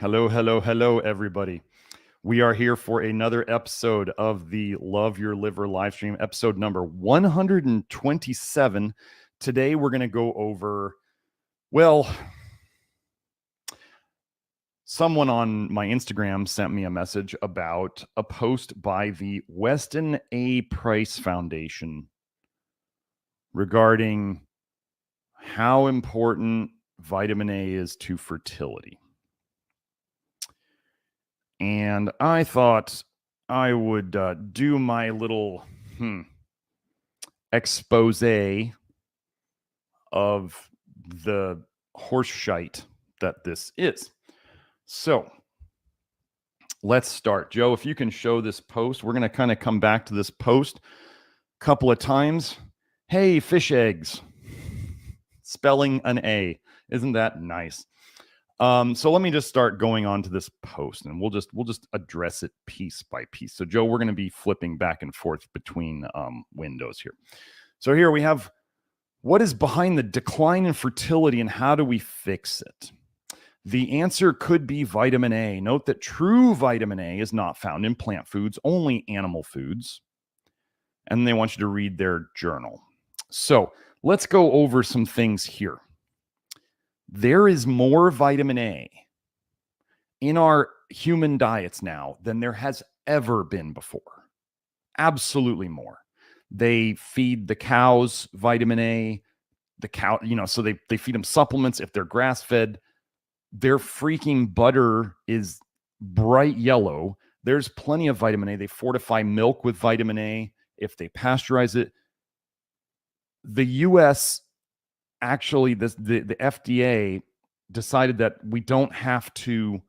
Hello, hello, hello, everybody. We are here for another episode of the Love Your Liver live stream, episode number 127. Today, we're going to go over, well, someone on my Instagram sent me a message about a post by the Weston A. Price Foundation regarding how important vitamin A is to fertility. And I thought I would do my little expose of the horse shite that this is. So let's start. Joe, if you can show this post, we're going to kind of come back to this post a couple of times. Hey, fish eggs. Spelling an A. Isn't that nice? So let me just start going on to this post, and we'll just address it piece by piece. So Joe, we're going to be flipping back and forth between windows here. So here we have what is behind the decline in fertility and how do we fix it? The answer could be vitamin A. Note that true vitamin A is not found in plant foods, only animal foods. And they want you to read their journal. So let's go over some things here. There is more vitamin A in our human diets now than there has ever been before. Absolutely more. They feed the cows vitamin A. The cow, so they feed them supplements if they're grass-fed. Their freaking butter is bright yellow. There's plenty of vitamin A. They fortify milk with vitamin A if they pasteurize it. The U.S. actually, the FDA decided that we don't have to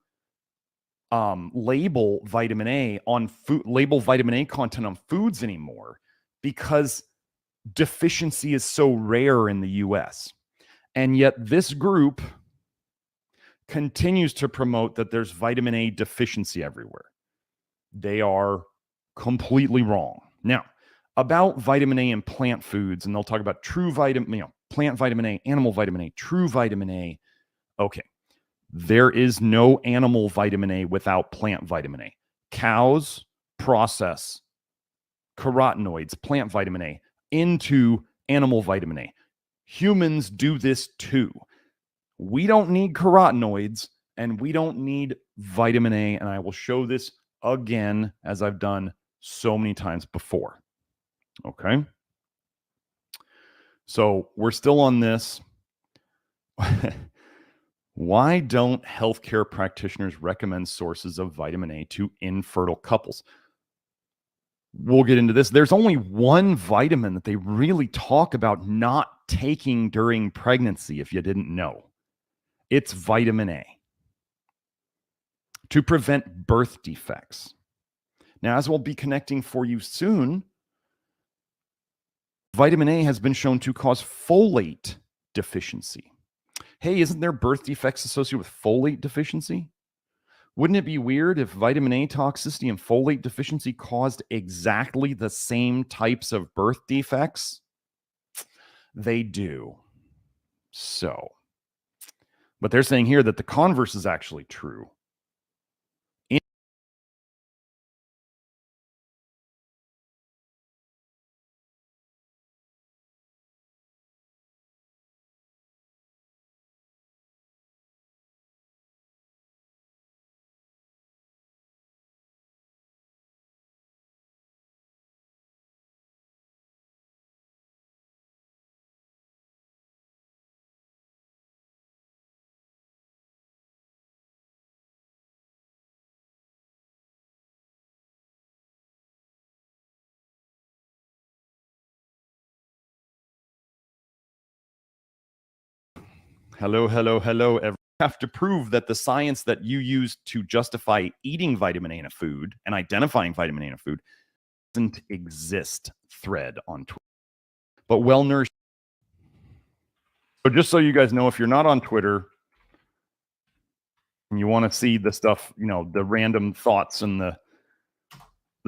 label vitamin A on food, label vitamin A content on foods anymore because deficiency is so rare in the US. And yet this group continues to promote that there's vitamin A deficiency everywhere. They are completely wrong. Now, about vitamin A in plant foods, and they'll talk about true vitamin, plant vitamin A, animal vitamin A, true vitamin A. Okay. There is no animal vitamin A without plant vitamin A. Cows process carotenoids, plant vitamin A, into animal vitamin A. Humans do this too. We don't need carotenoids and we don't need vitamin A. And I will show this again, as I've done so many times before. Okay. So we're still on this. Why don't healthcare practitioners recommend sources of vitamin A to infertile couples? We'll get into this. There's only one vitamin that they really talk about not taking during pregnancy, if you didn't know. It's vitamin A to prevent birth defects. Now, as we'll be connecting for you soon, vitamin A has been shown to cause folate deficiency. Hey, isn't there birth defects associated with folate deficiency? Wouldn't it be weird if vitamin A toxicity and folate deficiency caused exactly the same types of birth defects? They do. So, but they're saying here that the converse is actually true. Hello, hello, hello. You have to prove that the science that you use to justify eating vitamin A in a food and identifying vitamin A in a food doesn't exist thread on Twitter. But well-nourished. So just so you guys know, if you're not on Twitter and you want to see the stuff, the random thoughts and the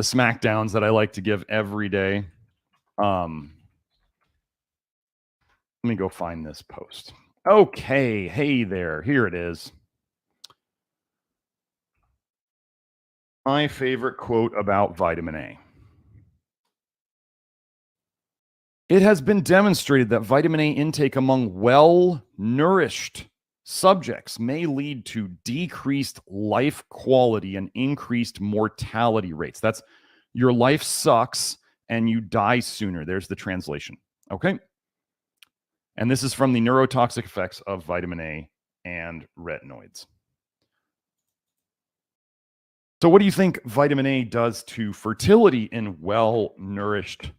smackdowns that I like to give every day, let me go find this post. Okay, hey there, here it is. My favorite quote about vitamin A. It has been demonstrated that vitamin A intake among well-nourished subjects may lead to decreased life quality and increased mortality rates. That's your life sucks and you die sooner. There's the translation. Okay. And this is from the neurotoxic effects of vitamin A and retinoids. So what do you think vitamin A does to fertility in well-nourished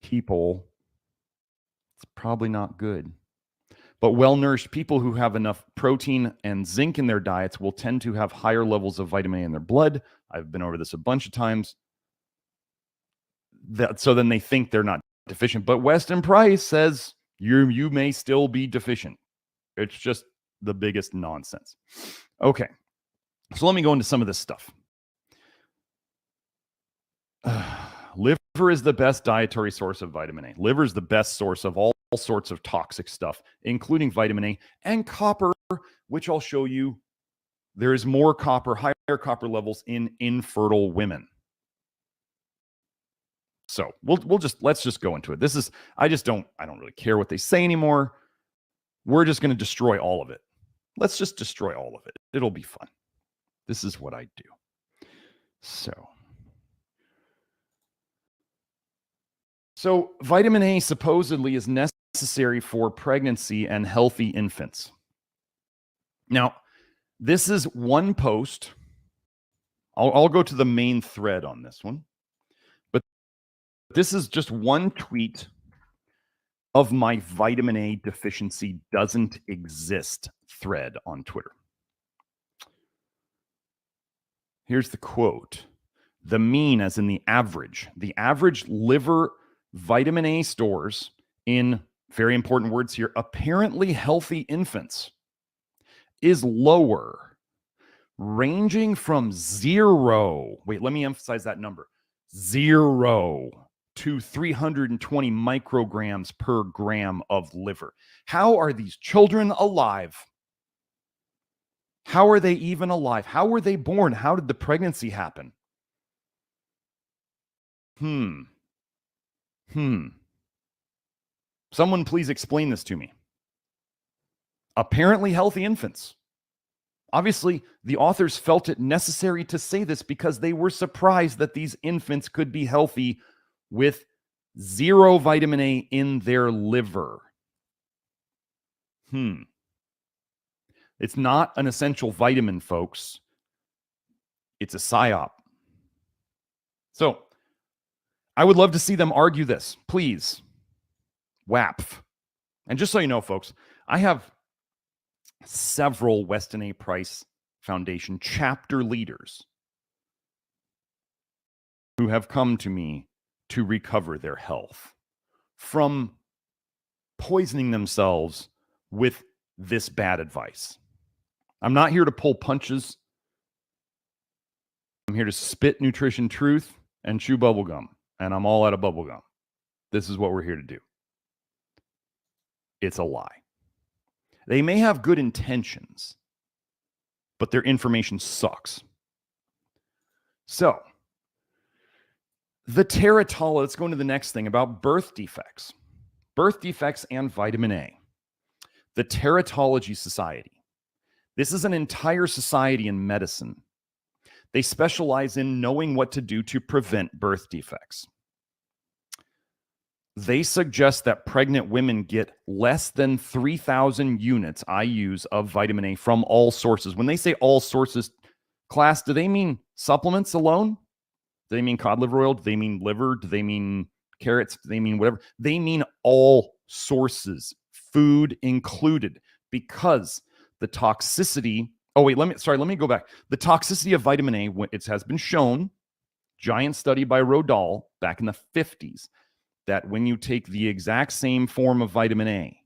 people? It's probably not good. But well-nourished people who have enough protein and zinc in their diets will tend to have higher levels of vitamin A in their blood. I've been over this a bunch of times. So then they think they're not deficient. But Weston Price says you may still be deficient. It's just the biggest nonsense. Okay. So let me go into some of this stuff. Liver is the best dietary source of vitamin A. Liver is the best source of all sorts of toxic stuff, including vitamin A and copper, which I'll show you. There is more copper, higher copper levels in infertile women. So let's just go into it. I don't really care what they say anymore. We're just going to destroy all of it. Let's just destroy all of it. It'll be fun. This is what I do. So vitamin A supposedly is necessary for pregnancy and healthy infants. Now, this is one post. I'll go to the main thread on this one. But this is just one tweet of my vitamin A deficiency doesn't exist thread on Twitter. Here's the quote. The mean, as in the average liver vitamin A stores in, very important words here, apparently healthy infants is lower, ranging from 0. Wait, let me emphasize that number. 0 to 320 micrograms per gram of liver. How are these children alive? How are they even alive? How were they born? How did the pregnancy happen? Someone please explain this to me. Apparently healthy infants. Obviously, the authors felt it necessary to say this because they were surprised that these infants could be healthy with 0 vitamin A in their liver. It's not an essential vitamin, folks. It's a psyop. So, I would love to see them argue this. Please. WAPF. And just so you know, folks, I have several Weston A. Price Foundation chapter leaders who have come to me to recover their health from poisoning themselves with this bad advice. I'm not here to pull punches. I'm here to spit nutrition truth and chew bubblegum. And I'm all out of bubblegum. This is what we're here to do. It's a lie. They may have good intentions, but their information sucks. So, the teratology, let's go into the next thing about birth defects. Birth defects and vitamin A. The Teratology Society. This is an entire society in medicine. They specialize in knowing what to do to prevent birth defects. They suggest that pregnant women get less than 3,000 units IUs of vitamin A from all sources. When they say all sources, class, do they mean supplements alone? Do they mean cod liver oil? Do they mean liver? Do they mean carrots? Do they mean whatever? They mean all sources, food included, because the toxicity. Oh, wait, let me go back. The toxicity of vitamin A, it has been shown, giant study by Rodal back in the 50s, that when you take the exact same form of vitamin A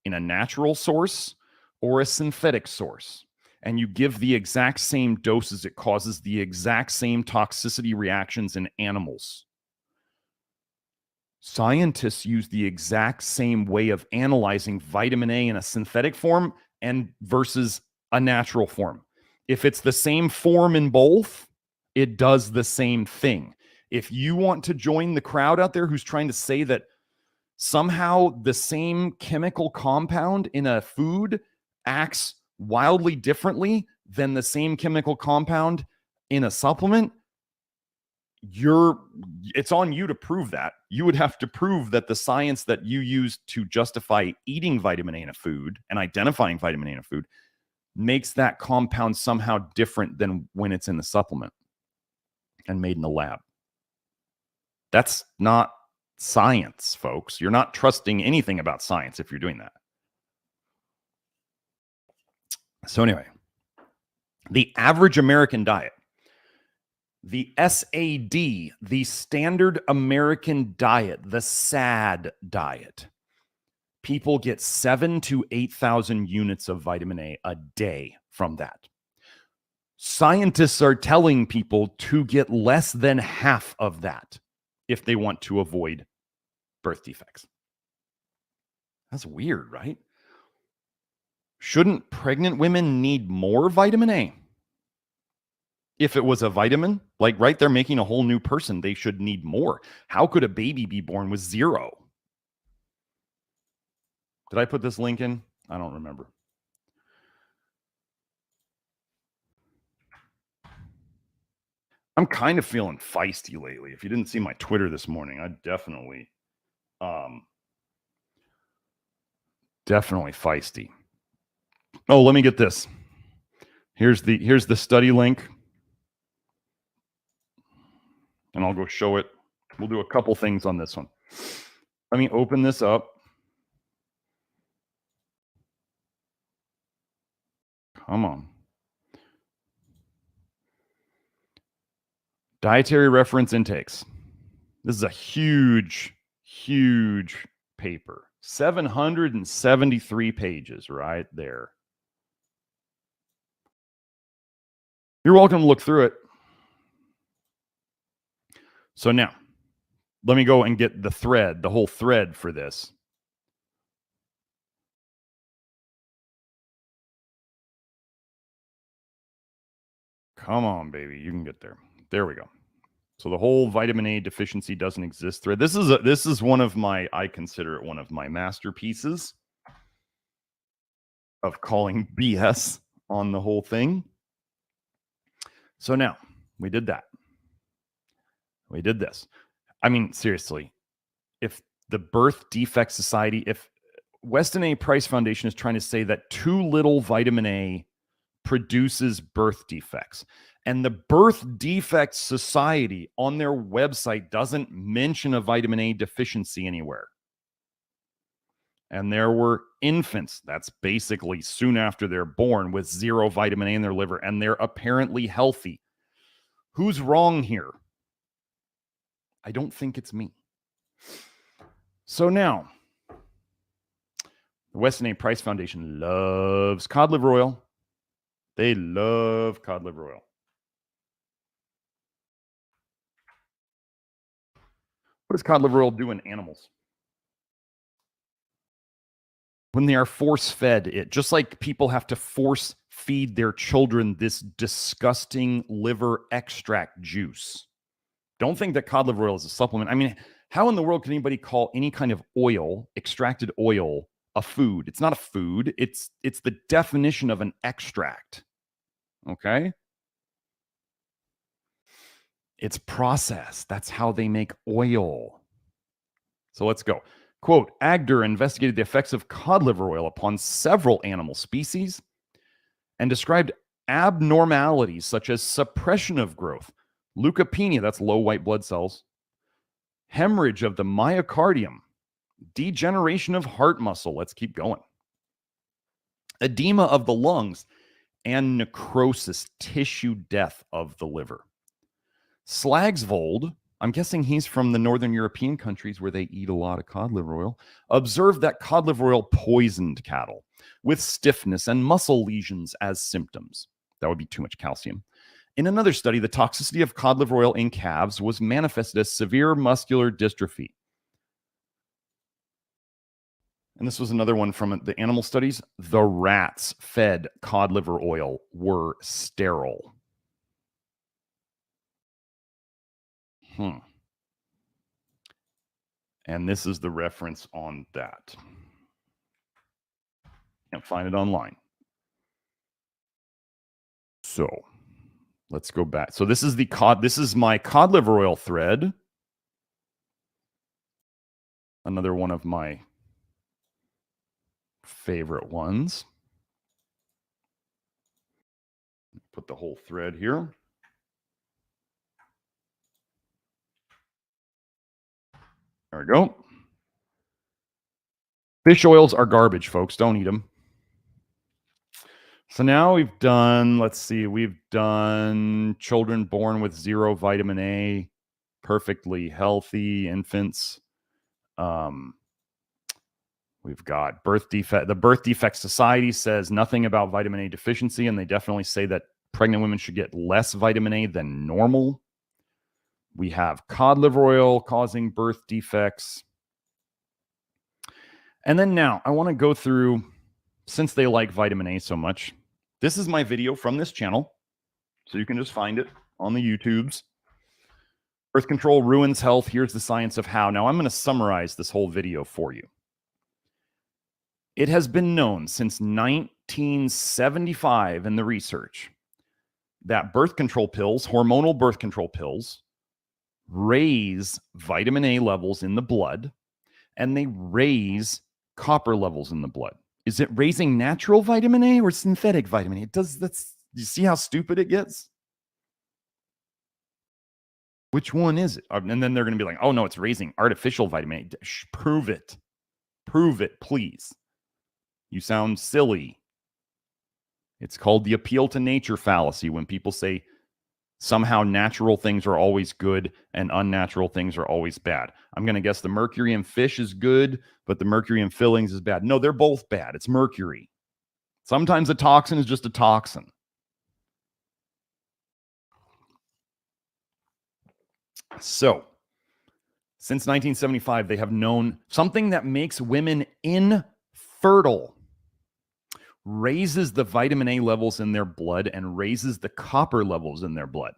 in a natural source or a synthetic source, and you give the exact same doses, it causes the exact same toxicity reactions in animals. Scientists use the exact same way of analyzing vitamin A in a synthetic form and versus a natural form. If it's the same form in both, it does the same thing. If you want to join the crowd out there who's trying to say that somehow the same chemical compound in a food acts wildly differently than the same chemical compound in a supplement, it's on you to prove that. You would have to prove that the science that you use to justify eating vitamin A in a food and identifying vitamin A in a food makes that compound somehow different than when it's in the supplement and made in the lab. That's not science, folks. You're not trusting anything about science if you're doing that. So anyway, the average American diet, the SAD, the standard American diet, the SAD diet, people get 7,000 to 8,000 units of vitamin A day from that. Scientists are telling people to get less than half of that if they want to avoid birth defects. That's weird, right? Shouldn't pregnant women need more vitamin A? If it was a vitamin, like right, they're making a whole new person. They should need more. How could a baby be born with 0? Did I put this link in? I don't remember. I'm kind of feeling feisty lately. If you didn't see my Twitter this morning, I definitely feisty. Oh, let me get this. Here's the study link. And I'll go show it. We'll do a couple things on this one. Let me open this up. Come on. Dietary reference intakes. This is a huge, huge paper. 773 pages right there. You're welcome to look through it. So now, let me go and get the whole thread for this. Come on, baby. You can get there. There we go. So the whole vitamin A deficiency doesn't exist thread. This is one of my, I consider it one of my masterpieces of calling BS on the whole thing. So now we did that. We did this. I mean, seriously, if the Birth Defect Society, if Weston A. Price Foundation is trying to say that too little vitamin A produces birth defects, and the Birth Defect Society on their website doesn't mention a vitamin A deficiency anywhere, and there were infants, that's basically soon after they're born, with 0 vitamin A in their liver, and they're apparently healthy. Who's wrong here? I don't think it's me. So now, the Weston A. Price Foundation loves cod liver oil. They love cod liver oil. What does cod liver oil do in animals? When they are force-fed it, just like people have to force feed their children this disgusting liver extract juice. Don't think that cod liver oil is a supplement. I mean, how in the world can anybody call any kind of oil, extracted oil, a food? It's not a food. It's the definition of an extract. Okay? It's processed. That's how they make oil. So let's go. Quote, Agder investigated the effects of cod liver oil upon several animal species and described abnormalities such as suppression of growth, leukopenia, that's low white blood cells, hemorrhage of the myocardium, degeneration of heart muscle, let's keep going, edema of the lungs, and necrosis, tissue death of the liver. Slagsvold, I'm guessing he's from the northern European countries where they eat a lot of cod liver oil, observed that cod liver oil poisoned cattle with stiffness and muscle lesions as symptoms. That would be too much calcium. In another study, the toxicity of cod liver oil in calves was manifested as severe muscular dystrophy. And this was another one from the animal studies. The rats fed cod liver oil were sterile. And this is the reference on that. Can't find it online. So let's go back. So this is the cod. This is my cod liver oil thread. Another one of my favorite ones. Put the whole thread here. There we go. Fish oils are garbage, folks. Don't eat them. So now we've done, let's see, we've done children born with 0 vitamin A, perfectly healthy infants. We've got birth defect. The Birth Defect Society says nothing about vitamin A deficiency, and they definitely say that pregnant women should get less vitamin A than normal. We have cod liver oil causing birth defects. And then now I want to go through, since they like vitamin A so much, this is my video from this channel. So you can just find it on the YouTubes. Birth control ruins health. Here's the science of how. Now I'm going to summarize this whole video for you. It has been known since 1975 in the research that birth control pills, hormonal birth control pills, raise vitamin A levels in the blood, and they raise copper levels in the blood. Is it raising natural vitamin A or synthetic vitamin A? It does. That's. You see how stupid it gets? Which one is it? And then they're going to be like, oh no, it's raising artificial vitamin A. Prove it. Prove it, please. You sound silly. It's called the appeal to nature fallacy when people say somehow natural things are always good and unnatural things are always bad. I'm going to guess the mercury in fish is good, but the mercury in fillings is bad. No, they're both bad. It's mercury. Sometimes a toxin is just a toxin. So, since 1975, they have known something that makes women infertile, raises the vitamin A levels in their blood and raises the copper levels in their blood.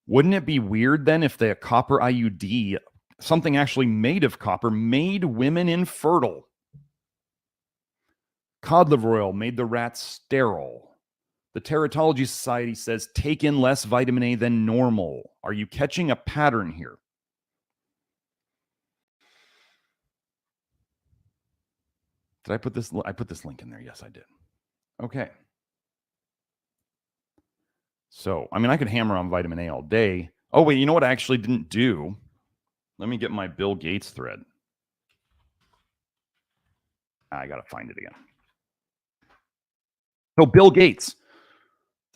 Wouldn't it be weird then if the copper IUD, something actually made of copper, made women infertile? Cod liver oil made the rats sterile. The Teratology Society says take in less vitamin A than normal. Are you catching a pattern here? Did I put this? I put this link in there. Yes, I did. Okay. So, I mean, I could hammer on vitamin A all day. Oh, wait, you know what I actually didn't do? Let me get my Bill Gates thread. I got to find it again. So, Bill Gates,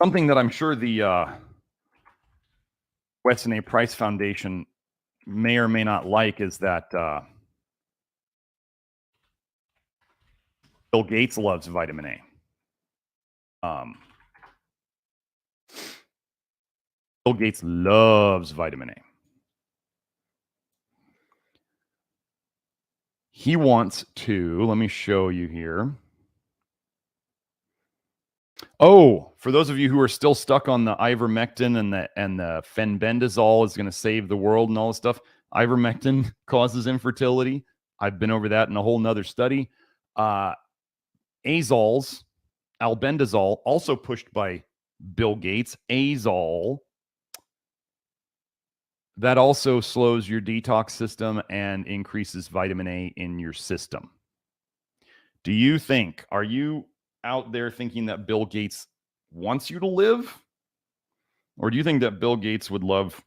something that I'm sure the Weston A. Price Foundation may or may not like is that Bill Gates loves vitamin A. Bill Gates loves vitamin A. He wants to, let me show you here. Oh, for those of you who are still stuck on the ivermectin and the fenbendazole is going to save the world and all this stuff, ivermectin causes infertility. I've been over that in a whole nother study. Azoles, albendazole, also pushed by Bill Gates. Azole, that also slows your detox system and increases vitamin A in your system. Do you think, are you out there thinking that Bill Gates wants you to live? Or do you think that Bill Gates would love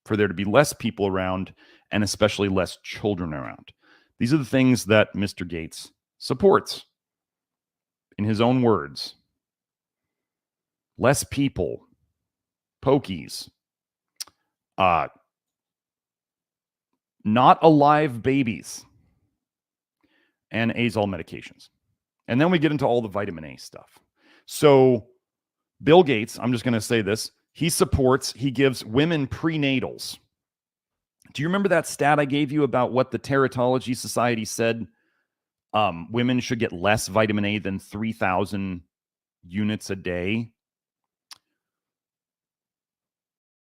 for there to be less people around and especially less children around? These are the things that Mr. Gates supports. In his own words, less people, pokies, not alive babies, and azole medications. And then we get into all the vitamin A stuff. So Bill Gates, I'm just going to say this, he gives women prenatals Do you remember that stat I gave you about what the Teratology Society said? Women should get less vitamin A than 3,000 units a day.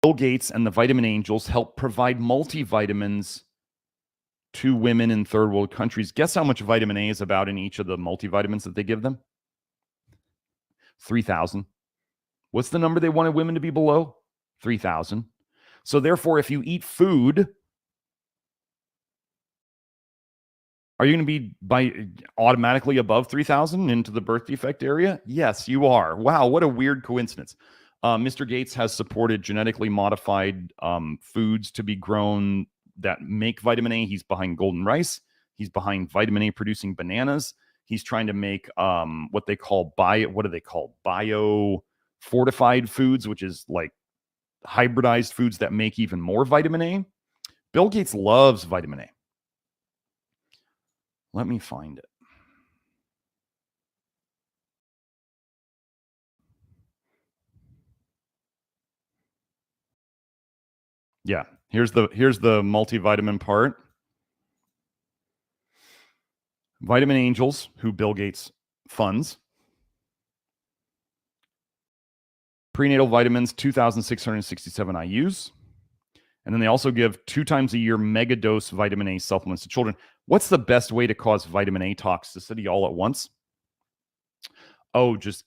Bill Gates and the Vitamin Angels help provide multivitamins to women in third world countries. Guess how much vitamin A is about in each of the multivitamins that they give them? 3,000. What's the number they wanted women to be below? 3,000. So therefore, if you eat food, are you going to be automatically above 3,000 into the birth defect area? Yes, you are. Wow, what a weird coincidence. Mr. Gates has supported genetically modified foods to be grown that make vitamin A. He's behind golden rice. He's behind vitamin A producing bananas. He's trying to make what they call bio fortified foods, which is like hybridized foods that make even more vitamin A. Bill Gates loves vitamin A. Let me find it. Yeah, here's the multivitamin part. Vitamin Angels, who Bill Gates funds. Prenatal vitamins, 2,667 IUs. And then they also give 2 times a year mega dose vitamin A supplements to children. What's the best way to cause vitamin A toxicity all at once? Oh, just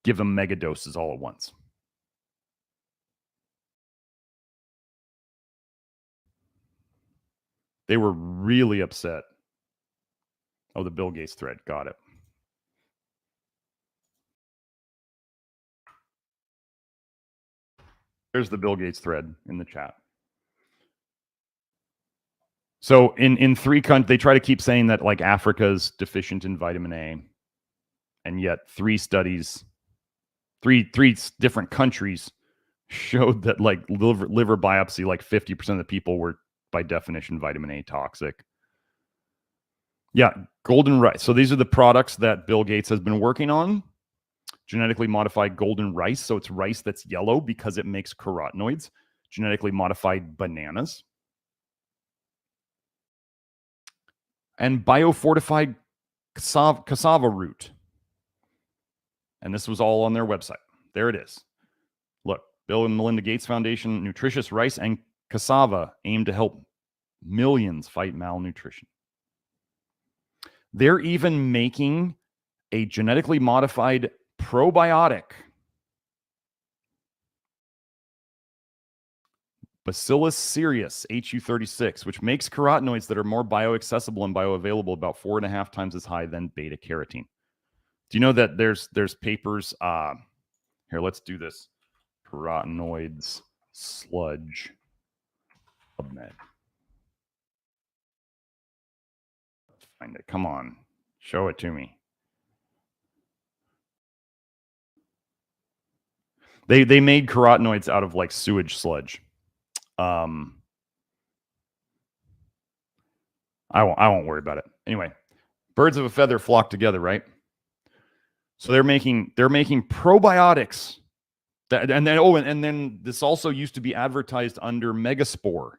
give them mega doses all at once. They were really upset. Oh, the Bill Gates thread. Got it. There's the Bill Gates thread in the chat. So in 3 countries, they try to keep saying that like Africa's deficient in vitamin A, and yet 3 studies, three different countries showed that like liver biopsy, like 50% of the people were by definition vitamin A toxic. Yeah, golden rice. So these are the products that Bill Gates has been working on. Genetically modified golden rice. So it's rice that's yellow because it makes carotenoids. Genetically modified bananas. And biofortified cassava root. And this was all on their website. There it is. Look, Bill and Melinda Gates Foundation, nutritious rice and cassava aim to help millions fight malnutrition. They're even making a genetically modified probiotic, Bacillus cereus, HU36, which makes carotenoids that are more bioaccessible and bioavailable about 4.5 times as high than beta carotene. Do you know that there's papers? Here, let's do this. Carotenoids sludge. PubMed. Let's find it. Come on, show it to me. They made carotenoids out of like sewage sludge. I won't worry about it. Anyway, birds of a feather flock together, right? So they're making probiotics. And then this also used to be advertised under Megaspore,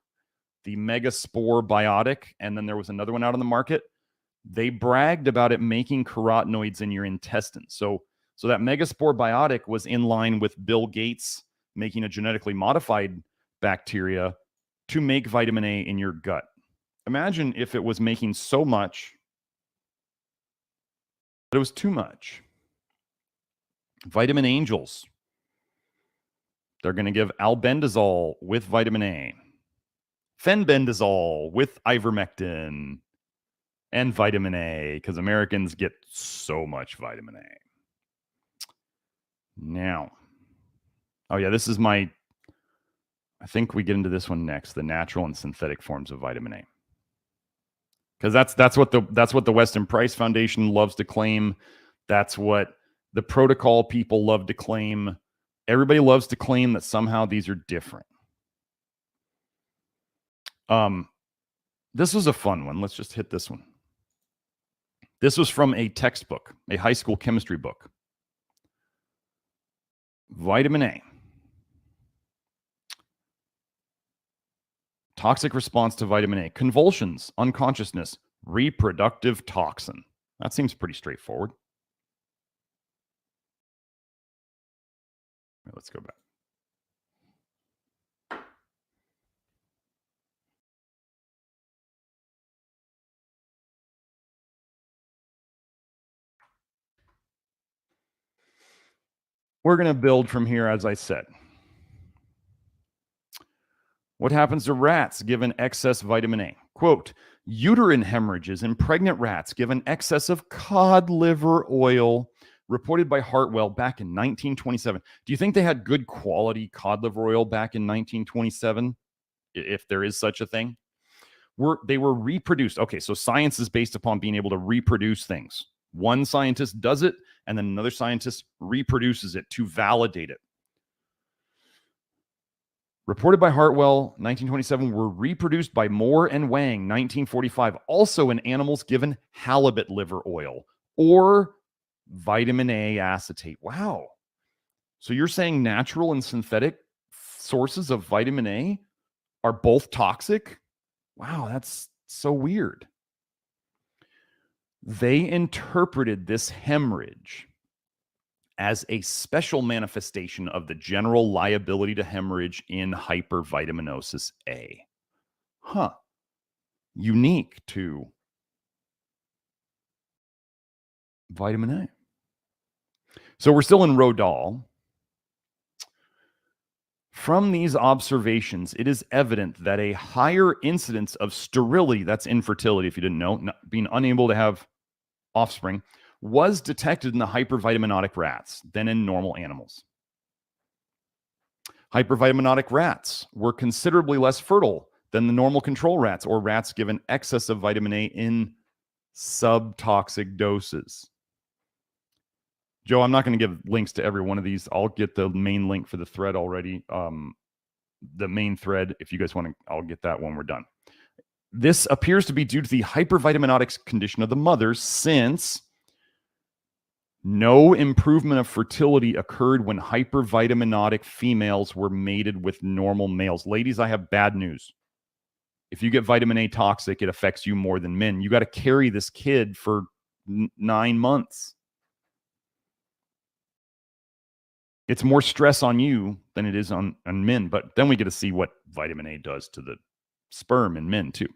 the Megaspore biotic, and then there was another one out on the market. They bragged about it making carotenoids in your intestines. So that Megaspore biotic was in line with Bill Gates making a genetically modified bacteria to make vitamin A in your gut. Imagine if it was making so much that it was too much. Vitamin Angels. They're going to give albendazole with vitamin A, fenbendazole with ivermectin, and vitamin A, because Americans get so much vitamin A. Now, oh yeah, this is I think we get into this one next, the natural and synthetic forms of vitamin A. Because that's what the Weston Price Foundation loves to claim. That's what the protocol people love to claim. Everybody loves to claim that somehow these are different. This was a fun one. Let's just hit this one. This was from a textbook, a high school chemistry book. Vitamin A. Toxic response to vitamin A. Convulsions, unconsciousness, reproductive toxin. That seems pretty straightforward. Right, let's go back. We're going to build from here, as I said. What happens to rats given excess vitamin A? Quote, uterine hemorrhages in pregnant rats given excess of cod liver oil, reported by Hartwell back in 1927. Do you think they had good quality cod liver oil back in 1927? If there is such a thing? They were reproduced. Okay, so science is based upon being able to reproduce things. One scientist does it, and then another scientist reproduces it to validate it. Reported by Hartwell, 1927, were reproduced by Moore and Wang, 1945, also in animals given halibut liver oil or vitamin A acetate. Wow. So you're saying natural and synthetic sources of vitamin A are both toxic? Wow, that's so weird. They interpreted this hemorrhage as a special manifestation of the general liability to hemorrhage in hypervitaminosis A. Huh. Unique to vitamin A. So we're still in Rodal. From these observations, it is evident that a higher incidence of sterility, that's infertility if you didn't know, being unable to have offspring, was detected in the hypervitaminotic rats than in normal animals. Hypervitaminotic rats were considerably less fertile than the normal control rats or rats given excess of vitamin A in subtoxic doses. Joe, I'm not going to give links to every one of these. I'll get the main link for the thread already. The main thread, if you guys want to, I'll get that when we're done. This appears to be due to the hypervitaminotic condition of the mothers, since no improvement of fertility occurred when hypervitaminotic females were mated with normal males. Ladies, I have bad news. If you get vitamin A toxic, it affects you more than men. You got to carry this kid for 9 months. It's more stress on you than it is on men. But then we get to see what vitamin A does to the sperm in men too.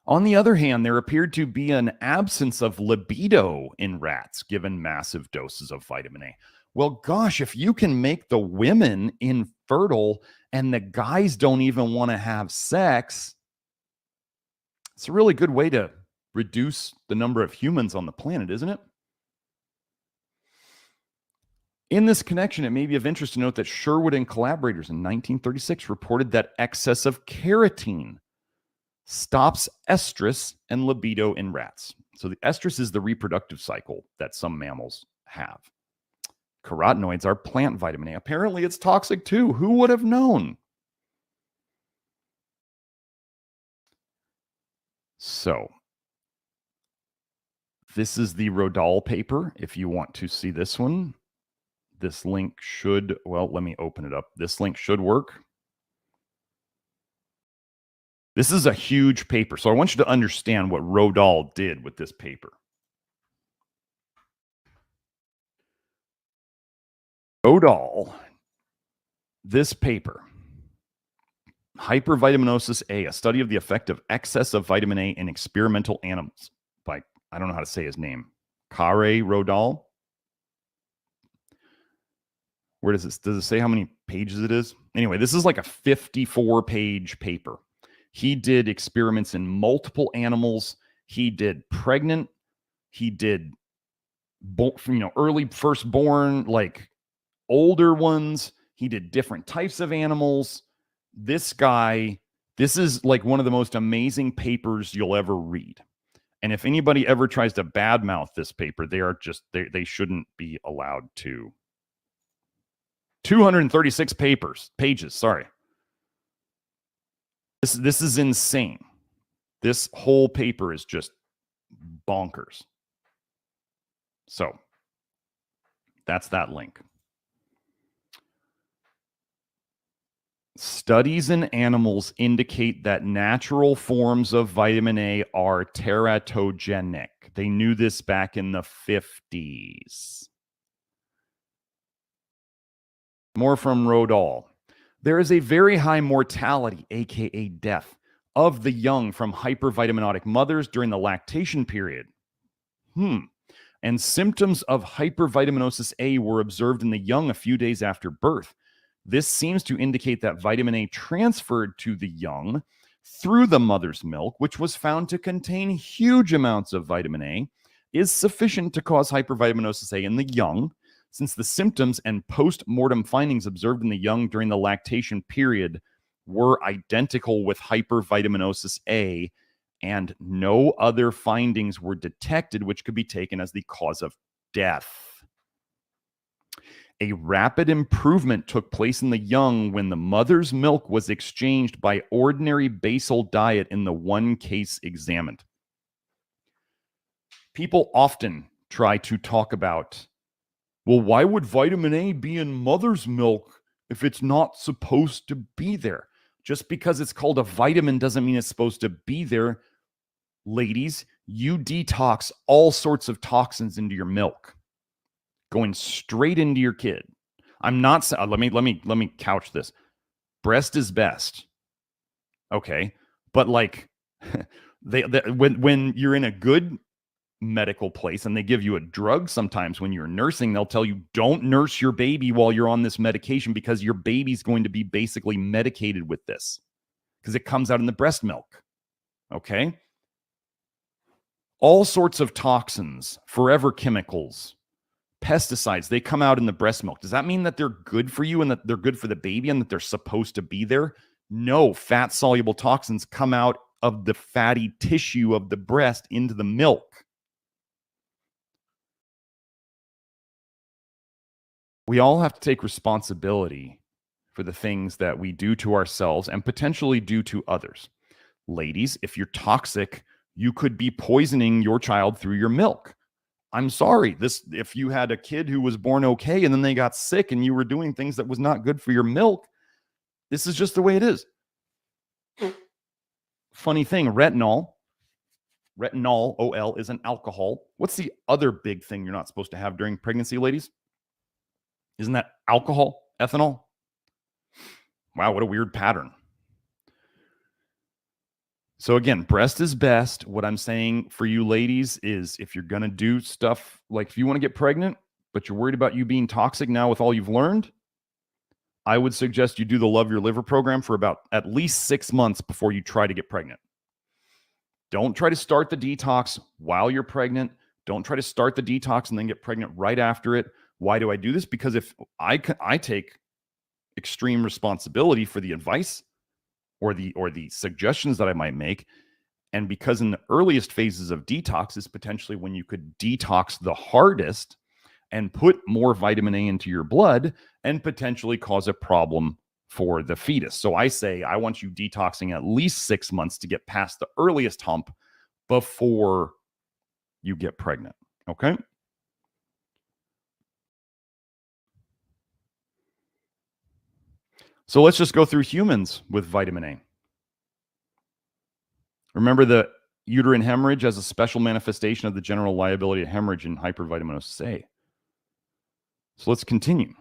On the other hand, there appeared to be an absence of libido in rats given massive doses of vitamin A. Well, gosh, if you can make the women infertile and the guys don't even want to have sex, it's a really good way to reduce the number of humans on the planet, isn't it? In this connection, it may be of interest to note that Sherwood and collaborators in 1936 reported that excess of carotene stops estrus and libido in rats. So the estrus is the reproductive cycle that some mammals have. Carotenoids are plant vitamin A. Apparently it's toxic too. Who would have known? So this is the Rodal paper. If you want to see this one, this link should, well, let me open it up. This link should work. This is a huge paper. So I want you to understand what Rodal did with this paper. Rodal, this paper, Hypervitaminosis A, a study of the effect of excess of vitamin A in experimental animals, by, I don't know how to say his name, Garret Rodal. Where does it say how many pages it is? Anyway, this is like a 54-page paper. He did experiments in multiple animals. He did pregnant. He did, early firstborn, like older ones. He did different types of animals. This guy, this is like one of the most amazing papers you'll ever read. And if anybody ever tries to badmouth this paper, they shouldn't be allowed to. 236 pages, sorry. This is insane. This whole paper is just bonkers. So that's that link. Studies in animals indicate that natural forms of vitamin A are teratogenic. They knew this back in the 50s. More from Rodal. There is a very high mortality, aka death, of the young from hypervitaminotic mothers during the lactation period. And symptoms of hypervitaminosis A were observed in the young a few days after birth. This seems to indicate that vitamin A transferred to the young through the mother's milk, which was found to contain huge amounts of vitamin A, is sufficient to cause hypervitaminosis A in the young, since the symptoms and post-mortem findings observed in the young during the lactation period were identical with hypervitaminosis A, and no other findings were detected which could be taken as the cause of death. A rapid improvement took place in the young when the mother's milk was exchanged by ordinary basal diet in the one case examined. People often try to talk about, well, why would vitamin A be in mother's milk if it's not supposed to be there? Just because it's called a vitamin doesn't mean it's supposed to be there. Ladies, you detox all sorts of toxins into your milk, going straight into your kid. I'm not, let me couch this. Breast is best. Okay. But like when you're in a good medical place and they give you a drug, sometimes when you're nursing, they'll tell you don't nurse your baby while you're on this medication because your baby's going to be basically medicated with this because it comes out in the breast milk. Okay. All sorts of toxins, forever chemicals, pesticides, they come out in the breast milk. Does that mean that they're good for you and that they're good for the baby and that they're supposed to be there? No, fat-soluble toxins come out of the fatty tissue of the breast into the milk. We all have to take responsibility for the things that we do to ourselves and potentially do to others. Ladies, if you're toxic, you could be poisoning your child through your milk. I'm sorry. If you had a kid who was born okay and then they got sick and you were doing things that was not good for your milk, this is just the way it is. Funny thing, retinol, OL, is an alcohol. What's the other big thing you're not supposed to have during pregnancy, ladies? Isn't that alcohol, ethanol? Wow, what a weird pattern. So again, breast is best. What I'm saying for you ladies is if you're going to do stuff, like if you want to get pregnant, but you're worried about you being toxic now with all you've learned, I would suggest you do the Love Your Liver program for about at least 6 months before you try to get pregnant. Don't try to start the detox while you're pregnant. Don't try to start the detox and then get pregnant right after it. Why do I do this? Because if I take extreme responsibility for the advice or the suggestions that I might make. And because in the earliest phases of detox is potentially when you could detox the hardest and put more vitamin A into your blood and potentially cause a problem for the fetus. So I say, I want you detoxing at least 6 months to get past the earliest hump before you get pregnant. Okay. So let's just go through humans with vitamin A. Remember the uterine hemorrhage as a special manifestation of the general liability of hemorrhage in hypervitaminosis A. So let's continue.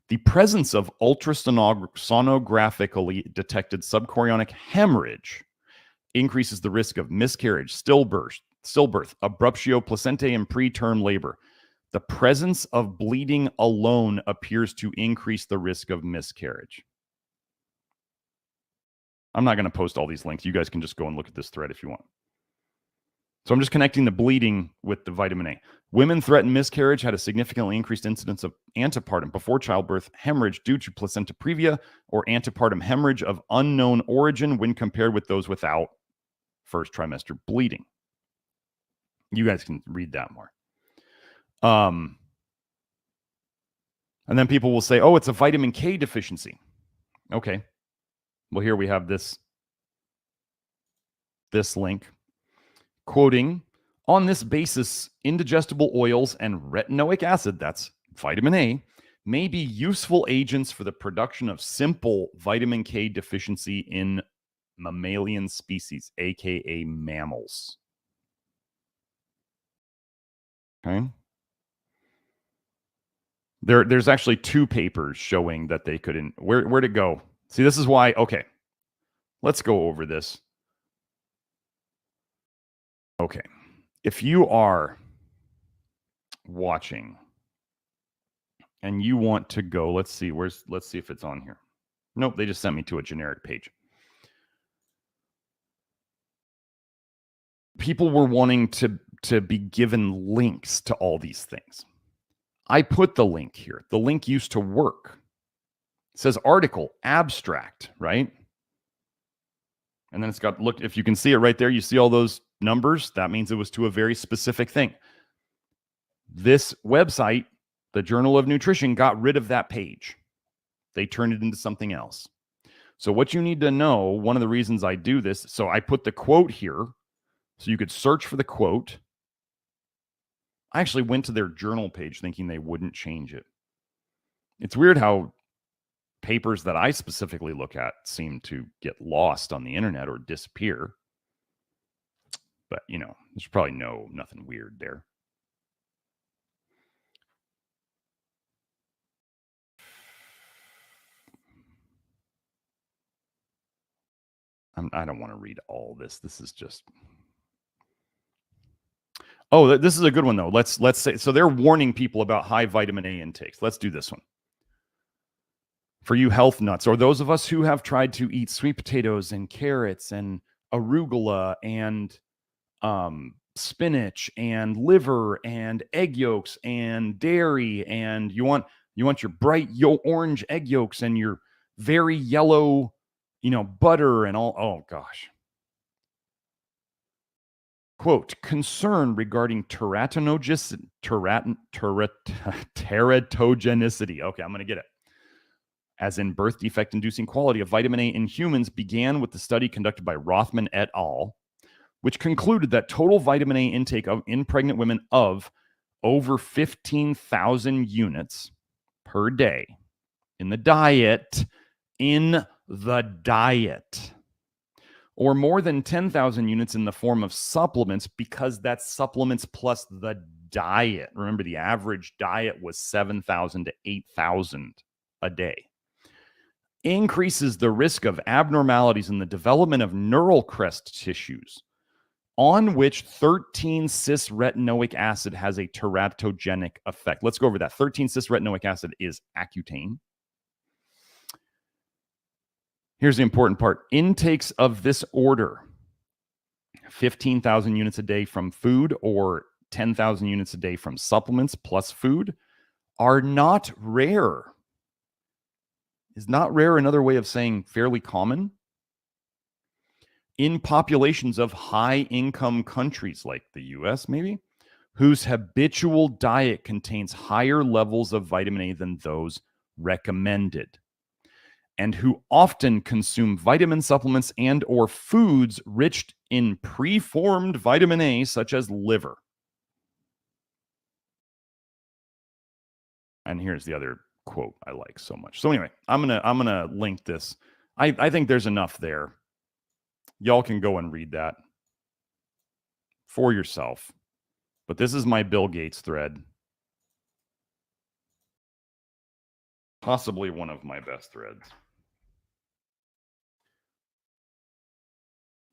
The presence of ultrasonographically detected subchorionic hemorrhage increases the risk of miscarriage, stillbirth, abruptio placentae, and preterm labor. The presence of bleeding alone appears to increase the risk of miscarriage. I'm not going to post all these links. You guys can just go and look at this thread if you want. So I'm just connecting the bleeding with the vitamin A. Women threatened miscarriage had a significantly increased incidence of antepartum before childbirth hemorrhage due to placenta previa or antepartum hemorrhage of unknown origin when compared with those without first trimester bleeding. You guys can read that more. And then people will say, oh, it's a vitamin K deficiency. Okay. Well, here we have this link quoting, on this basis, indigestible oils and retinoic acid, that's vitamin A, may be useful agents for the production of simple vitamin K deficiency in mammalian species, aka mammals. Okay. There's actually 2 papers showing that they could. Where'd it go? See, this is why. Okay, let's go over this. Okay, if you are watching and you want to go, let's see if it's on here. Nope, they just sent me to a generic page. People were wanting to be given links to all these things. I put the link here. The link used to work. It says article, abstract, right? And then it's got, look, if you can see it right there, you see all those numbers. That means it was to a very specific thing. This website, the Journal of Nutrition, got rid of that page. They turned it into something else. So what you need to know, one of the reasons I do this, so I put the quote here, so you could search for the quote. I actually went to their journal page thinking they wouldn't change it. It's weird how papers that I specifically look at seem to get lost on the internet or disappear. But, you know, there's probably nothing weird there. I don't want to read all this. This is just... Oh, this is a good one, though. Let's say, so they're warning people about high vitamin A intakes. Let's do this one. For you health nuts, or those of us who have tried to eat sweet potatoes and carrots and arugula and spinach and liver and egg yolks and dairy, and you want your bright orange egg yolks and your very yellow, butter and all. Oh gosh. Quote, concern regarding teratogenicity. Okay, I'm going to get it. As in birth defect-inducing quality of vitamin A in humans began with the study conducted by Rothman et al., which concluded that total vitamin A intake in pregnant women of over 15,000 units per day in the diet, or more than 10,000 units in the form of supplements, because that's supplements plus the diet. Remember, the average diet was 7,000 to 8,000 a day. Increases the risk of abnormalities in the development of neural crest tissues, on which 13-cis-retinoic acid has a teratogenic effect. Let's go over that. 13-cis-retinoic acid is Accutane. Here's the important part. Intakes of this order, 15,000 units a day from food or 10,000 units a day from supplements plus food, are not rare. Is not rare another way of saying fairly common? In populations of high-income countries like the US, maybe, whose habitual diet contains higher levels of vitamin A than those recommended, and who often consume vitamin supplements and or foods rich in preformed vitamin A, such as liver. And here's the other quote I like so much. So anyway, I'm gonna link this. I think there's enough there. Y'all can go and read that for yourself. But this is my Bill Gates thread. Possibly one of my best threads.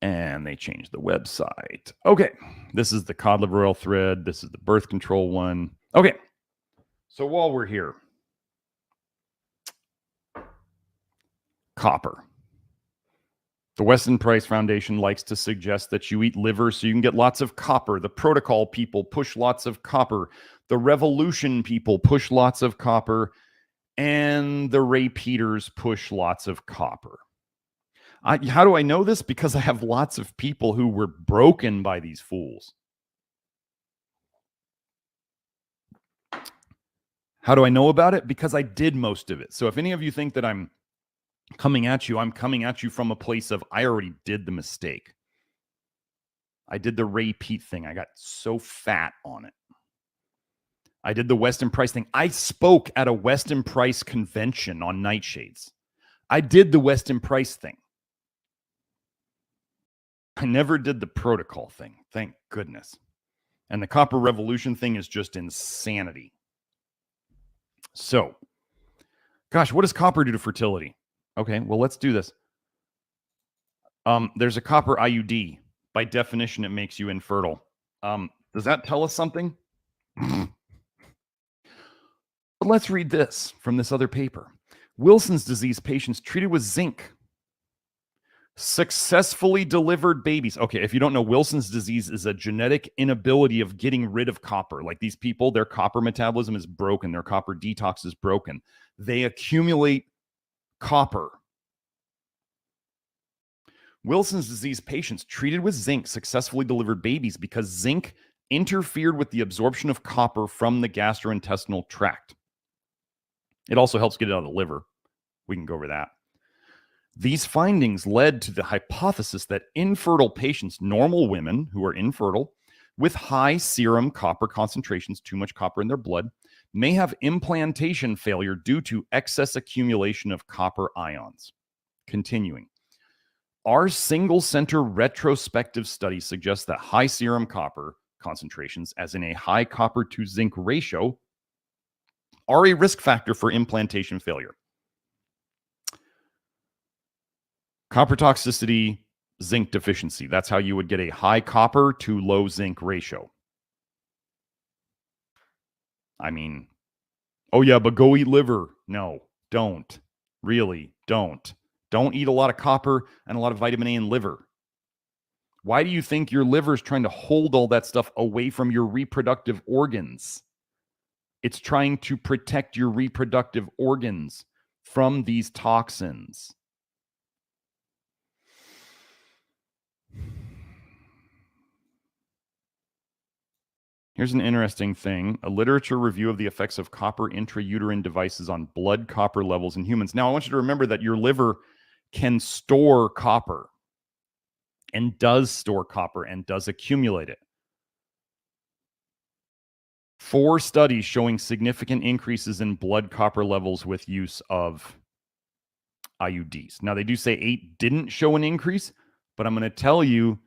And they changed the website. Okay, this is the cod liver oil thread. This is the birth control one. Okay, so while we're here, copper. The Weston Price Foundation likes to suggest that you eat liver so you can get lots of copper. The protocol people push lots of copper. The revolution people push lots of copper. And the Ray Peters push lots of copper. How do I know this? Because I have lots of people who were broken by these fools. How do I know about it? Because I did most of it. So if any of you think that I'm coming at you, I'm coming at you from a place of I already did the mistake. I did the Ray Pete thing. I got so fat on it. I did the Weston Price thing. I spoke at a Weston Price convention on nightshades. I did the Weston Price thing. I never did the protocol thing. Thank goodness. And the copper revolution thing is just insanity. So, gosh, what does copper do to fertility? Okay, well, let's do this. There's a copper IUD. By definition, it makes you infertile. Does that tell us something? But let's read this from this other paper. Wilson's disease patients treated with zinc successfully delivered babies. Okay, if you don't know, Wilson's disease is a genetic inability of getting rid of copper. Like these people, their copper metabolism is broken. Their copper detox is broken. They accumulate copper. Wilson's disease patients treated with zinc successfully delivered babies because zinc interfered with the absorption of copper from the gastrointestinal tract. It also helps get it out of the liver. We can go over that. These findings led to the hypothesis that infertile patients, normal women who are infertile, with high serum copper concentrations, too much copper in their blood, may have implantation failure due to excess accumulation of copper ions. Continuing. Our single-center retrospective study suggests that high serum copper concentrations, as in a high copper to zinc ratio, are a risk factor for implantation failure. Copper toxicity, zinc deficiency. That's how you would get a high copper to low zinc ratio. I mean, oh yeah, but go eat liver. No, don't. Really, don't. Don't eat a lot of copper and a lot of vitamin A in liver. Why do you think your liver is trying to hold all that stuff away from your reproductive organs? It's trying to protect your reproductive organs from these toxins. Here's an interesting thing. A literature review of the effects of copper intrauterine devices on blood copper levels in humans. Now, I want you to remember that your liver can store copper and does store copper and does accumulate it. 4 studies showing significant increases in blood copper levels with use of IUDs. Now, they do say 8 didn't show an increase, but I'm going to tell you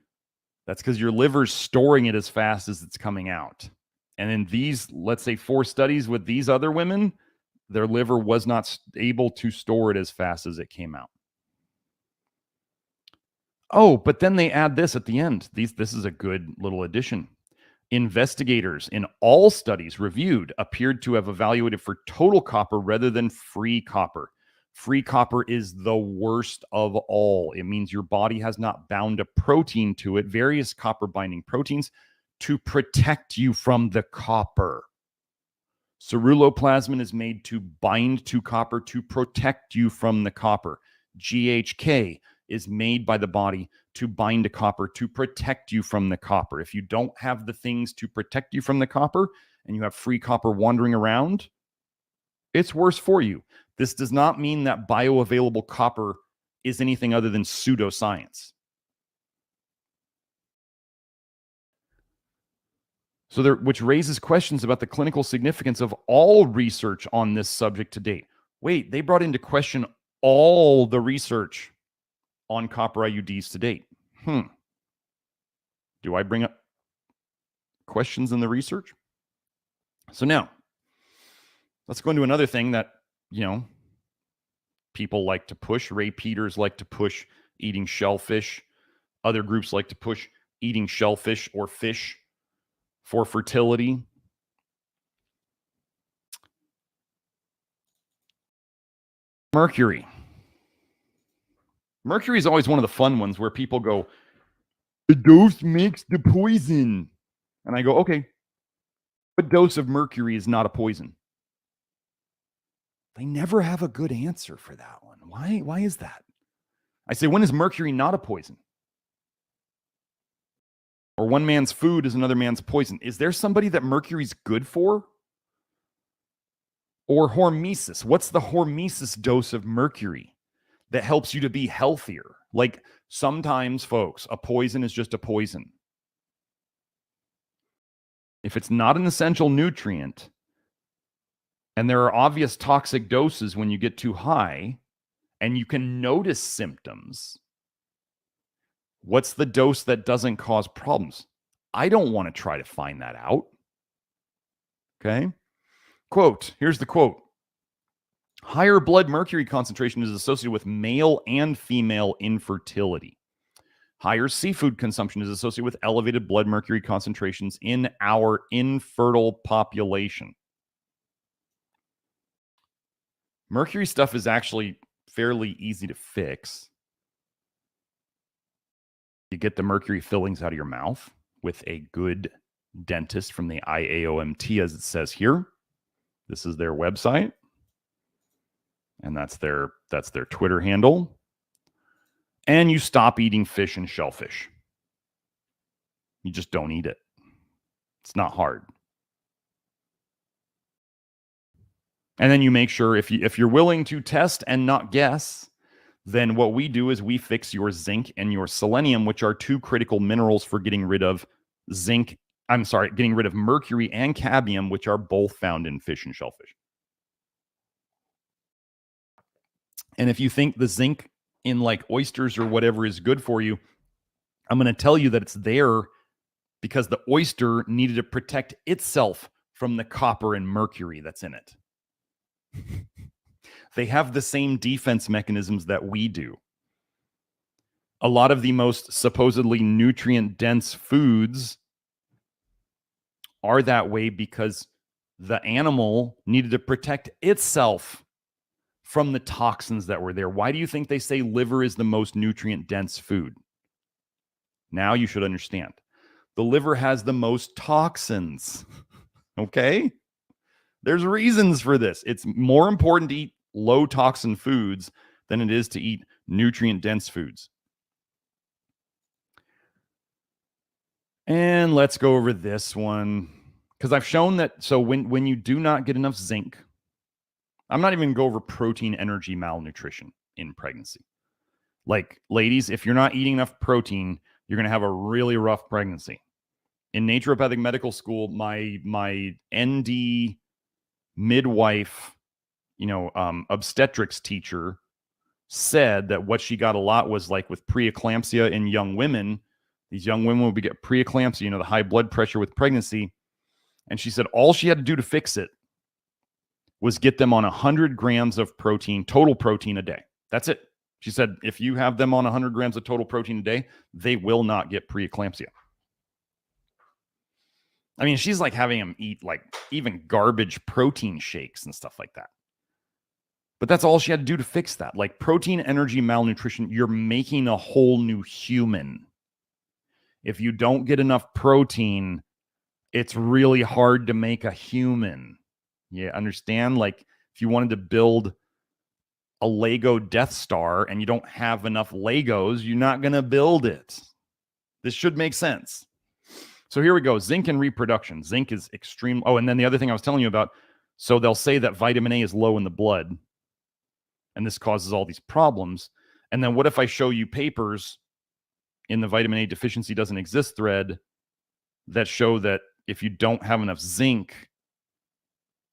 that's because your liver's storing it as fast as it's coming out. And in these, let's say 4 studies with these other women, their liver was not able to store it as fast as it came out. Oh, but then they add this at the end. This is a good little addition. Investigators in all studies reviewed appeared to have evaluated for total copper rather than free copper. Free copper is the worst of all. It means your body has not bound a protein to it, various copper binding proteins, to protect you from the copper. Ceruloplasmin is made to bind to copper to protect you from the copper. GHK is made by the body to bind to copper to protect you from the copper. If you don't have the things to protect you from the copper and you have free copper wandering around, it's worse for you. This does not mean that bioavailable copper is anything other than pseudoscience. So which raises questions about the clinical significance of all research on this subject to date. Wait, they brought into question all the research on copper IUDs to date. Do I bring up questions in the research? So now, let's go into another thing that, people like to push. Ray Peters like to push eating shellfish. Other groups like to push eating shellfish or fish for fertility. Mercury. Mercury is always one of the fun ones where people go, the dose makes the poison. And I go, okay, what dose of mercury is not a poison? They never have a good answer for that one. Why is that? I say, when is mercury not a poison? Or one man's food is another man's poison. Is there somebody that mercury's good for? Or hormesis. What's the hormesis dose of mercury that helps you to be healthier? Like sometimes, folks, a poison is just a poison. If it's not an essential nutrient, And there are obvious toxic doses when you get too high, and you can notice symptoms. What's the dose that doesn't cause problems? I don't want to try to find that out. Okay. Quote, here's the quote. Higher blood mercury concentration is associated with male and female infertility. Higher seafood consumption is associated with elevated blood mercury concentrations in our infertile population. Mercury stuff is actually fairly easy to fix. You get the mercury fillings out of your mouth with a good dentist from the IAOMT, as it says here. This is their website. And that's their Twitter handle. And you stop eating fish and shellfish. You just don't eat it. It's not hard. And then you make sure if you're willing to test and not guess, then what we do is we fix your zinc and your selenium, which are two critical minerals for getting rid of getting rid of mercury and cadmium, which are both found in fish and shellfish. And if you think the zinc in like oysters or whatever is good for you, I'm going to tell you that it's there because the oyster needed to protect itself from the copper and mercury that's in it. They have the same defense mechanisms that we do. A lot of the most supposedly nutrient-dense foods are that way because the animal needed to protect itself from the toxins that were there. Why do you think they say liver is the most nutrient-dense food? Now you should understand. The liver has the most toxins. Okay? There's reasons for this. It's more important to eat low toxin foods than it is to eat nutrient-dense foods. And let's go over this one because I've shown that. So when you do not get enough zinc, I'm not even going to go over protein energy malnutrition in pregnancy. Like, ladies, if you're not eating enough protein, you're going to have a really rough pregnancy. In naturopathic medical school, my ND midwife, obstetrics teacher said that what she got a lot was like with preeclampsia in young women. These young women would get preeclampsia, the high blood pressure with pregnancy. And she said all she had to do to fix it was get them on 100 grams of protein, total protein a day. That's it. She said, if you have them on 100 grams of total protein a day, they will not get preeclampsia. I mean, she's like having them eat like even garbage protein shakes and stuff like that. But that's all she had to do to fix that. Like protein energy malnutrition, you're making a whole new human. If you don't get enough protein, it's really hard to make a human. You understand? Like if you wanted to build a Lego Death Star and you don't have enough Legos, you're not going to build it. This should make sense. So here we go. Zinc and reproduction. Zinc is extreme. Oh, and then the other thing I was telling you about. So they'll say that vitamin A is low in the blood, and this causes all these problems. And then what if I show you papers in the vitamin A deficiency doesn't exist thread that show that if you don't have enough zinc,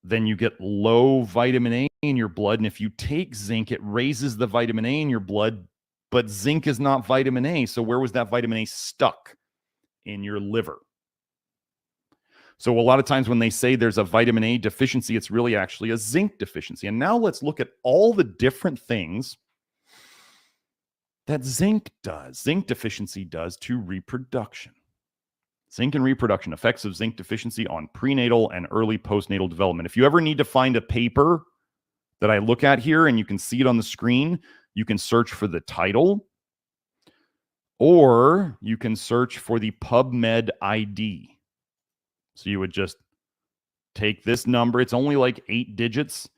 then you get low vitamin A in your blood. And if you take zinc, it raises the vitamin A in your blood, but zinc is not vitamin A. So where was that vitamin A stuck? In your liver. So a lot of times when they say there's a vitamin A deficiency, it's really actually a zinc deficiency. And now let's look at all the different things that zinc does. Zinc deficiency does to reproduction. Zinc and reproduction, effects of zinc deficiency on prenatal and early postnatal development. If you ever need to find a paper that I look at here and you can see it on the screen, you can search for the title or you can search for the PubMed ID. So you would just take this number. It's only like 8 digits.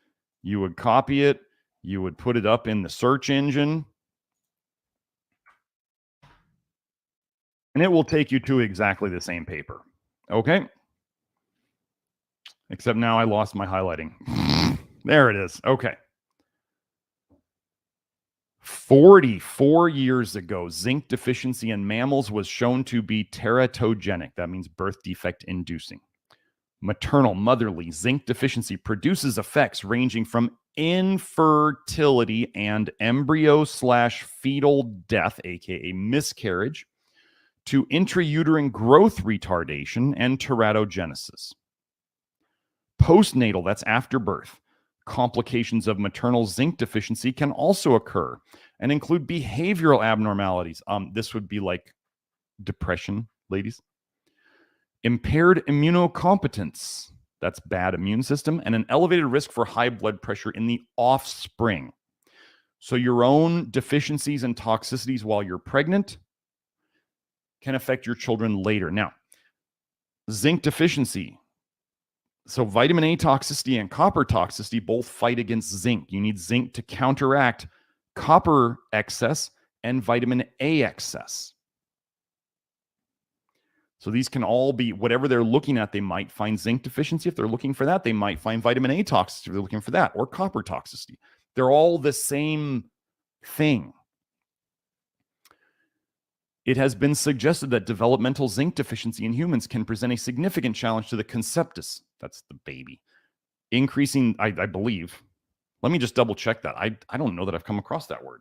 You would copy it. You would put it up in the search engine. And it will take you to exactly the same paper. Okay? Except now I lost my highlighting. There it is. Okay. 44 years ago, zinc deficiency in mammals was shown to be teratogenic. That means birth defect inducing. Maternal, motherly zinc deficiency produces effects ranging from infertility and embryo/fetal death, aka miscarriage, to intrauterine growth retardation and teratogenesis. Postnatal, that's after birth, complications of maternal zinc deficiency can also occur and include behavioral abnormalities. This would be like depression, ladies. Impaired immunocompetence, that's bad immune system, and an elevated risk for high blood pressure in the offspring. So your own deficiencies and toxicities while you're pregnant can affect your children later. Now, zinc deficiency. So vitamin A toxicity and copper toxicity both fight against zinc. You need zinc to counteract copper excess and vitamin A excess. So these can all be, whatever they're looking at, they might find zinc deficiency. If they're looking for that, they might find vitamin A toxicity if they're looking for that, or copper toxicity. They're all the same thing. It has been suggested that developmental zinc deficiency in humans can present a significant challenge to the conceptus. That's the baby. Increasing, I believe. Let me just double check that. I don't know that I've come across that word.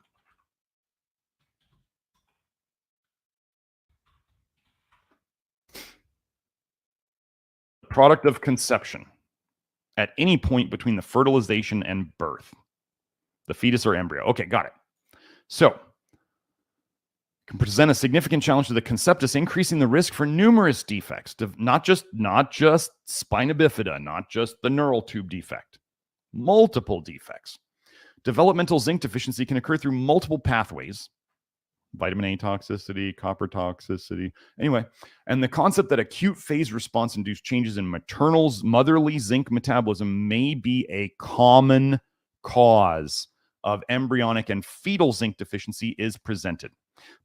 Product of conception at any point between the fertilization and birth. The fetus or embryo. Okay, got it. So, can present a significant challenge to the conceptus, increasing the risk for numerous defects, not just spina bifida, not just the neural tube defect, multiple defects. Developmental zinc deficiency can occur through multiple pathways, vitamin A toxicity, copper toxicity. Anyway, and the concept that acute phase response induced changes in motherly zinc metabolism may be a common cause of embryonic and fetal zinc deficiency is presented.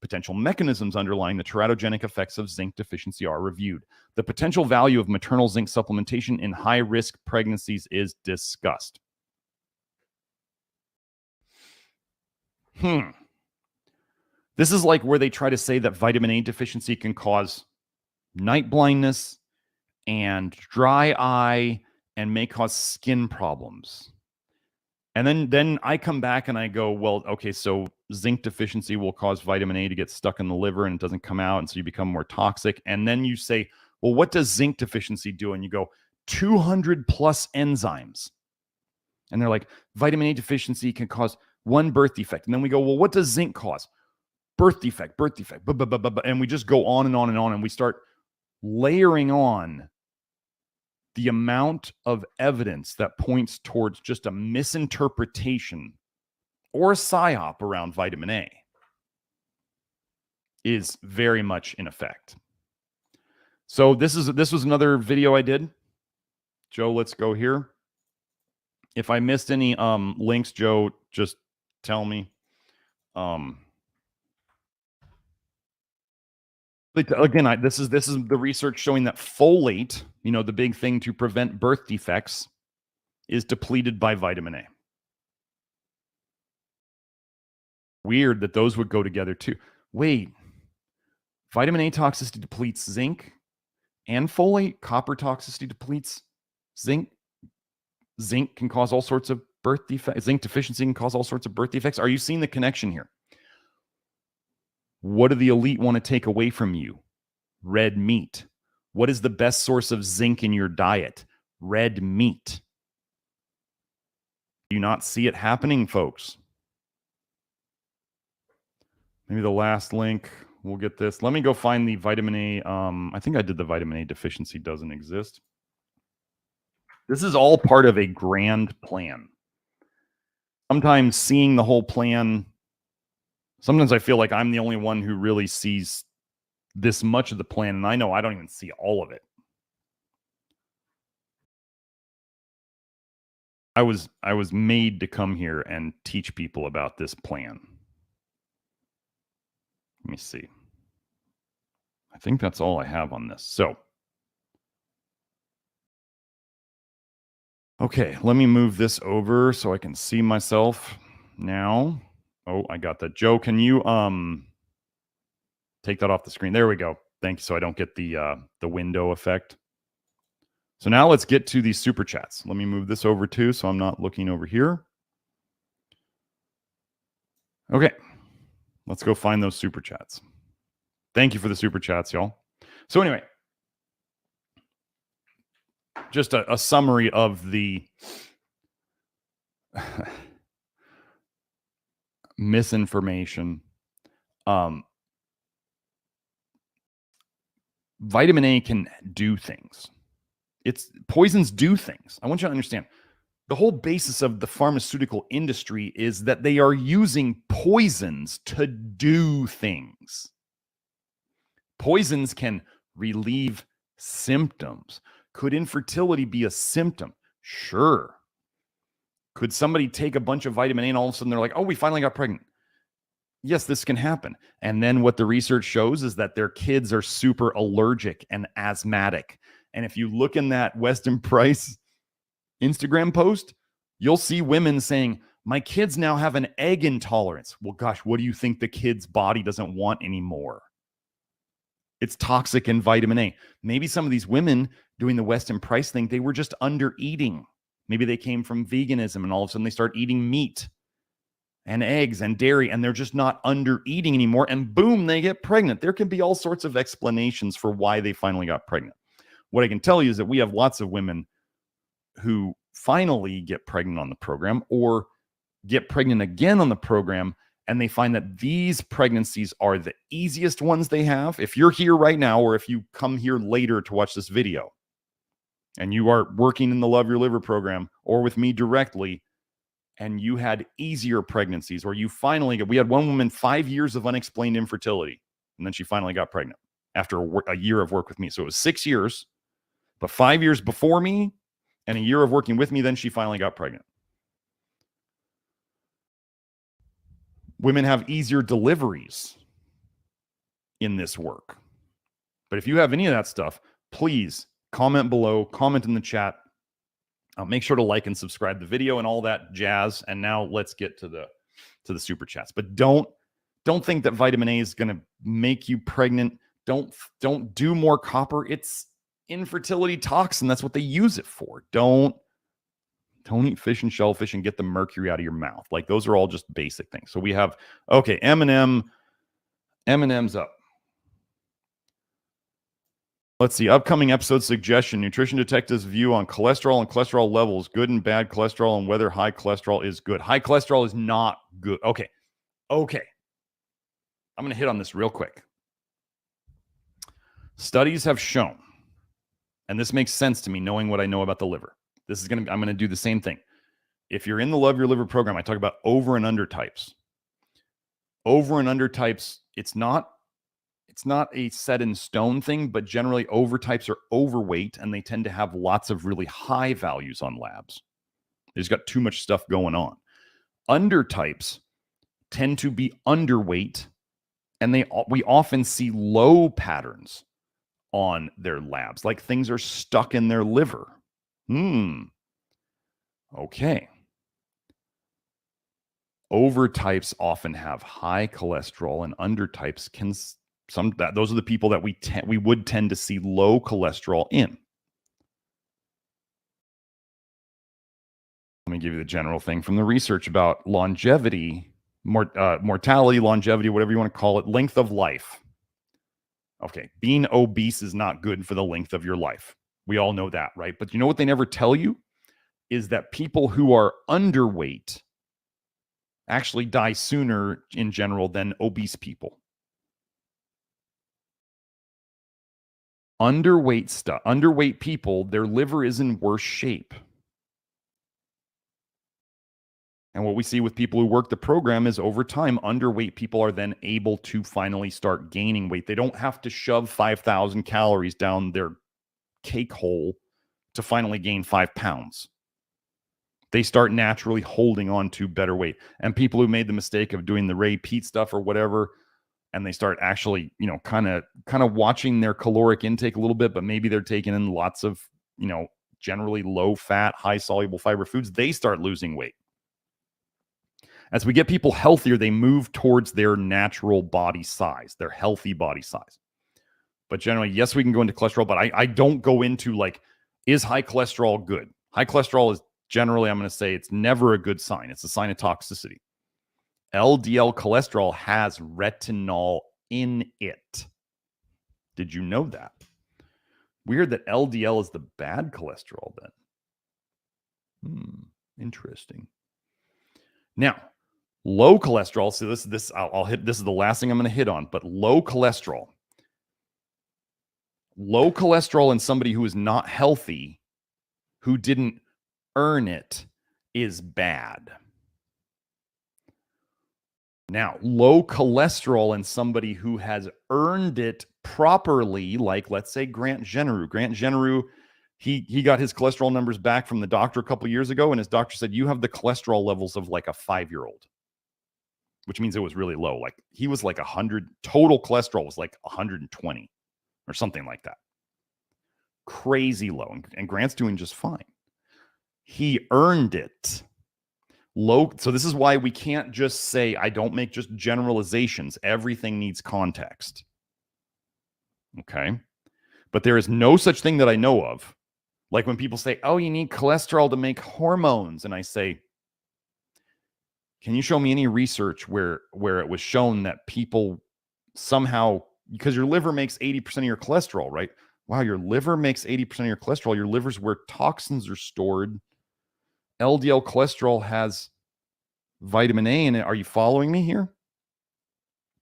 Potential mechanisms underlying the teratogenic effects of zinc deficiency are reviewed. The potential value of maternal zinc supplementation in high-risk pregnancies is discussed. This is like where they try to say that vitamin A deficiency can cause night blindness and dry eye and may cause skin problems. And then I come back and I go, well, okay, so zinc deficiency will cause vitamin A to get stuck in the liver and it doesn't come out, and so you become more toxic. And then you say, well, what does zinc deficiency do? And you go, 200 plus enzymes. And they're like, vitamin A deficiency can cause one birth defect. And then we go, well, what does zinc cause? Birth defect, and we just go on and on and on, and we start layering on the amount of evidence that points towards just a misinterpretation or a psyop around vitamin A is very much in effect. So this was another video I did. Joe, let's go here. If I missed any links, Joe, just tell me. Again, this is the research showing that folate, the big thing to prevent birth defects, is depleted by vitamin A. Weird that those would go together too. Wait, vitamin A toxicity depletes zinc and folate. Copper toxicity depletes zinc. Zinc can cause all sorts of birth defects. Zinc deficiency can cause all sorts of birth defects. Are you seeing the connection here? What do the elite want to take away from you? Red meat. What is the best source of zinc in your diet? Red meat. Do you not see it happening, folks? Maybe the last link, we'll get this. Let me go find the vitamin A. I think I did the vitamin A deficiency doesn't exist. This is all part of a grand plan. Sometimes seeing the whole plan, sometimes I feel like I'm the only one who really sees this much of the plan, and I know I don't even see all of it. I was made to come here and teach people about this plan. Let me see. I think that's all I have on this. So, okay, let me move this over so I can see myself now. Oh, I got that. Joe, can you take that off the screen? There we go. Thanks. So I don't get the window effect. So now let's get to these super chats. Let me move this over too, so I'm not looking over here. Okay, let's go find those super chats. Thank you for the super chats, y'all. So anyway, just a summary of the misinformation. Vitamin A can do things. Poisons do things. I want you to understand. The whole basis of the pharmaceutical industry is that they are using poisons to do things. Poisons can relieve symptoms. Could infertility be a symptom? Sure. Could somebody take a bunch of vitamin A and all of a sudden they're like, oh, we finally got pregnant? Yes, this can happen. And then what the research shows is that their kids are super allergic and asthmatic. And if you look in that Weston Price Instagram post, you'll see women saying, my kids now have an egg intolerance. Well, gosh, what do you think the kid's body doesn't want anymore? It's toxic in vitamin A. Maybe some of these women doing the Weston Price thing, they were just under eating. Maybe they came from veganism and all of a sudden they start eating meat and eggs and dairy and they're just not under eating anymore. And boom, they get pregnant. There can be all sorts of explanations for why they finally got pregnant. What I can tell you is that we have lots of women who finally get pregnant on the program or get pregnant again on the program, and they find that these pregnancies are the easiest ones they have. If you're here right now, or if you come here later to watch this video, and you are working in the Love Your Liver program or with me directly, and you had easier pregnancies, or you finally we had one woman 5 years of unexplained infertility, and then she finally got pregnant after a year of work with me. So it was 6 years, but 5 years before me and a year of working with me, then she finally got pregnant. Women have easier deliveries in this work. But if you have any of that stuff, please comment below, comment in the chat. Make sure to like and subscribe the video and all that jazz. And now let's get to the super chats. But don't think that vitamin A is going to make you pregnant. Don't do more copper. It's infertility toxin. That's what they use it for. Don't eat fish and shellfish and get the mercury out of your mouth. Like, those are all just basic things. So we have, okay, Eminem. Eminem's up. Let's see. Upcoming episode suggestion. Nutrition Detective's view on cholesterol and cholesterol levels, good and bad cholesterol, and whether high cholesterol is good. High cholesterol is not good. Okay. I'm going to hit on this real quick. Studies have shown, and this makes sense to me knowing what I know about the liver. I'm going to do the same thing. If you're in the Love Your Liver program, I talk about over and under types. Over and under types, it's not a set in stone thing, but generally over types are overweight and they tend to have lots of really high values on labs. They just got too much stuff going on. Under types tend to be underweight, and we often see low patterns on their labs, like things are stuck in their liver. Okay. Over types often have high cholesterol, and under types those are the people that we would tend to see low cholesterol in. Let me give you the general thing from the research about longevity, mortality, longevity, whatever you want to call it, length of life. Okay, being obese is not good for the length of your life. We all know that, right? But you know what they never tell you is that people who are underweight actually die sooner in general than obese people. Underweight people, their liver is in worse shape. And what we see with people who work the program is over time, underweight people are then able to finally start gaining weight. They don't have to shove 5,000 calories down their cake hole to finally gain 5 pounds. They start naturally holding on to better weight. And people who made the mistake of doing the Ray Peat stuff or whatever, and they start actually, kind of watching their caloric intake a little bit, but maybe they're taking in lots of, generally low fat, high soluble fiber foods, they start losing weight. As we get people healthier, they move towards their natural body size, their healthy body size. But generally, yes, we can go into cholesterol, but I don't go into like Is high cholesterol good? High cholesterol is generally, I'm going to say, it's never a good sign. It's a sign of toxicity. LDL cholesterol has retinol in it. Did you know that? Weird that LDL is the bad cholesterol then. Interesting. Now, low cholesterol. So I'll hit. This is the last thing I'm going to hit on. But low cholesterol in somebody who is not healthy, who didn't earn it, is bad. Now, low cholesterol in somebody who has earned it properly, like let's say Grant Genereux, he got his cholesterol numbers back from the doctor a couple years ago, and his doctor said, you have the cholesterol levels of like a 5-year-old, which means it was really low. Like he was like 100, total cholesterol was like 120 or something like that. Crazy low. And Grant's doing just fine. He earned it. Low. So this is why we can't just say, I don't make just generalizations. Everything needs context. Okay. But there is no such thing that I know of. Like when people say, oh, you need cholesterol to make hormones. And I say, can you show me any research where it was shown that people somehow, because your liver makes 80% of your cholesterol, right? Wow, your liver makes 80% of your cholesterol. Your liver's where toxins are stored. LDL cholesterol has vitamin A in it. Are you following me here?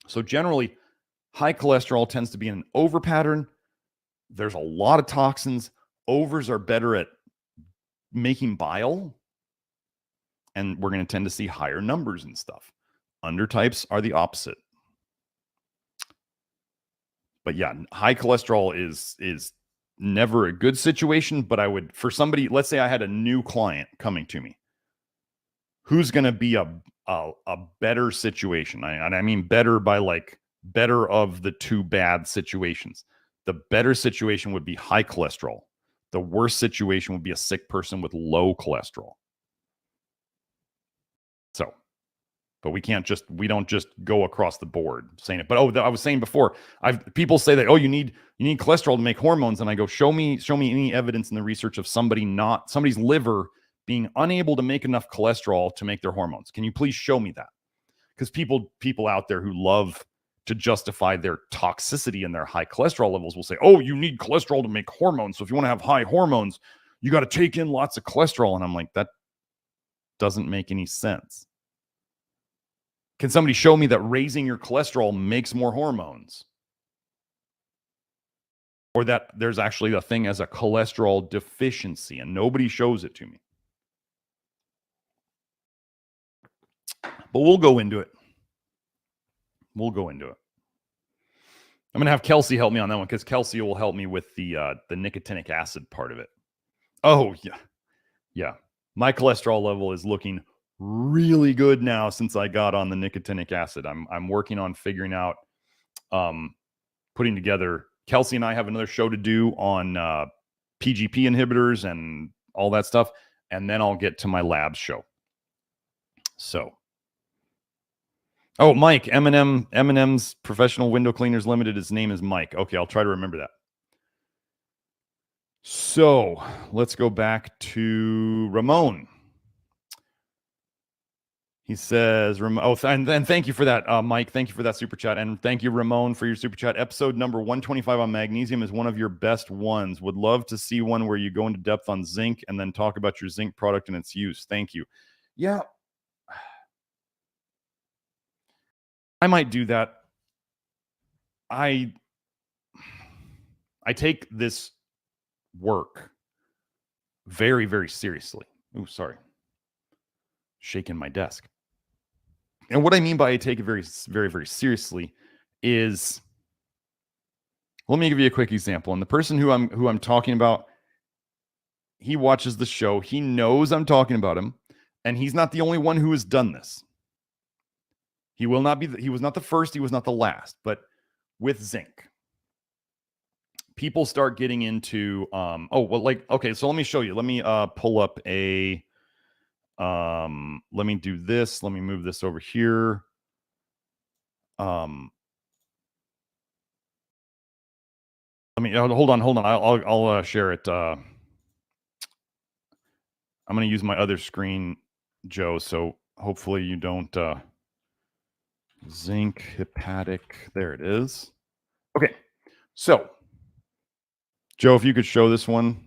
So generally, high cholesterol tends to be in an over pattern. There's a lot of toxins. Overs are better at making bile, and we're going to tend to see higher numbers and stuff. Undertypes are the opposite. But yeah, high cholesterol is never a good situation. But I would, for somebody, let's say I had a new client coming to me, who's going to be a better situation? And I mean better by like better of the two bad situations. The better situation would be high cholesterol. The worst situation would be a sick person with low cholesterol. So, but we don't just go across the board saying it. But I was saying before, people say that, oh, you need cholesterol to make hormones. And I go, show me any evidence in the research of somebody's liver being unable to make enough cholesterol to make their hormones. Can you please show me that? Because people out there who love to justify their toxicity and their high cholesterol levels will say, oh, you need cholesterol to make hormones. So if you want to have high hormones, you got to take in lots of cholesterol. And I'm like, that doesn't make any sense. Can somebody show me that raising your cholesterol makes more hormones? Or that there's actually a thing as a cholesterol deficiency and nobody shows it to me? But we'll go into it. I'm going to have Kelsey help me on that one because Kelsey will help me with the nicotinic acid part of it. Oh, yeah. Yeah. My cholesterol level is looking really good now since I got on the nicotinic acid. I'm working on figuring out, putting together. Kelsey and I have another show to do on PGP inhibitors and all that stuff. And then I'll get to my labs show. So. Oh, Mike, M&M's Professional Window Cleaners Limited. His name is Mike. Okay, I'll try to remember that. So let's go back to Ramon. He says, and thank you for that, Mike. Thank you for that super chat. And thank you, Ramon, for your super chat. Episode number 125 on magnesium is one of your best ones. Would love to see one where you go into depth on zinc and then talk about your zinc product and its use. Thank you. Yeah. I might do that. I take this work very, very seriously. Oh, sorry. Shaking my desk. And what I mean by I take it very, very, very seriously is, let me give you a quick example. And the person who I'm talking about, he watches the show. He knows I'm talking about him, and he's not the only one who has done this. He will not be. He was not the first. He was not the last. But with zinc, people start getting into. Okay. So let me show you. Let me pull up a. Let me do this. Let me move this over here. Let me hold on. I'll share it. I'm going to use my other screen, Joe, so hopefully you don't zinc hepatic. There it is. Okay, so Joe, if you could show this one.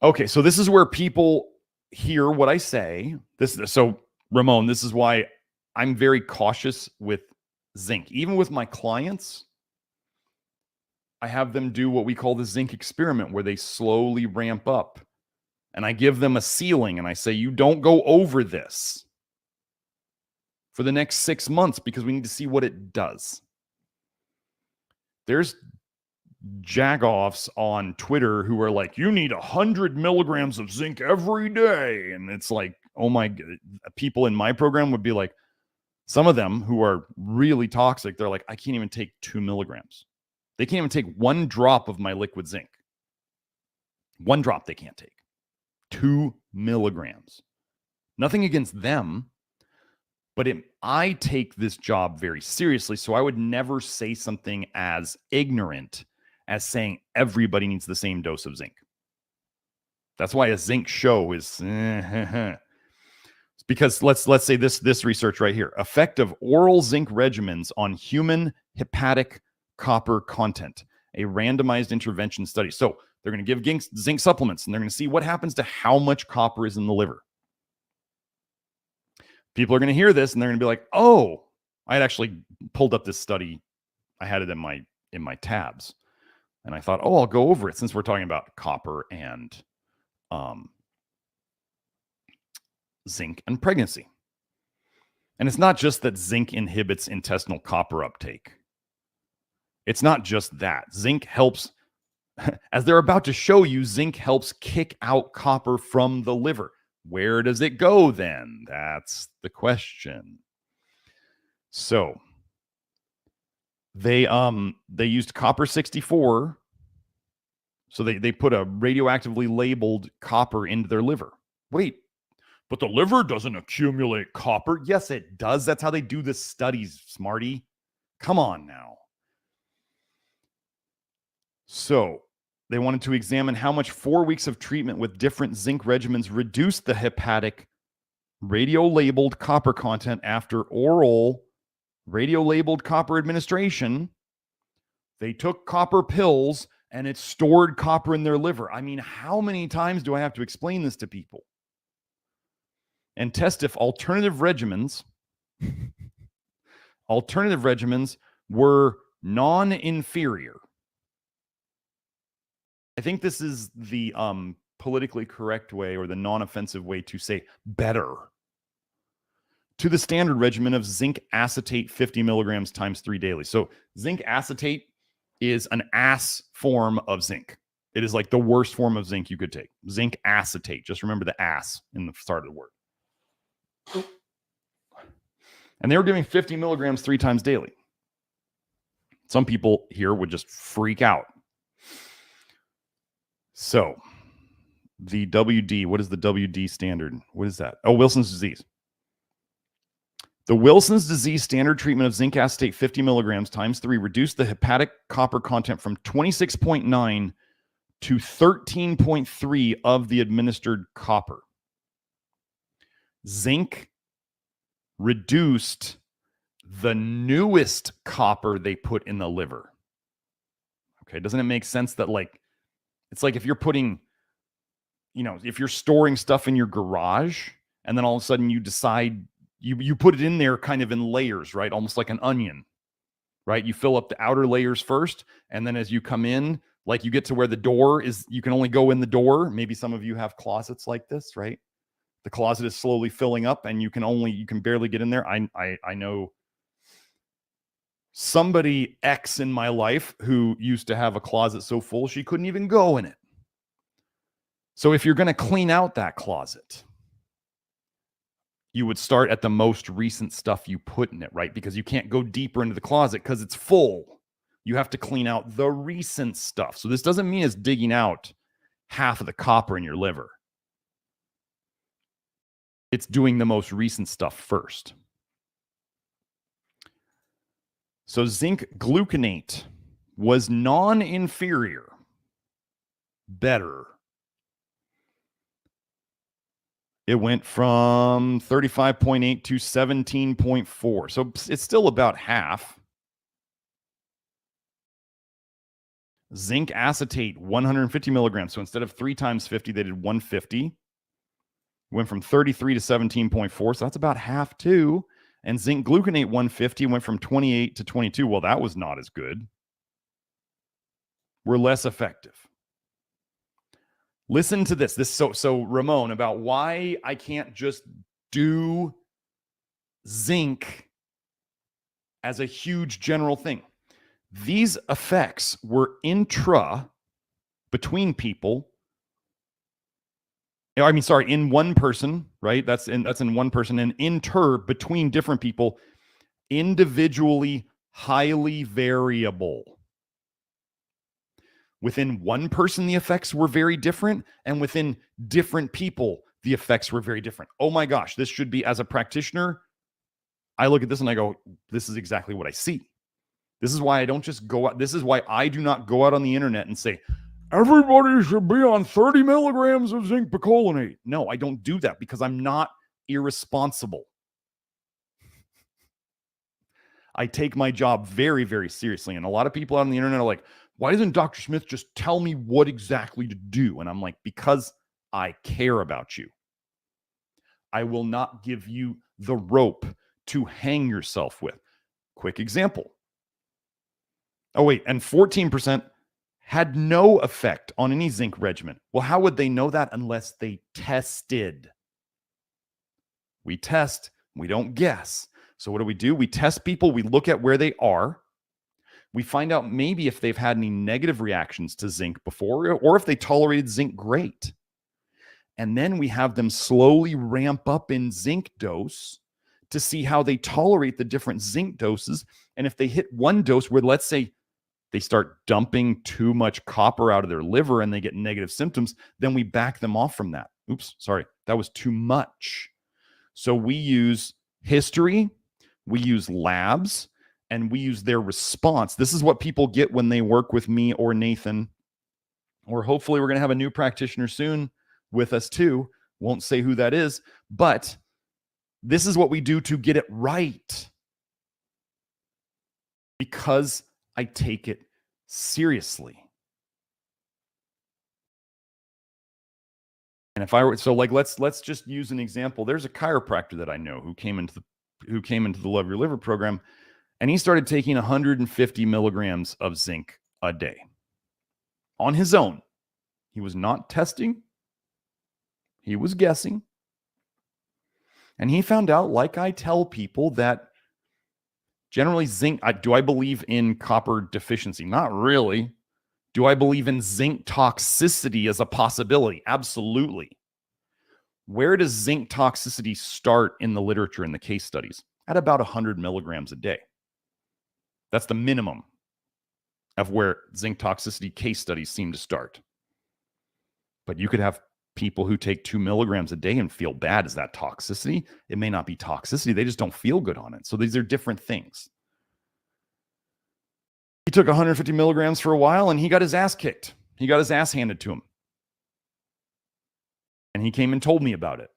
Okay, so this is where people hear what I say. So Ramon, this is why I'm very cautious with zinc. Even with my clients, I have them do what we call the zinc experiment, where they slowly ramp up. And I give them a ceiling and I say, you don't go over this for the next 6 months because we need to see what it does. There's jagoffs on Twitter who are like, you need 100 milligrams of zinc every day. And it's like, oh my God, people in my program would be like, some of them who are really toxic, they're like, I can't even take 2 milligrams. They can't even take 1 drop of my liquid zinc. 1 drop they can't take. 2 milligrams. Nothing against them, but I take this job very seriously. So I would never say something as ignorant as saying everybody needs the same dose of zinc. That's why a zinc show is because let's say this research right here. Effect of oral zinc regimens on human hepatic copper content, a randomized intervention study. So they're going to give zinc supplements and they're going to see what happens to how much copper is in the liver. People are going to hear this and they're going to be like, oh, I had actually pulled up this study. I had it in my tabs. And I thought, oh, I'll go over it since we're talking about copper and zinc and pregnancy. And it's not just that zinc inhibits intestinal copper uptake. It's not just that. Zinc helps, as they're about to show you, zinc helps kick out copper from the liver. Where does it go then? That's the question. So they used copper 64. So they put a radioactively labeled copper into their liver. Wait, but the liver doesn't accumulate copper. Yes, it does. That's how they do the studies, smarty. Come on now. So they wanted to examine how much 4 weeks of treatment with different zinc regimens reduced the hepatic radio-labeled copper content after oral radio-labeled copper administration. They took copper pills and it stored copper in their liver. I mean, how many times do I have to explain this to people? And test if alternative regimens were non-inferior. I think this is the politically correct way or the non-offensive way to say better to the standard regimen of zinc acetate 50 milligrams times 3 daily. So zinc acetate is an form of zinc. It is like the worst form of zinc you could take. Zinc acetate. Just remember the in the start of the word. And they were giving 50 milligrams 3 times daily. Some people here would just freak out. So the WD, what is the WD standard? What is that? Oh, Wilson's disease. The Wilson's disease standard treatment of zinc acetate 50 milligrams times 3 reduced the hepatic copper content from 26.9 to 13.3 of the administered copper. Zinc reduced the newest copper they put in the liver. Okay, doesn't it make sense that it's like if you're putting, if you're storing stuff in your garage and then all of a sudden you decide you put it in there kind of in layers, right? Almost like an onion, right? You fill up the outer layers first. And then as you come in, like you get to where the door is, you can only go in the door. Maybe some of you have closets like this, right? The closet is slowly filling up and you can barely get in there. I know somebody X in my life who used to have a closet so full she couldn't even go in it. So if you're going to clean out that closet, you would start at the most recent stuff you put in it, right? Because you can't go deeper into the closet because it's full. You have to clean out the recent stuff. So this doesn't mean it's digging out half of the copper in your liver. It's doing the most recent stuff first. So zinc gluconate was non-inferior, better It went from 35.8 to 17.4. So it's still about half. Zinc acetate, 150 milligrams. So instead of 3 times 50, they did 150. Went from 33 to 17.4. So that's about half too. And zinc gluconate 150 went from 28 to 22. Well, that was not as good. We're less effective. Listen to this. So Ramon, about why I can't just do zinc as a huge general thing. These effects were intra between people. In one person, right? That's in one person, and inter between different people, individually highly variable. Within one person, the effects were very different, and within different people, the effects were very different. Oh my gosh, this should be, as a practitioner, I look at this and I go, this is exactly what I see. This is why I don't just go out. This is why I do not go out on the internet and say, everybody should be on 30 milligrams of zinc picolinate. No, I don't do that because I'm not irresponsible. I take my job very, very seriously. And a lot of people out on the internet are like, why doesn't Dr. Smith just tell me what exactly to do? And I'm like, because I care about you. I will not give you the rope to hang yourself with. Quick example. Oh, wait, and 14% had no effect on any zinc regimen. Well, how would they know that unless they tested? We test, we don't guess. So what do? We test people, we look at where they are. We find out maybe if they've had any negative reactions to zinc before, or if they tolerated zinc great. And then we have them slowly ramp up in zinc dose to see how they tolerate the different zinc doses. And if they hit one dose where, let's say, they start dumping too much copper out of their liver and they get negative symptoms, then we back them off from that. Oops, sorry, that was too much. So we use history, we use labs, and we use their response. This is what people get when they work with me or Nathan, or hopefully we're going to have a new practitioner soon with us too. Won't say who that is, but this is what we do to get it right. Because I take it seriously. And if I were, so like, let's just use an example. There's a chiropractor that I know who came into the Love Your Liver program, and he started taking 150 milligrams of zinc a day on his own. He was not testing. He was guessing. And he found out, like I tell people, that generally zinc, do I believe in copper deficiency? Not really. Do I believe in zinc toxicity as a possibility? Absolutely. Where does zinc toxicity start in the literature, in the case studies? At about 100 milligrams a day. That's the minimum of where zinc toxicity case studies seem to start. But you could have people who take 2 milligrams a day and feel bad. Is that toxicity? It may not be toxicity. They just don't feel good on it. So these are different things. He took 150 milligrams for a while and he got his ass kicked. He got his ass handed to him. And he came and told me about it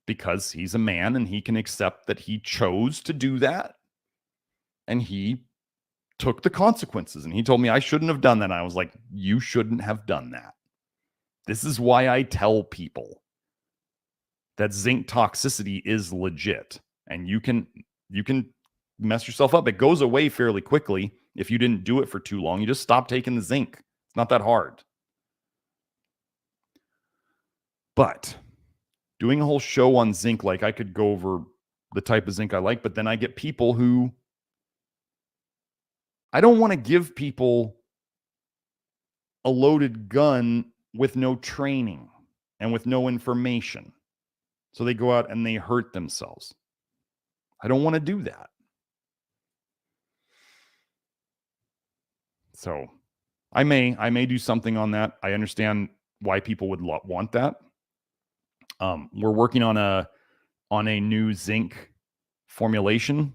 because he's a man and he can accept that he chose to do that. And he took the consequences. And he told me I shouldn't have done that. And I was like, you shouldn't have done that. This is why I tell people that zinc toxicity is legit. And you can mess yourself up. It goes away fairly quickly if you didn't do it for too long. You just stop taking the zinc. It's not that hard. But doing a whole show on zinc, like I could go over the type of zinc I like, but then I get people who, I don't want to give people a loaded gun with no training and with no information. So they go out and they hurt themselves. I don't want to do that. So I may do something on that. I understand why people would want that. We're working on a new zinc formulation,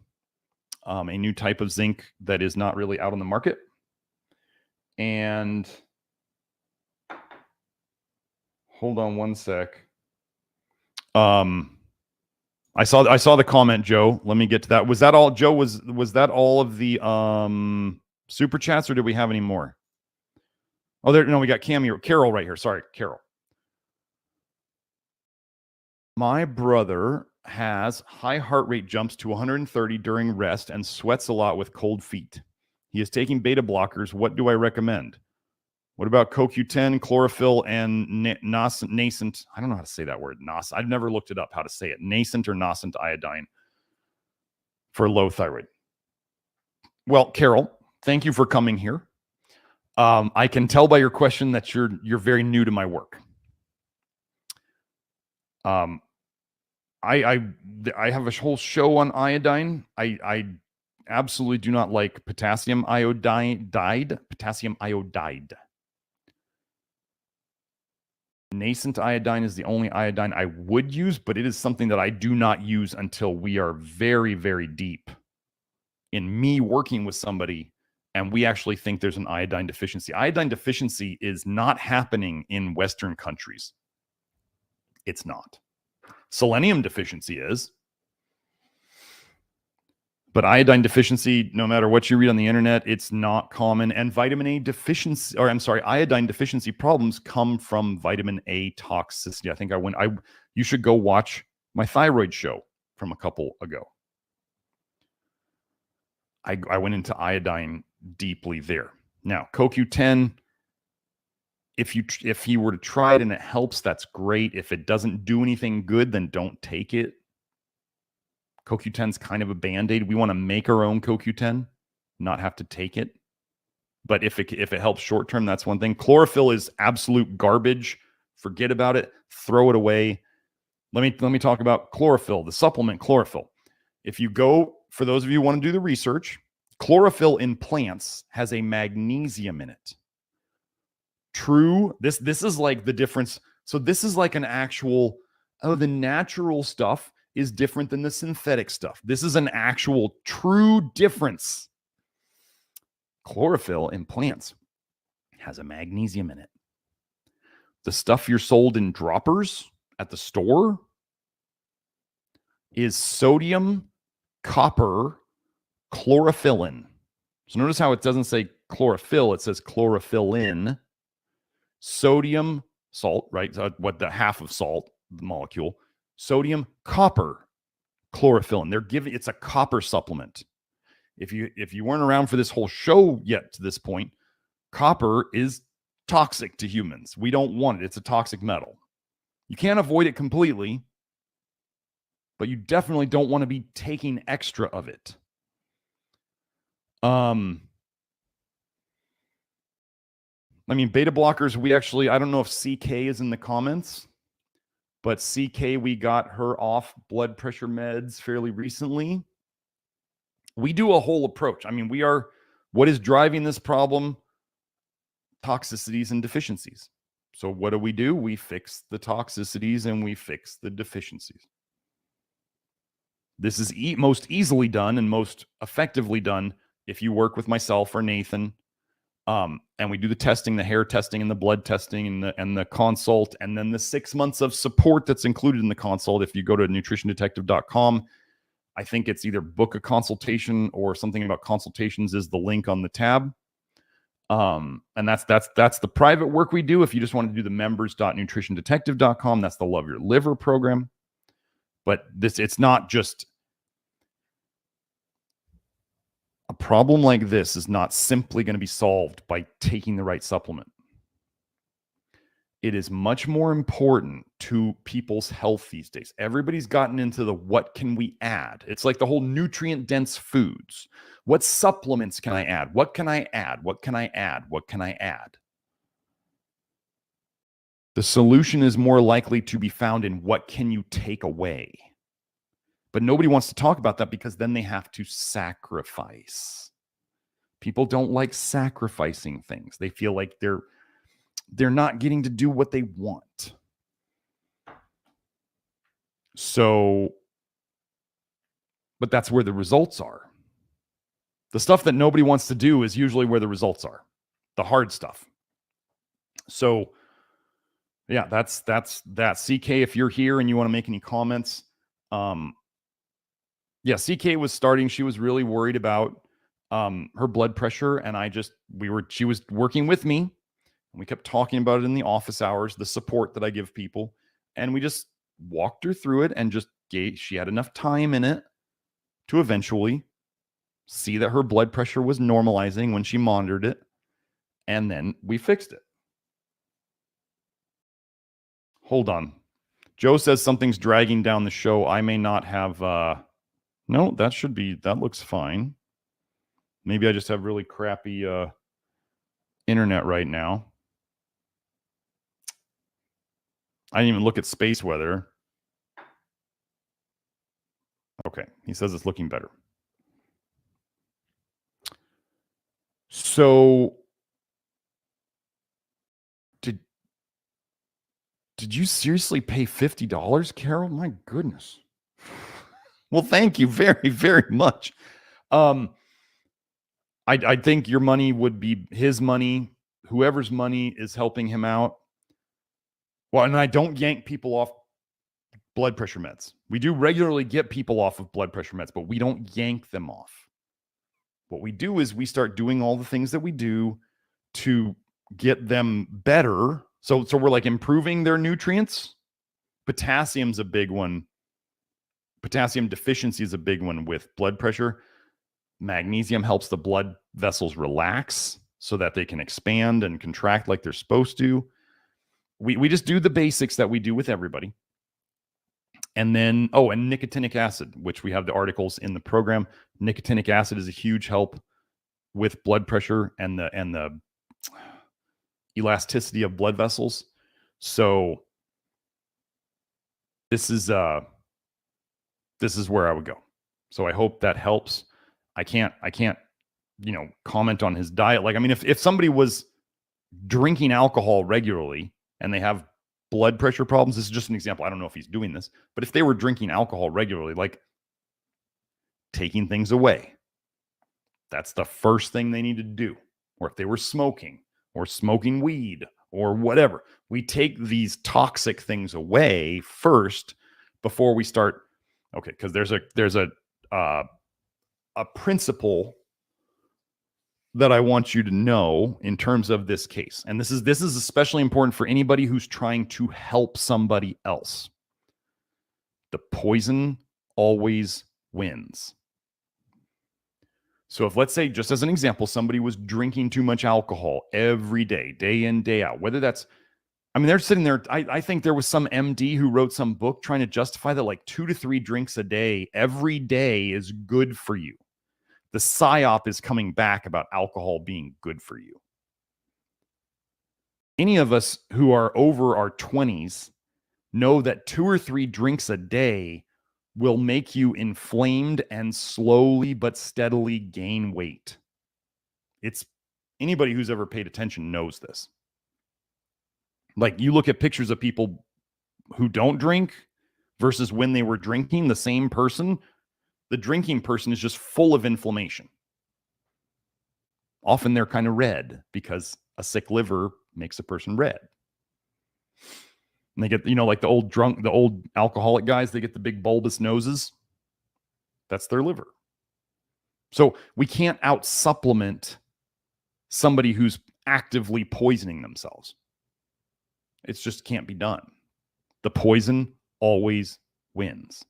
a new type of zinc that is not really out on the market. And hold on one sec. I saw the comment, Joe. Let me get to that. Was that all, Joe? Was that all of the super chats, or did we have any more? Oh, there. No, we got Carol right here. Sorry, Carol. My brother has high heart rate jumps to 130 during rest and sweats a lot with cold feet. He is taking beta blockers. What do I recommend? What about CoQ10, chlorophyll, and nascent? I don't know how to say that word. I've never looked it up how to say it. Nascent or nascent iodine for low thyroid. Well, Carol, thank you for coming here. I can tell by your question that you're very new to my work. I have a whole show on iodine. I absolutely do not like potassium iodide. Nascent iodine is the only iodine I would use, but it is something that I do not use until we are very, very deep in me working with somebody and we actually think there's an iodine deficiency. Iodine deficiency is not happening in Western countries. It's not. Selenium deficiency is. But iodine deficiency, no matter what you read on the internet, it's not common. And vitamin A deficiency, or I'm sorry, iodine deficiency problems come from vitamin A toxicity. I think you should go watch my thyroid show from a couple ago. I went into iodine deeply there. Now, CoQ10, if you were to try it and it helps, that's great. If it doesn't do anything good, then don't take it. CoQ10 is kind of a Band-Aid. We want to make our own CoQ10, not have to take it. But if it helps short term, that's one thing. Chlorophyll is absolute garbage. Forget about it. Throw it away. Let me talk about chlorophyll, the supplement chlorophyll. If you go, for those of you who want to do the research, chlorophyll in plants has a magnesium in it. True. This is like the difference. So this is like an actual, the natural stuff is different than the synthetic stuff. This is an actual true difference. Chlorophyll in plants has a magnesium in it. The stuff you're sold in droppers at the store is sodium, copper, chlorophyllin. So notice how it doesn't say chlorophyll, it says chlorophyllin. Sodium, salt, right? What the half of salt, the molecule. Sodium, copper, chlorophyllin. It's a copper supplement. If you weren't around for this whole show yet to this point, copper is toxic to humans. We don't want it. It's a toxic metal. You can't avoid it completely, but you definitely don't want to be taking extra of it. Beta blockers, I don't know if CK is in the comments, but CK, we got her off blood pressure meds fairly recently. We do a whole approach. What is driving this problem? Toxicities and deficiencies. So what do? We fix the toxicities and we fix the deficiencies. This is most easily done and most effectively done if you work with myself or Nathan. And we do the testing, the hair testing and the blood testing and the consult, and then the 6 months of support that's included in the consult. If you go to nutritiondetective.com, I think it's either book a consultation or something about consultations is the link on the tab. And that's the private work we do. If you just want to do the members.nutritiondetective.com, that's the Love Your Liver program. But it's not just a problem like this is not simply going to be solved by taking the right supplement. It is much more important to people's health these days. Everybody's gotten into the what can we add? It's like the whole nutrient-dense foods. What supplements can I add? What can I add? What can I add? What can I add? The solution is more likely to be found in what can you take away? But nobody wants to talk about that because then they have to sacrifice. People don't like sacrificing things. They feel like they're not getting to do what they want. So, but that's where the results are. The stuff that nobody wants to do is usually where the results are, the hard stuff. So Yeah, that's that. CK, if you're here and you want to make any comments, yeah, CK was starting. She was really worried about her blood pressure, and she was working with me, and we kept talking about it in the office hours, the support that I give people, and we just walked her through it and just she had enough time in it to eventually see that her blood pressure was normalizing when she monitored it, and then we fixed it. Hold on. Joe says something's dragging down the show. I may not have no, that looks fine. Maybe I just have really crappy internet right now. I didn't even look at space weather. Okay, he says it's looking better. So did you seriously pay $50, Carol? My goodness. Well, thank you very, very much. I think your money would be his money. Whoever's money is helping him out. Well, and I don't yank people off blood pressure meds. We do regularly get people off of blood pressure meds, but we don't yank them off. What we do is we start doing all the things that we do to get them better. So we're like improving their nutrients. Potassium's a big one. Potassium deficiency is a big one with blood pressure. Magnesium helps the blood vessels relax so that they can expand and contract like they're supposed to. We just do the basics that we do with everybody. And then, and nicotinic acid, which we have the articles in the program. Nicotinic acid is a huge help with blood pressure and the elasticity of blood vessels. So this is where I would go. So I hope that helps. I can't, comment on his diet. Like, I mean, if somebody was drinking alcohol regularly and they have blood pressure problems, this is just an example. I don't know if he's doing this, but if they were drinking alcohol regularly, like taking things away, that's the first thing they need to do. Or if they were smoking or smoking weed or whatever, we take these toxic things away first before we start. Okay, because there's a principle that I want you to know in terms of this case. And this is especially important for anybody who's trying to help somebody else. The poison always wins. So if, let's say, just as an example, somebody was drinking too much alcohol every day, day in, day out, whether that's, I mean, they're sitting there. I think there was some MD who wrote some book trying to justify that like 2 to 3 drinks a day every day is good for you. The psyop is coming back about alcohol being good for you. Any of us who are over our 20s know that 2 or 3 drinks a day will make you inflamed and slowly but steadily gain weight. It's anybody who's ever paid attention knows this. Like, you look at pictures of people who don't drink versus when they were drinking, the same person, the drinking person is just full of inflammation. Often they're kind of red because a sick liver makes a person red. And they get, like the old alcoholic guys, they get the big bulbous noses. That's their liver. So we can't out supplement somebody who's actively poisoning themselves. It just can't be done. The poison always wins.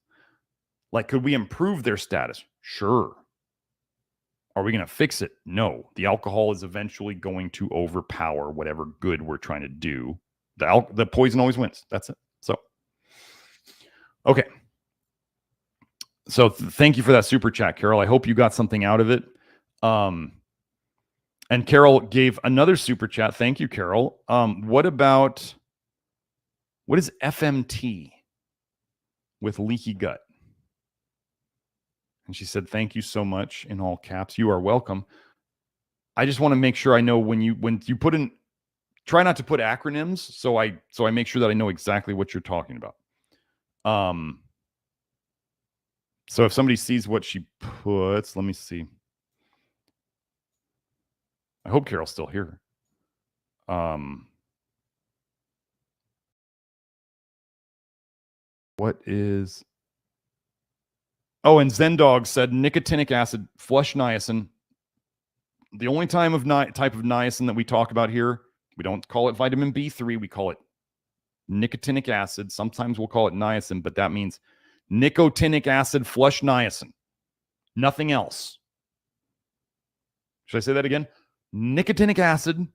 Like, could we improve their status? Sure. Are we going to fix it? No. The alcohol is eventually going to overpower whatever good we're trying to do. The poison always wins. That's it. So, okay. So thank you for that super chat, Carol. I hope you got something out of it. And Carol gave another super chat. Thank you, Carol. What is FMT with leaky gut? And she said, thank you so much in all caps. You are welcome. I just want to make sure I know when you put in, try not to put acronyms. So I make sure that I know exactly what you're talking about. So if somebody sees what she puts, let me see. I hope Carol's still here. What is... Oh, and Zendog said nicotinic acid, flush niacin. The only type of niacin that we talk about here, we don't call it vitamin B3. We call it nicotinic acid. Sometimes we'll call it niacin, but that means nicotinic acid, flush niacin. Nothing else. Should I say that again? Nicotinic acid,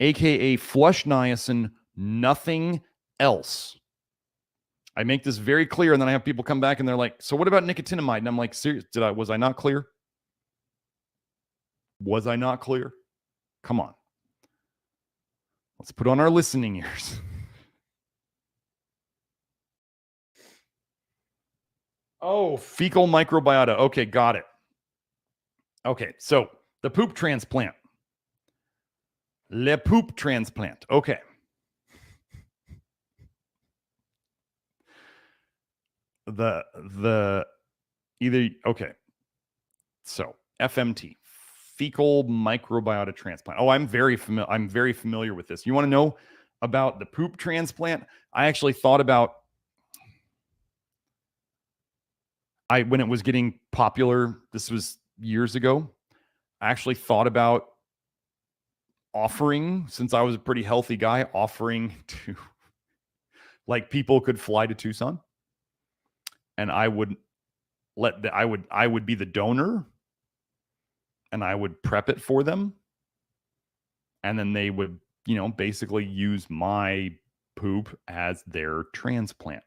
aka flush niacin, nothing else. I make this very clear, and then I have people come back and they're like, so what about nicotinamide? And I'm like, serious, was I not clear? Was I not clear? Come on. Let's put on our listening ears. Oh, fecal microbiota. Okay, got it. Okay, so the poop transplant. Le poop transplant. Okay. Okay. So FMT, fecal microbiota transplant. Oh, I'm very familiar with this. You want to know about the poop transplant? I actually thought about when it was getting popular, this was years ago, I actually thought about offering, since I was a pretty healthy guy, offering to, like, people could fly to Tucson and I would I would be the donor and I would prep it for them. And then they would, basically use my poop as their transplant,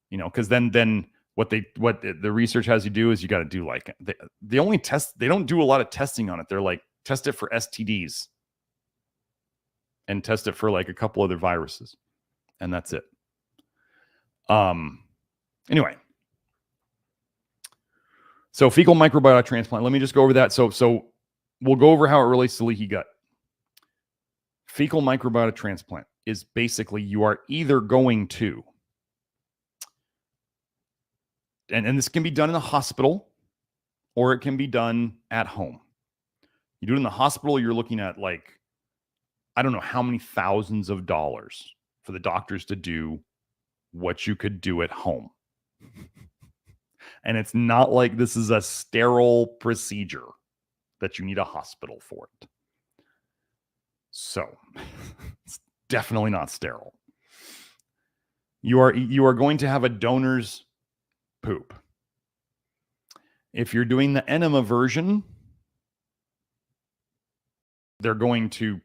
because then what the research has you do is you got to do, like, the only test, they don't do a lot of testing on it. They're like, test it for STDs and test it for like a couple other viruses. And that's it. Anyway. So fecal microbiota transplant, let me just go over that. So we'll go over how it relates to leaky gut. Fecal microbiota transplant is basically, you are either going to, and this can be done in a hospital or it can be done at home. You do it in the hospital, you're looking at, like, I don't know how many thousands of dollars for the doctors to do what you could do at home. And it's not like this is a sterile procedure that you need a hospital for it. So it's definitely not sterile. You are going to have a donor's poop. If you're doing the enema version, they're going to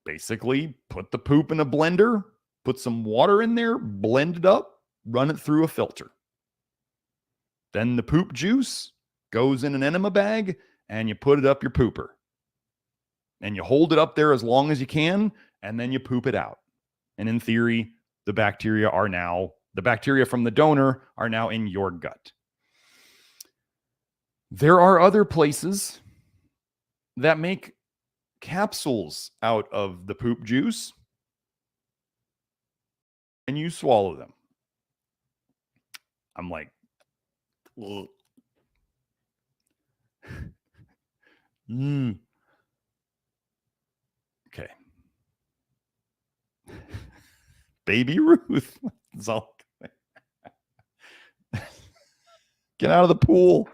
basically put the poop in a blender, put some water in there, blend it up, run it through a filter. Then the poop juice goes in an enema bag and you put it up your pooper. And you hold it up there as long as you can, and then you poop it out. And in theory, the bacteria from the donor are now in your gut. There are other places that make capsules out of the poop juice, and you swallow them. I'm like, ugh. Okay. Baby Ruth. Get out of the pool.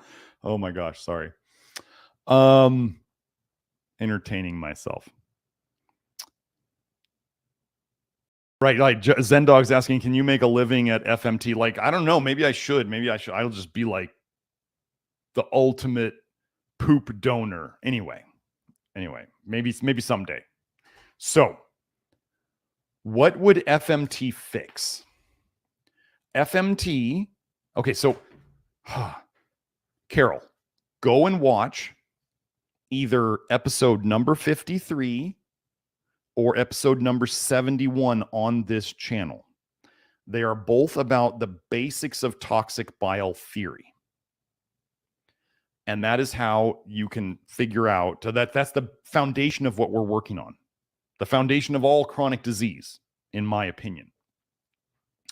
Oh my gosh, sorry. Entertaining myself. Right, like Zendog's asking, can you make a living at FMT? Like, I don't know. Maybe I should. I'll just be like the ultimate poop donor. Anyway, maybe someday. So, what would FMT fix? FMT. Okay, so Carol, go and watch either episode number 53 or episode number 71 on this channel. They are both about the basics of toxic bile theory. And that is how you can figure out that's the foundation of what we're working on. The foundation of all chronic disease, in my opinion.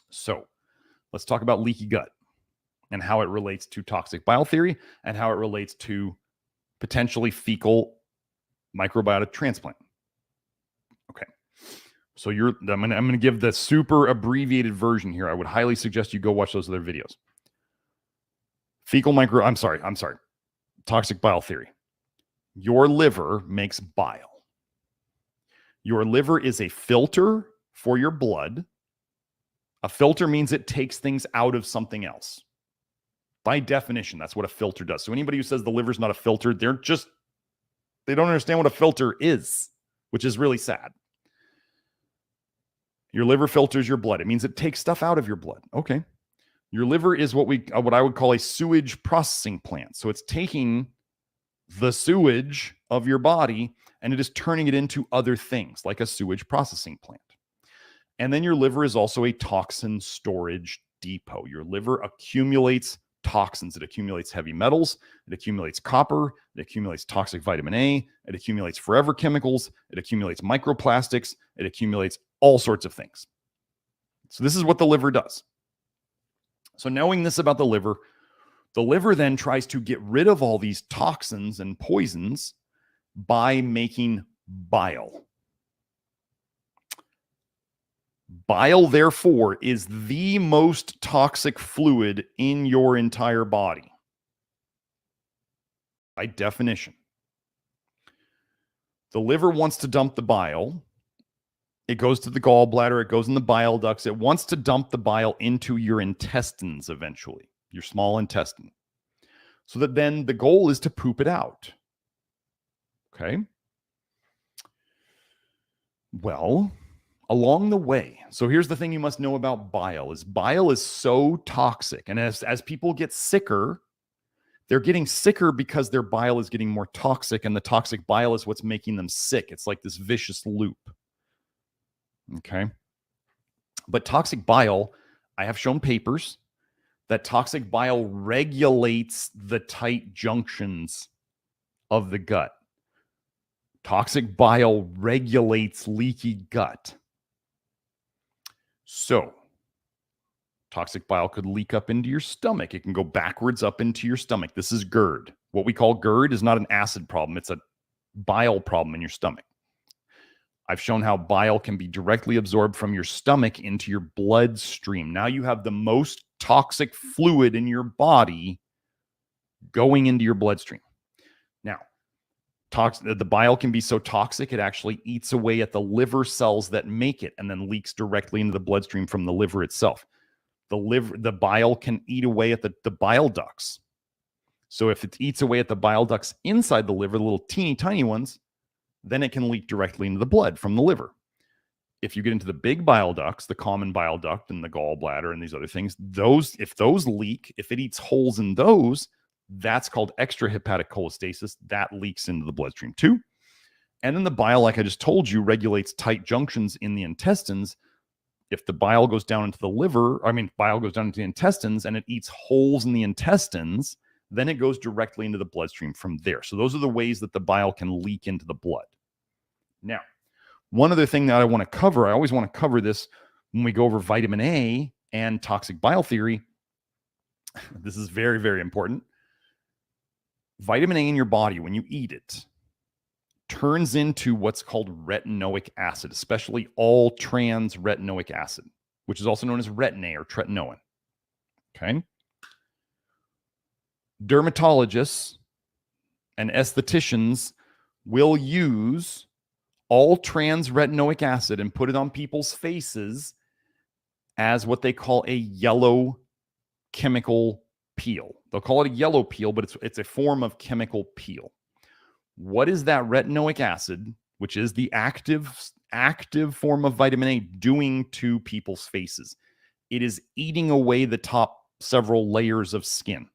So let's talk about leaky gut and how it relates to toxic bile theory and how it relates to potentially fecal microbiota transplant. Okay. So I'm gonna give the super abbreviated version here. I would highly suggest you go watch those other videos. Toxic bile theory. Your liver makes bile. Your liver is a filter for your blood. A filter means it takes things out of something else. By definition, that's what a filter does. So anybody who says the liver's not a filter, they don't understand what a filter is, which is really sad. Your liver filters your blood. It means it takes stuff out of your blood. Okay. Your liver is what I would call a sewage processing plant. So it's taking the sewage of your body and it is turning it into other things like a sewage processing plant. And then your liver is also a toxin storage depot. Your liver accumulates toxins. It accumulates heavy metals. It accumulates copper. It accumulates toxic vitamin A. It accumulates forever chemicals. It accumulates microplastics. It accumulates all sorts of things. So this is what the liver does. So knowing this about the liver then tries to get rid of all these toxins and poisons by making bile. Bile, therefore, is the most toxic fluid in your entire body. By definition. The liver wants to dump the bile. It goes to the gallbladder. It goes in the bile ducts. It wants to dump the bile into your intestines eventually, your small intestine. So that then the goal is to poop it out. Okay? Well, along the way, so here's the thing you must know about bile is so toxic. And as people get sicker, they're getting sicker because their bile is getting more toxic, and the toxic bile is what's making them sick. It's like this vicious loop. Okay. But toxic bile, I have shown papers that toxic bile regulates the tight junctions of the gut. Toxic bile regulates leaky gut. So, toxic bile could leak up into your stomach. It can go backwards up into your stomach. This is GERD. What we call GERD is not an acid problem. It's a bile problem in your stomach. I've shown how bile can be directly absorbed from your stomach into your bloodstream. Now you have the most toxic fluid in your body going into your bloodstream. Now, the bile can be so toxic, it actually eats away at the liver cells that make it and then leaks directly into the bloodstream from the liver itself. The bile can eat away at the bile ducts. So if it eats away at the bile ducts inside the liver, the little teeny tiny ones, then it can leak directly into the blood from the liver. If you get into the big bile ducts, the common bile duct and the gallbladder and these other things, if those leak, if it eats holes in those, that's called extrahepatic cholestasis. That leaks into the bloodstream too. And then the bile, like I just told you, regulates tight junctions in the intestines. If the bile goes down into bile goes down into the intestines and it eats holes in the intestines, then it goes directly into the bloodstream from there. So those are the ways that the bile can leak into the blood. Now, one other thing that I want to cover, I always want to cover this when we go over vitamin A and toxic bile theory. This is very, very important. Vitamin A in your body, when you eat it, turns into what's called retinoic acid, especially all trans retinoic acid, which is also known as retin-A or tretinoin. Okay. Dermatologists and estheticians will use all trans retinoic acid and put it on people's faces as what they call a yellow chemical peel. They'll call it a yellow peel, but it's a form of chemical peel. What is that retinoic acid, which is the active form of vitamin A, doing to people's faces? It is eating away the top several layers of skin.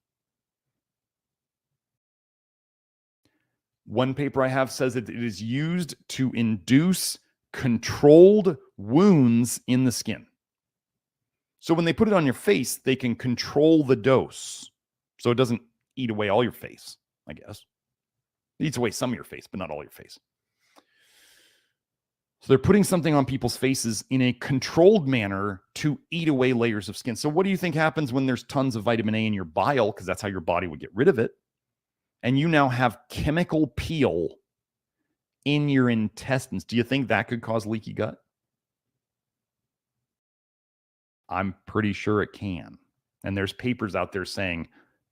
One paper I have says that it is used to induce controlled wounds in the skin. So when they put it on your face, they can control the dose. So it doesn't eat away all your face, I guess. It eats away some of your face, but not all your face. So they're putting something on people's faces in a controlled manner to eat away layers of skin. So what do you think happens when there's tons of vitamin A in your bile? Because that's how your body would get rid of it. And you now have chemical peel in your intestines. Do you think that could cause leaky gut? I'm pretty sure it can. And there's papers out there saying,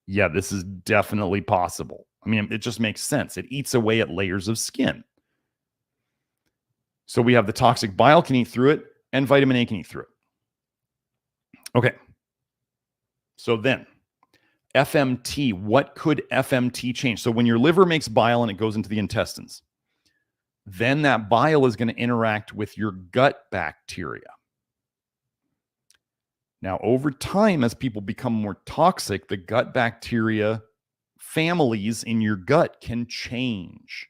yeah, this is definitely possible. I mean, it just makes sense. It eats away at layers of skin. So we have the toxic bile can eat through it, and vitamin A can eat through it. Okay. So then, FMT, what could FMT change? So when your liver makes bile and it goes into the intestines, then that bile is going to interact with your gut bacteria. Now, over time, as people become more toxic, the gut bacteria families in your gut can change.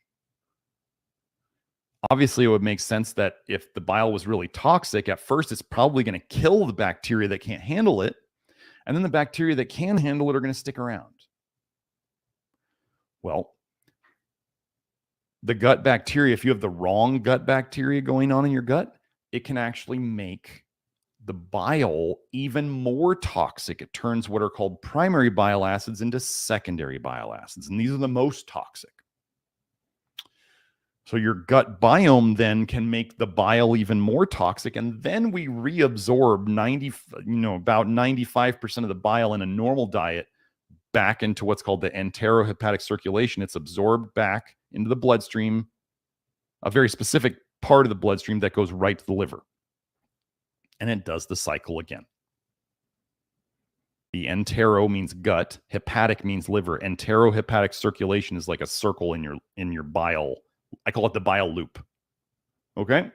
Obviously, it would make sense that if the bile was really toxic, at first it's probably going to kill the bacteria that can't handle it. And then the bacteria that can handle it are going to stick around. Well, the gut bacteria, if you have the wrong gut bacteria going on in your gut, it can actually make the bile even more toxic. It turns what are called primary bile acids into secondary bile acids, and these are the most toxic. So your gut biome then can make the bile even more toxic, and then we reabsorb about 95% of the bile in a normal diet back into what's called the enterohepatic circulation. It's absorbed back into the bloodstream, a very specific part of the bloodstream that goes right to the liver. And it does the cycle again. The entero means gut, hepatic means liver. Enterohepatic circulation is like a circle in your bile. I call it the bile loop. Okay?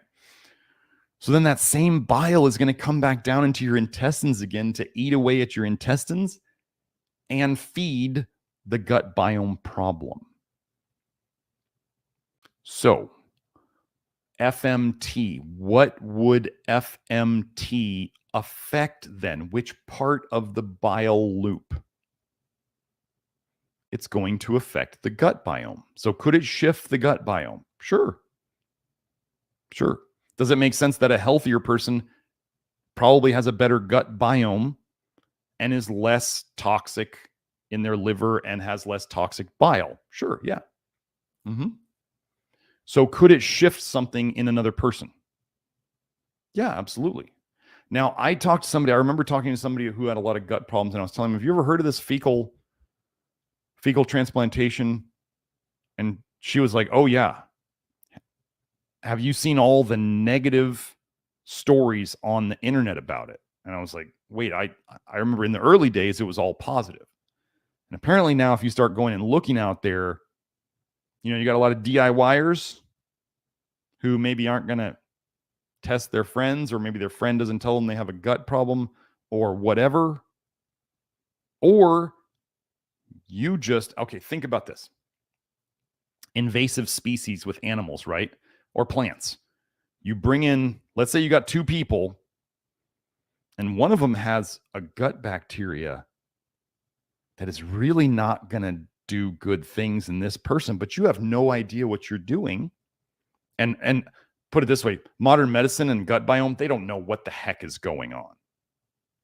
So then that same bile is going to come back down into your intestines again to eat away at your intestines and feed the gut biome problem. So, FMT, what would FMT affect then? Which part of the bile loop? It's going to affect the gut biome. So could it shift the gut biome? Sure. Does it make sense that a healthier person probably has a better gut biome and is less toxic in their liver and has less toxic bile? Sure, yeah. So could it shift something in another person? Yeah, absolutely. Now, I remember talking to somebody who had a lot of gut problems, and I was telling him, have you ever heard of this fecal transplantation? And she was like, oh yeah. Have you seen all the negative stories on the internet about it? And I was like, wait, I remember in the early days, it was all positive. And apparently now, if you start going and looking out there, you got a lot of DIYers who maybe aren't going to test their friends, or maybe their friend doesn't tell them they have a gut problem or whatever. Or you think about this. Invasive species with animals, right? Or plants. You bring in, let's say you got two people, and one of them has a gut bacteria that is really not going to do good things in this person, but you have no idea what you're doing. And put it this way, modern medicine and gut biome, they don't know what the heck is going on.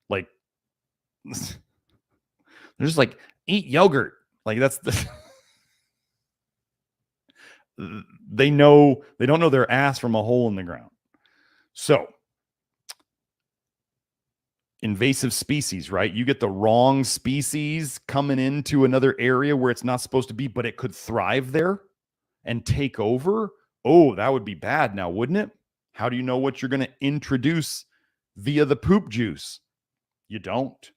Like, they're just like, eat yogurt. Like, that's the... they don't know their ass from a hole in the ground. So, invasive species, right? You get the wrong species coming into another area where it's not supposed to be, but it could thrive there and take over. Oh, that would be bad now, wouldn't it? How do you know what you're going to introduce via the poop juice? You don't,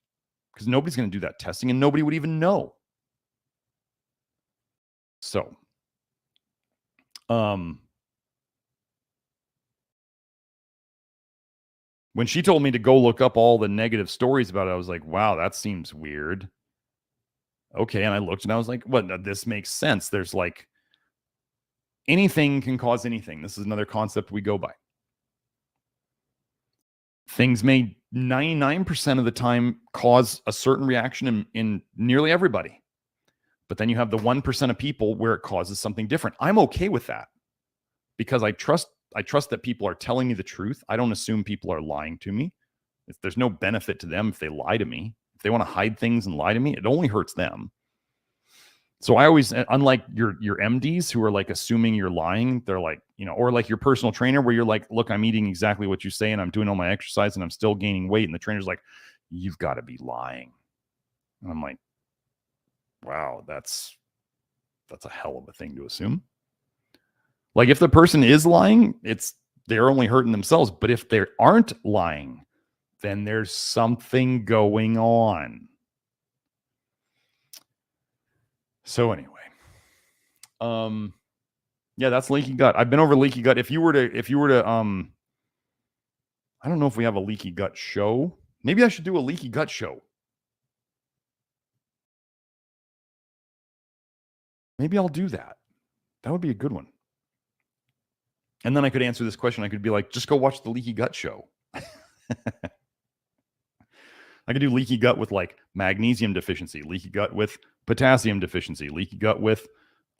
because nobody's going to do that testing, and nobody would even know. So, when she told me to go look up all the negative stories about it, I was like, wow, that seems weird. Okay, and I looked and I was like, well, this makes sense. There's like, anything can cause anything. This is another concept we go by. Things may 99% of the time cause a certain reaction in nearly everybody. But then you have the 1% of people where it causes something different. I'm okay with that because I trust that people are telling me the truth. I don't assume people are lying to me. There's no benefit to them if they lie to me. If they want to hide things and lie to me, it only hurts them. So I always, unlike your MDs who are like assuming you're lying, they're like, you know, or like your personal trainer where you're like, look, I'm eating exactly what you say and I'm doing all my exercise and I'm still gaining weight. And the trainer's like, you've got to be lying. And I'm like, wow, that's a hell of a thing to assume. Like if the person is lying, they're only hurting themselves. But if they aren't lying, then there's something going on. So anyway, yeah, that's leaky gut. I've been over leaky gut. If you were to, I don't know if we have a leaky gut show. Maybe I should do a leaky gut show. Maybe I'll do that. That would be a good one. And then I could answer this question. I could be like, just go watch the leaky gut show. I could do leaky gut with like magnesium deficiency, leaky gut with potassium deficiency, leaky gut with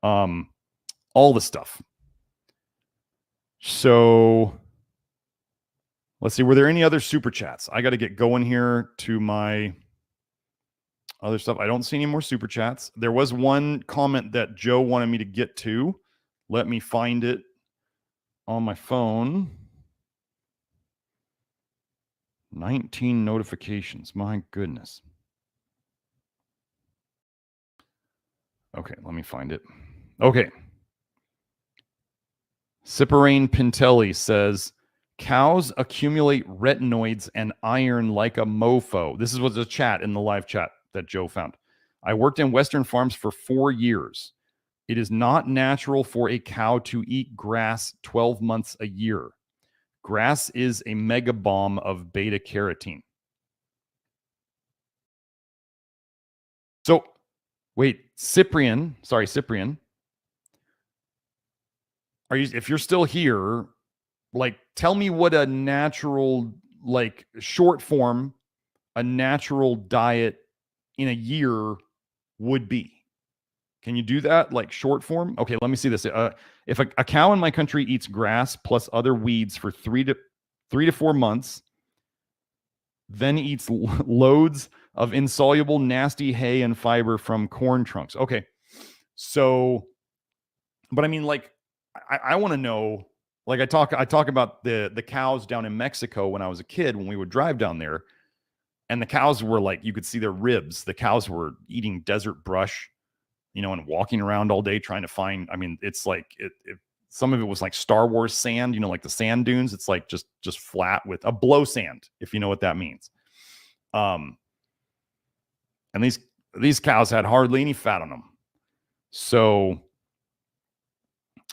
all the stuff. So let's see. Were there any other super chats? I got to get going here to my other stuff. I don't see any more super chats. There was one comment that Joe wanted me to get to. Let me find it on my phone. 19 notifications. My goodness. Okay, let me find it. Okay. Ciparane Pintelli says, cows accumulate retinoids and iron like a mofo. This was a chat in the live chat that Joe found. I worked in Western farms for 4 years. It is not natural for a cow to eat grass 12 months a year. Grass is a mega bomb of beta carotene. So, wait, Cyprian. If you're still here, like, tell me what a natural, like, short form, a natural diet in a year would be. Can you do that, like short form? Okay, let me see this. If a cow in my country eats grass plus other weeds for 3 to 4 months, then eats loads of insoluble, nasty hay and fiber from corn trunks. Okay, so, but I mean, like, I want to know. Like I talk about the cows down in Mexico when I was a kid, when we would drive down there, and the cows were like, you could see their ribs. The cows were eating desert brush, you know, and walking around all day trying to find. I mean, it's like some of it was like Star Wars sand, you know, like the sand dunes. It's like just flat with a blow sand, if you know what that means. And these cows had hardly any fat on them. So,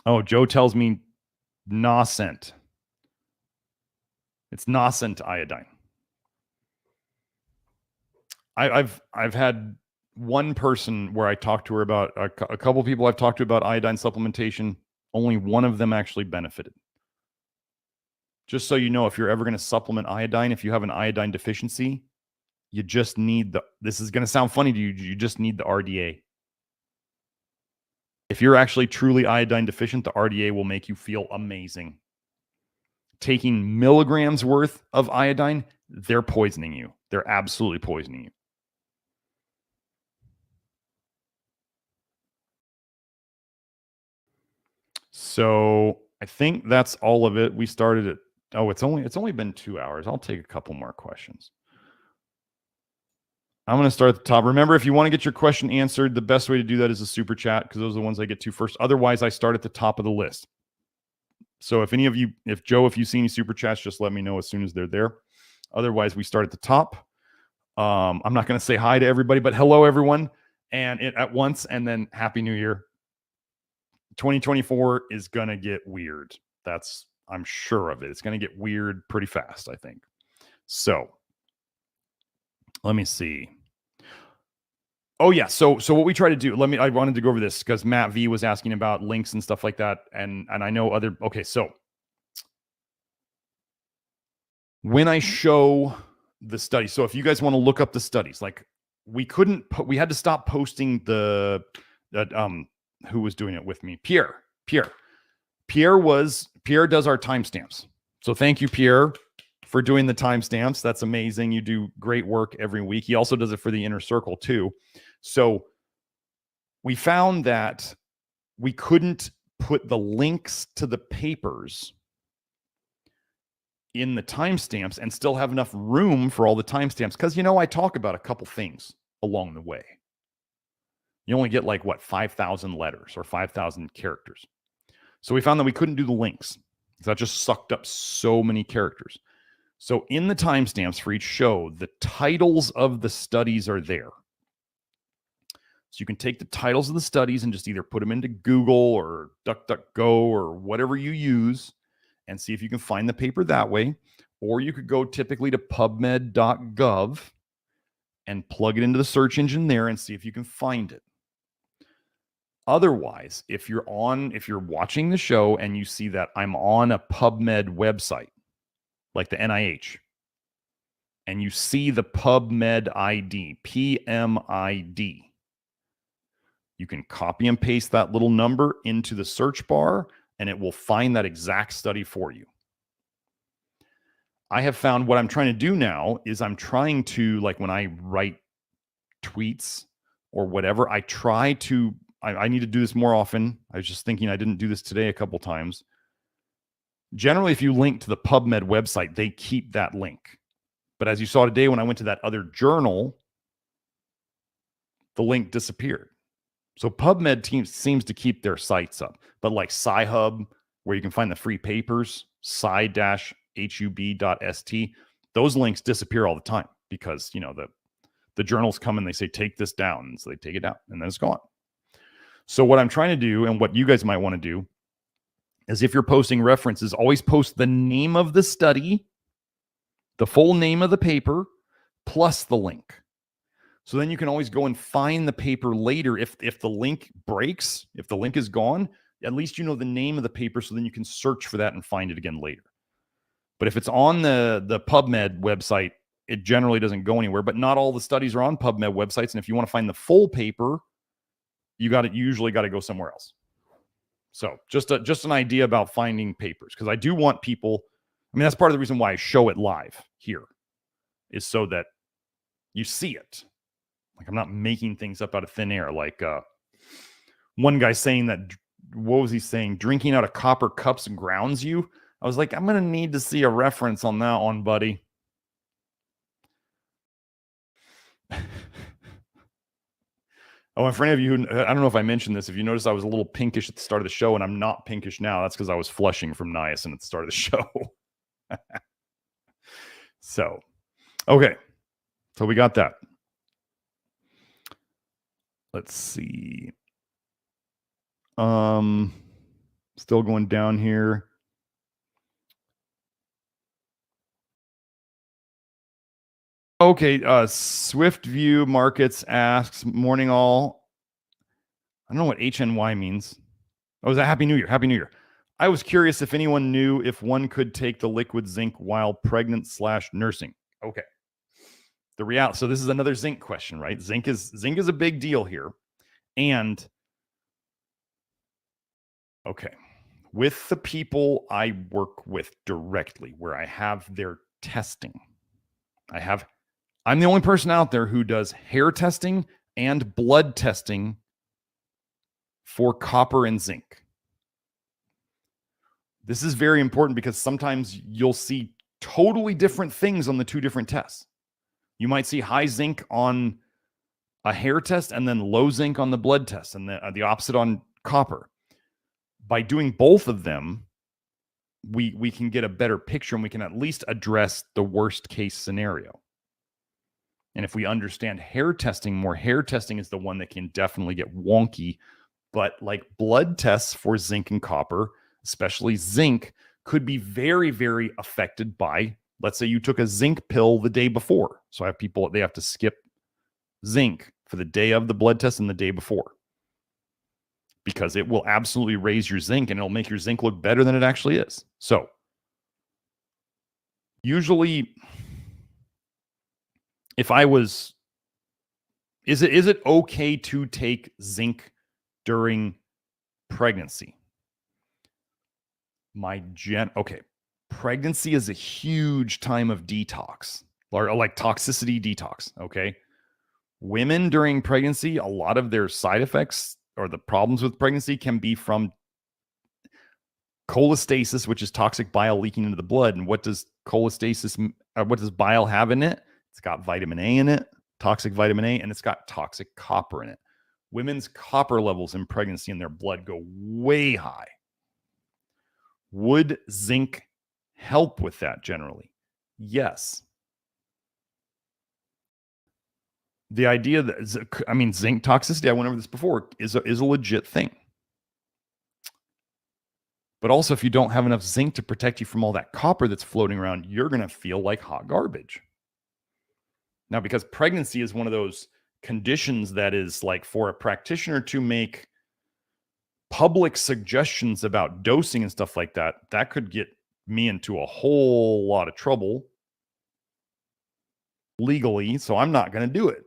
oh, Joe tells me nascent. It's nascent iodine. I've had one person where I talked to her about a couple people I've talked to about iodine supplementation. Only one of them actually benefited. Just so you know, if you're ever going to supplement iodine, if you have an iodine deficiency, you just need this is going to sound funny to you. You just need the RDA. If you're actually truly iodine deficient, the RDA will make you feel amazing. Taking milligrams worth of iodine, they're poisoning you. They're absolutely poisoning you. So I think that's all of it. We started at, it's only been 2 hours. I'll take a couple more questions. I'm going to start at the top. Remember, if you want to get your question answered, the best way to do that is a super chat, because those are the ones I get to first. Otherwise, I start at the top of the list. So if any of you, if you see any super chats, just let me know as soon as they're there. Otherwise, we start at the top. I'm not going to say hi to everybody, but hello, everyone, and at once, and then Happy New Year. 2024 is going to get weird. I'm sure of it. It's going to get weird pretty fast, I think. So let me see. Oh yeah. So what we try to do, I wanted to go over this because Matt V was asking about links and stuff like that. And I know okay. So when I show the study, so if you guys want to look up the studies, like we had to stop posting who was doing it with me? Pierre does our timestamps. So thank you, Pierre, for doing the timestamps. That's amazing. You do great work every week. He also does it for the Inner Circle too. So we found that we couldn't put the links to the papers in the timestamps and still have enough room for all the timestamps. Because, I talk about a couple things along the way. You only get 5,000 letters or 5,000 characters. So we found that we couldn't do the links. That just sucked up so many characters. So in the timestamps for each show, the titles of the studies are there. So you can take the titles of the studies and just either put them into Google or DuckDuckGo or whatever you use and see if you can find the paper that way. Or you could go typically to pubmed.gov and plug it into the search engine there and see if you can find it. Otherwise, if you're watching the show and you see that I'm on a PubMed website, like the NIH, and you see the PubMed ID, PMID, you can copy and paste that little number into the search bar, and it will find that exact study for you. I have found what I'm trying to do now is I'm trying to, when I write tweets or whatever, I need to do this more often. I was just thinking I didn't do this today a couple times. Generally, if you link to the PubMed website, they keep that link. But as you saw today, when I went to that other journal, the link disappeared. So PubMed seems to keep their sites up. But like Sci-Hub, where you can find the free papers, sci-hub.st, those links disappear all the time because, the journals come and they say, take this down. And so they take it down and then it's gone. So what I'm trying to do, and what you guys might want to do, is if you're posting references, always post the name of the study, the full name of the paper, plus the link. So then you can always go and find the paper later. If the link breaks, if the link is gone, at least you know the name of the paper, so then you can search for that and find it again later. But if it's on the PubMed website, it generally doesn't go anywhere. But not all the studies are on PubMed websites. And if you want to find the full paper, you usually got to go somewhere else. So just an idea about finding papers, because I do want people. That's part of the reason why I show it live here, is so that you see it. I'm not making things up out of thin air. One guy saying that, what was he saying? Drinking out of copper cups grounds you. I was like, I'm going to need to see a reference on that one, buddy. Oh, and for any of you who, I don't know if I mentioned this, if you notice I was a little pinkish at the start of the show and I'm not pinkish now, that's because I was flushing from niacin at the start of the show. So, okay. So we got that. Let's see. Still going down here. Okay, Swift View Markets asks, morning all. I don't know what HNY means. Oh, is that Happy New Year? Happy New Year. I was curious if anyone knew if one could take the liquid zinc while pregnant/nursing. Okay. So this is another zinc question, right? Zinc is a big deal here. And okay, with the people I work with directly, where I have their testing, I'm the only person out there who does hair testing and blood testing for copper and zinc. This is very important because sometimes you'll see totally different things on the two different tests. You might see high zinc on a hair test and then low zinc on the blood test, and the opposite on copper. By doing both of them, we can get a better picture, and we can at least address the worst case scenario. And if we understand hair testing more, hair testing is the one that can definitely get wonky. But like blood tests for zinc and copper, especially zinc, could be very, very affected by, let's say you took a zinc pill the day before. So I have people, they have to skip zinc for the day of the blood test and the day before, because it will absolutely raise your zinc and it'll make your zinc look better than it actually is. So usually, if I was, is it okay to take zinc during pregnancy? Okay. Pregnancy is a huge time of detox, or like toxicity detox. Okay. Women during pregnancy, a lot of their side effects or the problems with pregnancy can be from cholestasis, which is toxic bile leaking into the blood. And what does cholestasis, what does bile have in it? It's got vitamin A in it, toxic vitamin A, and it's got toxic copper in it. Women's copper levels in pregnancy in their blood go way high. Would zinc help with that generally? Yes. The idea that, zinc toxicity, I went over this before, is a legit thing. But also, if you don't have enough zinc to protect you from all that copper that's floating around, you're going to feel like hot garbage. Now, because pregnancy is one of those conditions that is like for a practitioner to make public suggestions about dosing and stuff like that, that could get me into a whole lot of trouble legally. So I'm not going to do it.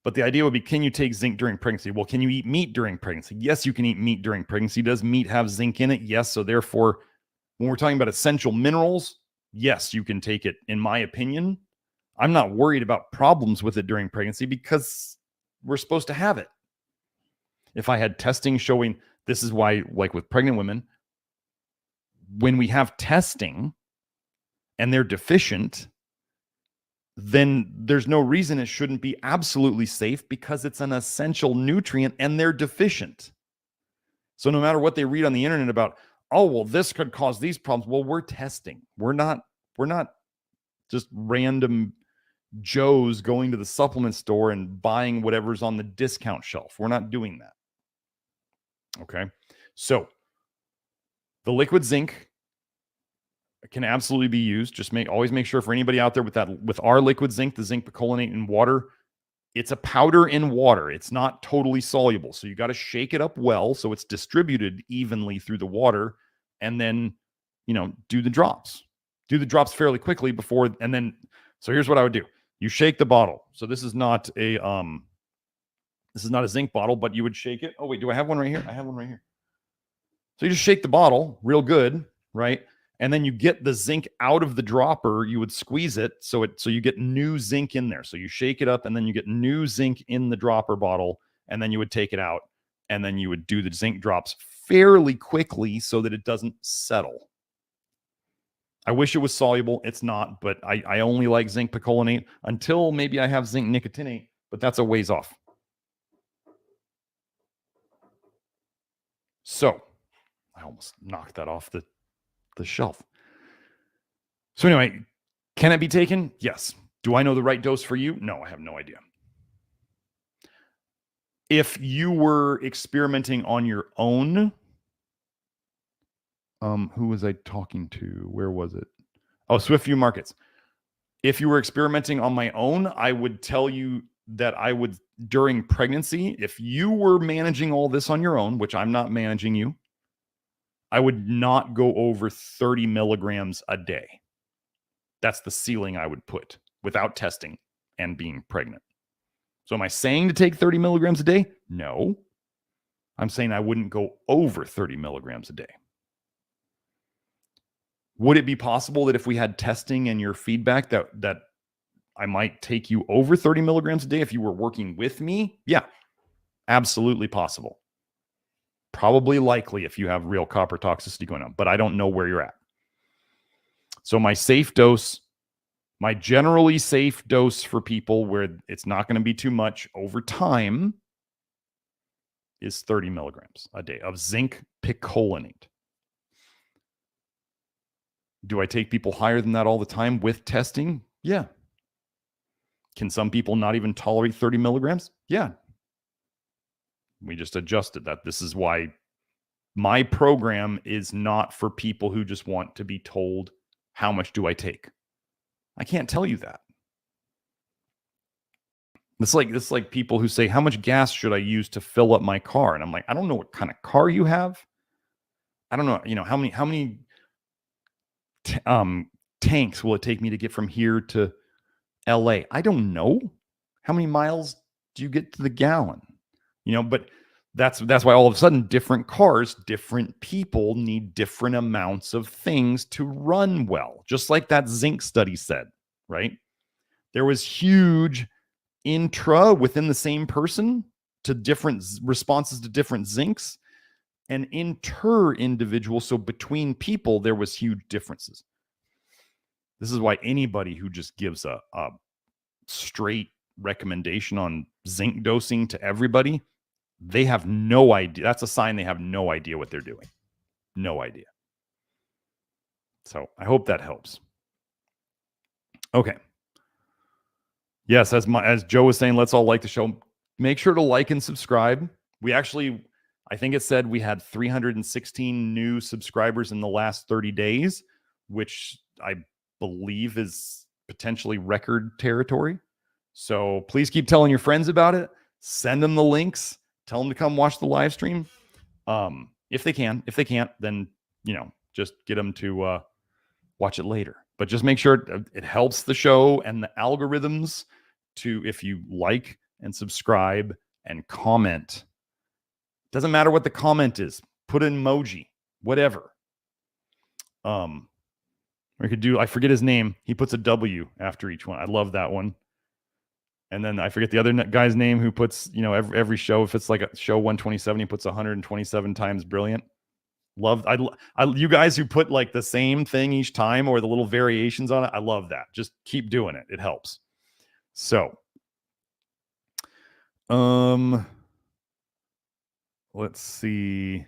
But the idea would be, can you take zinc during pregnancy? Well, can you eat meat during pregnancy? Yes, you can eat meat during pregnancy. Does meat have zinc in it? Yes. So therefore, when we're talking about essential minerals, yes, you can take it. In my opinion, I'm not worried about problems with it during pregnancy because we're supposed to have it. If I had testing showing, this is why, like with pregnant women, when we have testing and they're deficient, then there's no reason it shouldn't be absolutely safe because it's an essential nutrient and they're deficient. So no matter what they read on the internet about, oh, well, this could cause these problems. Well, we're testing. We're not just random Joes going to the supplement store and buying whatever's on the discount shelf. We're not doing that. Okay. So the liquid zinc can absolutely be used. Just always make sure for anybody out there with our liquid zinc, the zinc picolinate in water, it's a powder in water. It's not totally soluble. So you got to shake it up well so it's distributed evenly through the water, and then, do the drops. Do the drops fairly quickly before, and then, so here's what I would do. You shake the bottle. So this is not a zinc bottle, but you would shake it. Oh wait, do I have one right here? I have one right here. So you just shake the bottle real good, right? And then you get the zinc out of the dropper. You would squeeze it so you get new zinc in there. So you shake it up and then you get new zinc in the dropper bottle, and then you would take it out and then you would do the zinc drops fairly quickly so that it doesn't settle. I wish it was soluble. It's not, but I only like zinc picolinate until maybe I have zinc nicotinate, but that's a ways off. So I almost knocked that off the shelf. So anyway, can it be taken? Yes. Do I know the right dose for you? No, I have no idea. If you were experimenting on your own, who was I talking to? Where was it? Oh, Swift Markets. If you were experimenting on my own, I would tell you that I would, during pregnancy, if you were managing all this on your own, which I'm not managing you, I would not go over 30 milligrams a day. That's the ceiling I would put without testing and being pregnant. So am I saying to take 30 milligrams a day? No. I'm saying I wouldn't go over 30 milligrams a day. Would it be possible that if we had testing and your feedback that I might take you over 30 milligrams a day if you were working with me? Yeah, absolutely possible. Probably likely if you have real copper toxicity going on, but I don't know where you're at. So my safe dose, my generally safe dose for people where it's not going to be too much over time is 30 milligrams a day of zinc picolinate. Do I take people higher than that all the time with testing? Yeah. Can some people not even tolerate 30 milligrams? Yeah. We just adjusted that. This is why my program is not for people who just want to be told, how much do I take? I can't tell you that. It's like people who say, how much gas should I use to fill up my car? And I'm like, I don't know what kind of car you have. I don't know, how many tanks will it take me to get from here to LA? I don't know. How many miles do you get to the gallon? But that's why all of a sudden different cars, different people need different amounts of things to run well. Just like that zinc study said, right? There was huge intra within the same person to different responses to different zincs, and inter individual. So between people, there was huge differences. This is why anybody who just gives a straight recommendation on zinc dosing to everybody, they have no idea. That's a sign they have no idea what they're doing. No idea. So I hope that helps. Okay. Yes, as Joe was saying, let's all like the show. Make sure to like and subscribe. We actually, I think it said we had 316 new subscribers in the last 30 days, which I believe is potentially record territory. So please keep telling your friends about it. Send them the links. Tell them to come watch the live stream. If they can. If they can't, then, just get them to watch it later. But just make sure it helps the show and the algorithms to, if you like and subscribe and comment. Doesn't matter what the comment is. Put an emoji, whatever. We could do, I forget his name. He puts a W after each one. I love that one. And then I forget the other guy's name who puts, every show, if it's like a show 127, he puts 127 times brilliant. Love, you guys who put like the same thing each time or the little variations on it. I love that. Just keep doing it. It helps. So, let's see.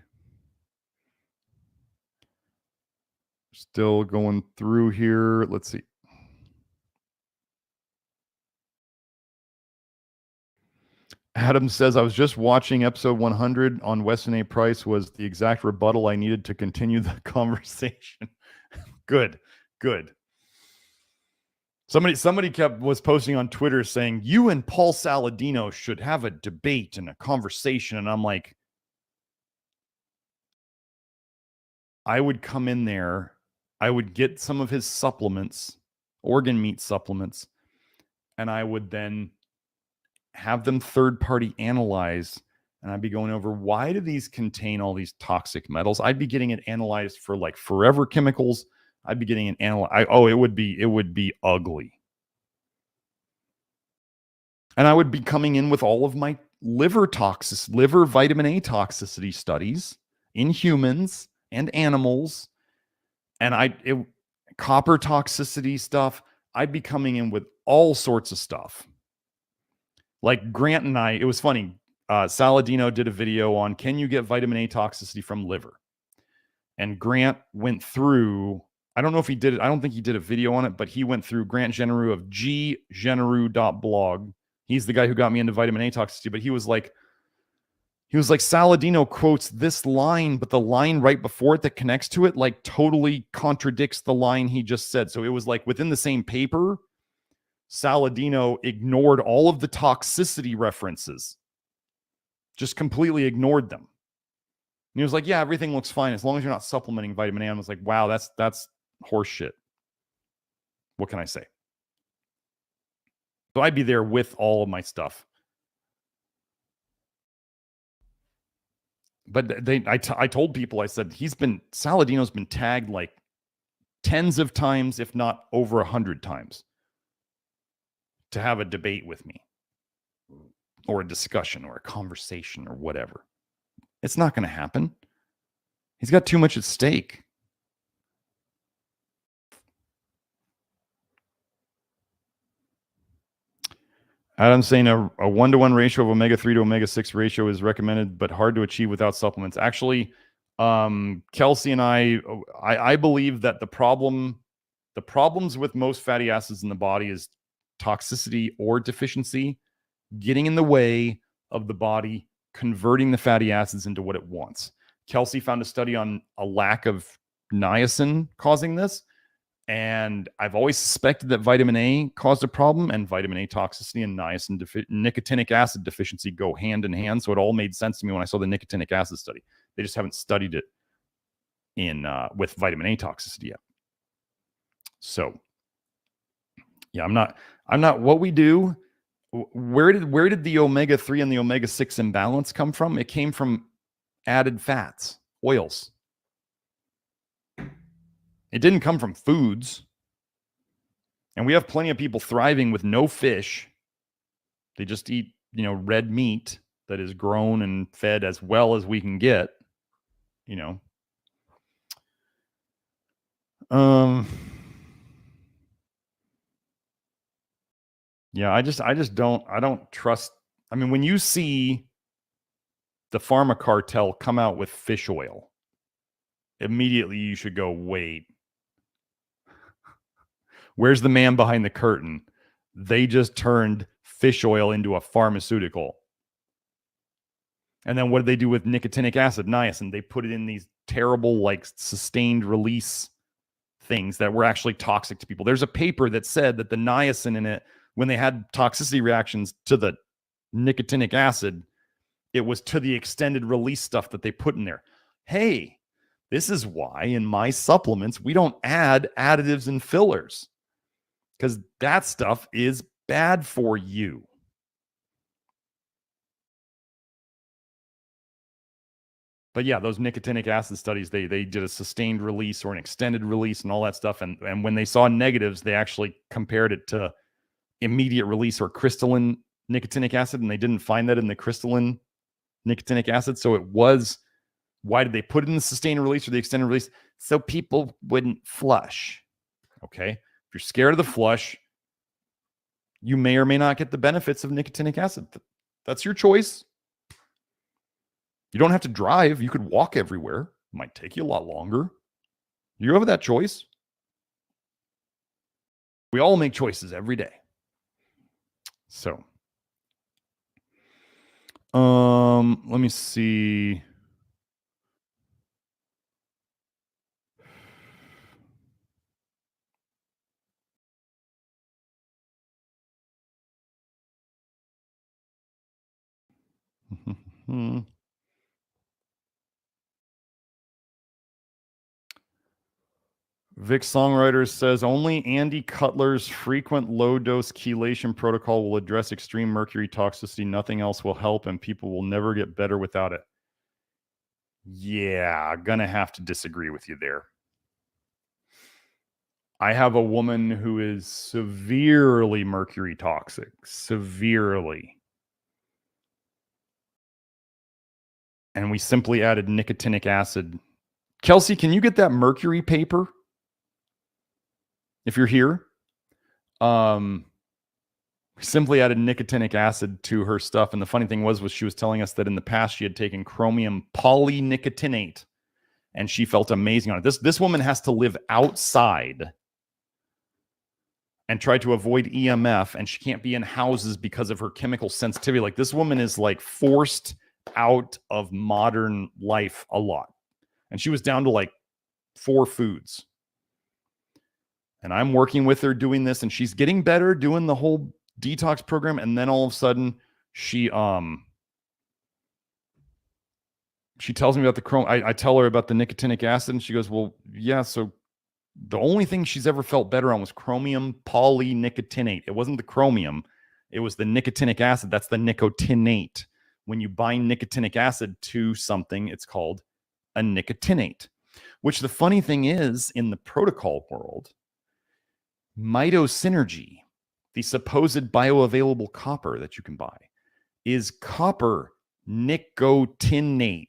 Still going through here. Let's see. Adam says, I was just watching episode 100 on Weston A. Price was the exact rebuttal I needed to continue the conversation. Good. Somebody was posting on Twitter saying, you and Paul Saladino should have a debate and a conversation. And I'm like, I would come in there. I would get some of his supplements, organ meat supplements, and I would then have them third-party analyzed, and I'd be going over, why do these contain all these toxic metals? I'd be getting it analyzed for like forever chemicals. I'd be getting it analyzed. It would be ugly. And I would be coming in with all of my liver vitamin A toxicity studies in humans and animals, and copper toxicity stuff. I'd be coming in with all sorts of stuff. Like Grant and it was funny. Saladino did a video on, can you get vitamin A toxicity from liver? And Grant went through, I don't know if he did it. I don't think he did a video on it, but he went through Grant Genereux of ggenereux.blog. He's the guy who got me into vitamin A toxicity, but he was like, Saladino quotes this line, but the line right before it that connects to it, like totally contradicts the line he just said. So it was like within the same paper, Saladino ignored all of the toxicity references, just completely ignored them. And he was like, yeah, everything looks fine as long as you're not supplementing vitamin A. I was like, wow, that's horse shit. What can I say? So I'd be there with all of my stuff. But I told people, I said, Saladino's been tagged like tens of times, if not over 100 times, to have a debate with me or a discussion or a conversation or whatever. It's not going to happen. He's got too much at stake. Adam's saying a 1-to-1 ratio of omega-3 to omega-6 ratio is recommended, but hard to achieve without supplements. Actually, Kelsey and I believe that the problems with most fatty acids in the body is toxicity or deficiency getting in the way of the body converting the fatty acids into what it wants. Kelsey found a study on a lack of niacin causing this. And I've always suspected that vitamin A caused a problem, and vitamin A toxicity and niacin nicotinic acid deficiency go hand in hand. So it all made sense to me when I saw the nicotinic acid study. They just haven't studied it with vitamin A toxicity yet. So yeah, I'm not what we do. Where did the omega-3 and the omega-6 imbalance come from? It came from added fats, oils. It didn't come from foods. And we have plenty of people thriving with no fish They just eat, red meat that is grown and fed as well as we can get, Yeah, I don't trust. I mean, when you see the pharma cartel come out with fish oil, immediately you should go, wait, where's the man behind the curtain? They just turned fish oil into a pharmaceutical. And then what did they do with nicotinic acid, niacin? They put it in these terrible, like, sustained release things that were actually toxic to people. There's a paper that said that the niacin in it, when they had toxicity reactions to the nicotinic acid, it was to the extended release stuff that they put in there. Hey, this is why in my supplements, we don't add additives and fillers, because that stuff is bad for you. But yeah, those nicotinic acid studies, they did a sustained release or an extended release and all that stuff. And when they saw negatives, they actually compared it to immediate release or crystalline nicotinic acid, and they didn't find that in the crystalline nicotinic acid. So it was, why did they put it in the sustained release or the extended release? So people wouldn't flush. Okay. If you're scared of the flush, you may or may not get the benefits of nicotinic acid. That's your choice. You don't have to drive. You could walk everywhere. It might take you a lot longer. You have that choice. We all make choices every day. So, let me see. Vic Songwriter says only Andy Cutler's frequent low-dose chelation protocol will address extreme mercury toxicity. Nothing else will help, and people will never get better without it. Yeah, gonna have to disagree with you there. I have a woman who is severely mercury toxic, severely. And we simply added nicotinic acid. Kelsey, can you get that mercury paper? If you're here, we simply added nicotinic acid to her stuff. And the funny thing was she was telling us that in the past she had taken chromium polynicotinate and she felt amazing on it. This woman has to live outside and try to avoid EMF, and she can't be in houses because of her chemical sensitivity. Like, this woman is like forced out of modern life a lot. And she was down to like 4 foods. And I'm working with her doing this, and she's getting better doing the whole detox program. And then all of a sudden she tells me about the chrome. I tell her about the nicotinic acid, and she goes, well, yeah. So the only thing she's ever felt better on was chromium polynicotinate. It wasn't the chromium. It was the nicotinic acid. That's the nicotinate. When you bind nicotinic acid to something, it's called a nicotinate, which the funny thing is, in the protocol world, mitosynergy, the supposed bioavailable copper that you can buy, is copper nicotinate.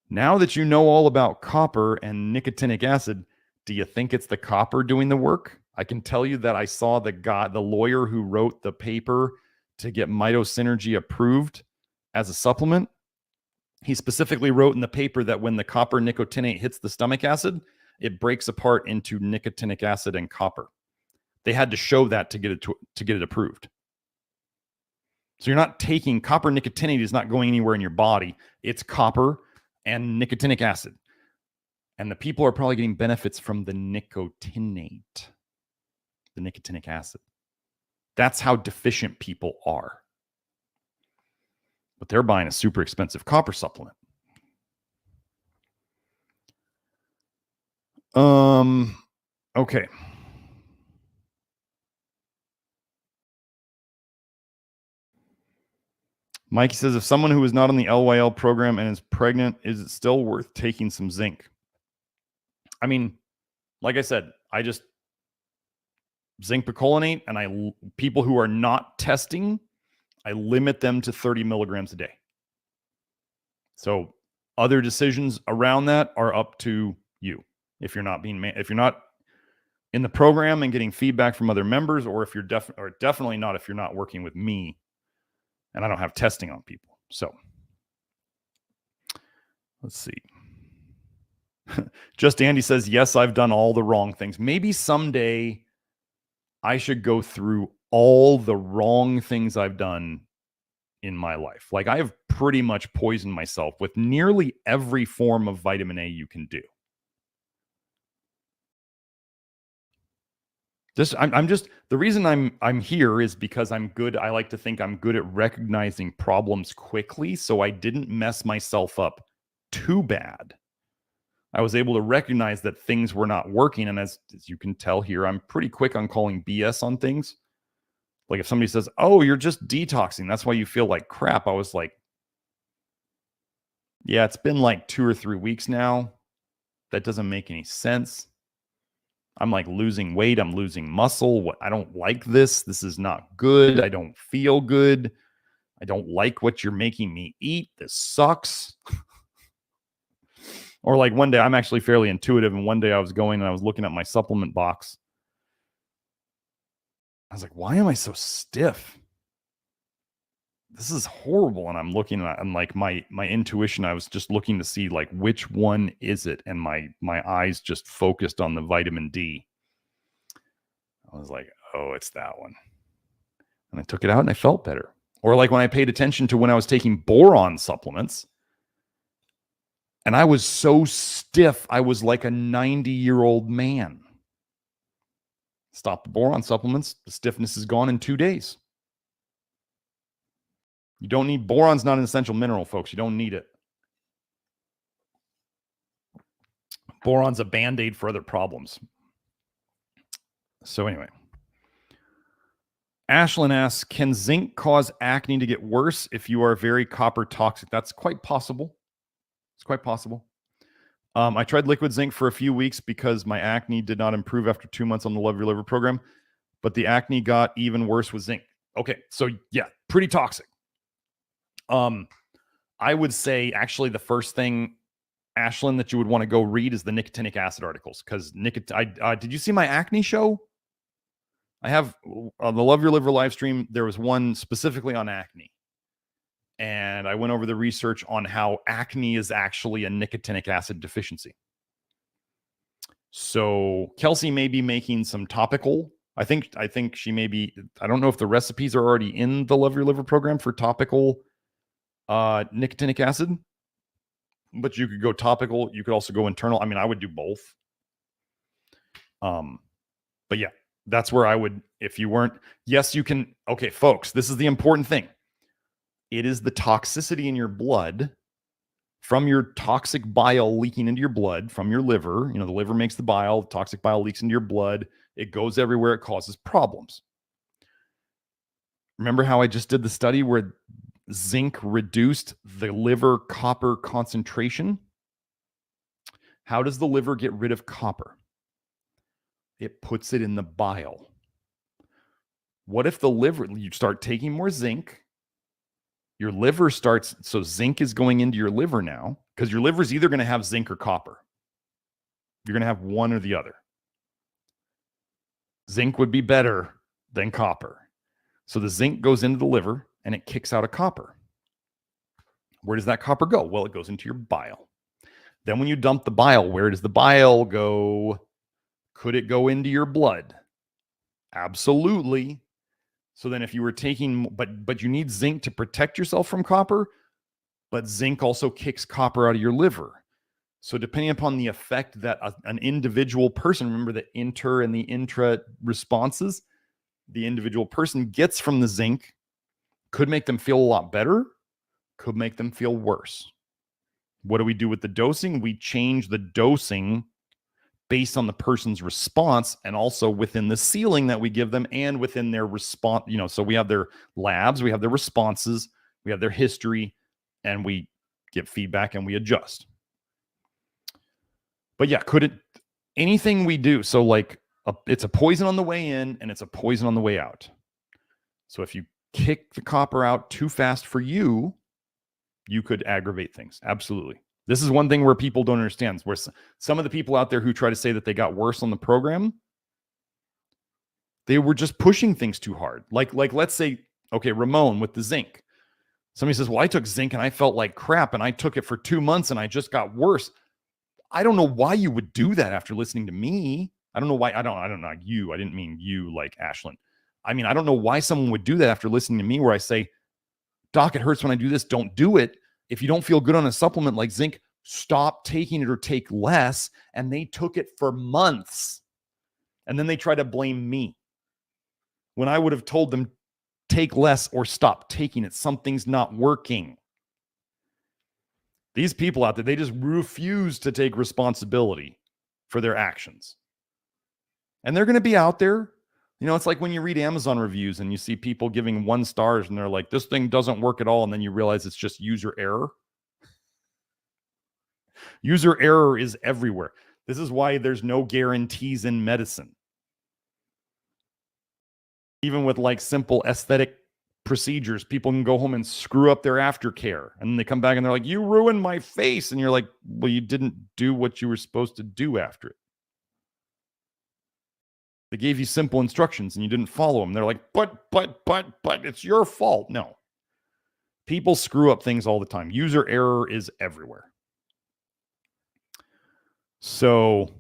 Now that you know all about copper and nicotinic acid, do you think it's the copper doing the work? I can tell you that I saw the lawyer who wrote the paper to get mitosynergy approved as a supplement. He specifically wrote in the paper that when the copper nicotinate hits the stomach acid, it breaks apart into nicotinic acid and copper. They had to show that to get it approved. So you're not taking copper nicotinate, is not going anywhere in your body. It's copper and nicotinic acid. And the people are probably getting benefits from the nicotinate, the nicotinic acid. That's how deficient people are. But they're buying a super expensive copper supplement. Okay. Mikey says, if someone who is not on the LYL program and is pregnant, is it still worth taking some zinc? I mean, like I said, zinc picolinate, and people who are not testing, I limit them to 30 milligrams a day. So other decisions around that are up to you. If you're not in the program and getting feedback from other members, or if you're definitely not if you're not working with me and I don't have testing on people. So let's see. Just Andy says, yes, I've done all the wrong things. Maybe someday I should go through all the wrong things I've done in my life. Like, I have pretty much poisoned myself with nearly every form of vitamin A you can do. The reason I'm here is because I'm good. I like to think I'm good at recognizing problems quickly. So I didn't mess myself up too bad. I was able to recognize that things were not working. And as you can tell here, I'm pretty quick on calling BS on things. Like if somebody says, oh, you're just detoxing, that's why you feel like crap. I was like, yeah, it's been like 2 or 3 weeks now. That doesn't make any sense. I'm like losing weight. I'm losing muscle. I don't like this. This is not good. I don't feel good. I don't like what you're making me eat. This sucks. Or like one day, I'm actually fairly intuitive. And one day I was going and I was looking at my supplement box. I was like, why am I so stiff? This is horrible. And I'm looking at, and like my intuition, I was just looking to see like, which one is it? And my eyes just focused on the vitamin D. I was like, oh, it's that one. And I took it out and I felt better. Or like when I paid attention to when I was taking boron supplements, and I was so stiff, I was like a 90-year-old man. Stop the boron supplements, the stiffness is gone in 2 days. You don't need, boron's not an essential mineral, folks. You don't need it. Boron's a band-aid for other problems. So anyway. Ashlyn asks, can zinc cause acne to get worse if you are very copper toxic? That's quite possible. It's quite possible. I tried liquid zinc for a few weeks because my acne did not improve after 2 months on the Love Your Liver program, but the acne got even worse with zinc. Okay, so yeah, pretty toxic. I would say actually the first thing, Ashlyn, that you would want to go read is the nicotinic acid articles, because did you see my acne show? I have on the Love Your Liver live stream, there was one specifically on acne. And I went over the research on how acne is actually a nicotinic acid deficiency. So Kelsey may be making some topical. I think she may be, I don't know if the recipes are already in the Love Your Liver program for topical nicotinic acid, but you could go topical. You could also go internal. I mean, I would do both. But yeah, that's where I would, if you weren't, yes, you can. Okay, folks, this is the important thing. It is the toxicity in your blood from your toxic bile leaking into your blood from your liver. You know, the liver makes the bile, the toxic bile leaks into your blood. It goes everywhere. It causes problems. Remember how I just did the study where zinc reduced the liver copper concentration? How does the liver get rid of copper? It puts it in the bile. What if the liver, you start taking more zinc, your liver starts, so zinc is going into your liver now, because your liver is either going to have zinc or copper. You're going to have one or the other. Zinc would be better than copper. So the zinc goes into the liver and it kicks out a copper. Where does that copper go? Well, it goes into your bile. Then when you dump the bile, where does the bile go? Could it go into your blood? Absolutely. So then if you were taking, but you need zinc to protect yourself from copper, but zinc also kicks copper out of your liver. So depending upon the effect that an individual person, remember the inter and the intra responses, the individual person gets from the zinc could make them feel a lot better, could make them feel worse. What do we do with the dosing? We change the dosing based on the person's response, and also within the ceiling that we give them and within their response. You know, so we have their labs, we have their responses, we have their history, and we give feedback and we adjust. But yeah, could it, anything we do, so like it's a poison on the way in and it's a poison on the way out. So if you kick the copper out too fast for you, you could aggravate things. Absolutely. This is one thing where people don't understand, where some of the people out there who try to say that they got worse on the program, they were just pushing things too hard. Like let's say, okay, Ramon with the zinc. Somebody says, well, I took zinc and I felt like crap and I took it for 2 months and I just got worse. I don't know why you would do that after listening to me. I don't know why. I don't know you. I didn't mean you like Ashlyn. I mean, I don't know why someone would do that after listening to me, where I say, Doc, it hurts when I do this. Don't do it. If you don't feel good on a supplement like zinc, stop taking it or take less. And they took it for months. And then they try to blame me when I would have told them, take less or stop taking it. Something's not working. These people out there, they just refuse to take responsibility for their actions. And they're going to be out there. You know, it's like when you read Amazon reviews and you see people giving 1 stars and they're like, this thing doesn't work at all. And then you realize it's just user error. User error is everywhere. This is why there's no guarantees in medicine. Even with like simple aesthetic procedures, people can go home and screw up their aftercare. And then they come back and they're like, you ruined my face. And you're like, well, you didn't do what you were supposed to do after it. They gave you simple instructions and you didn't follow them. They're like, but it's your fault. No. People screw up things all the time. User error is everywhere. So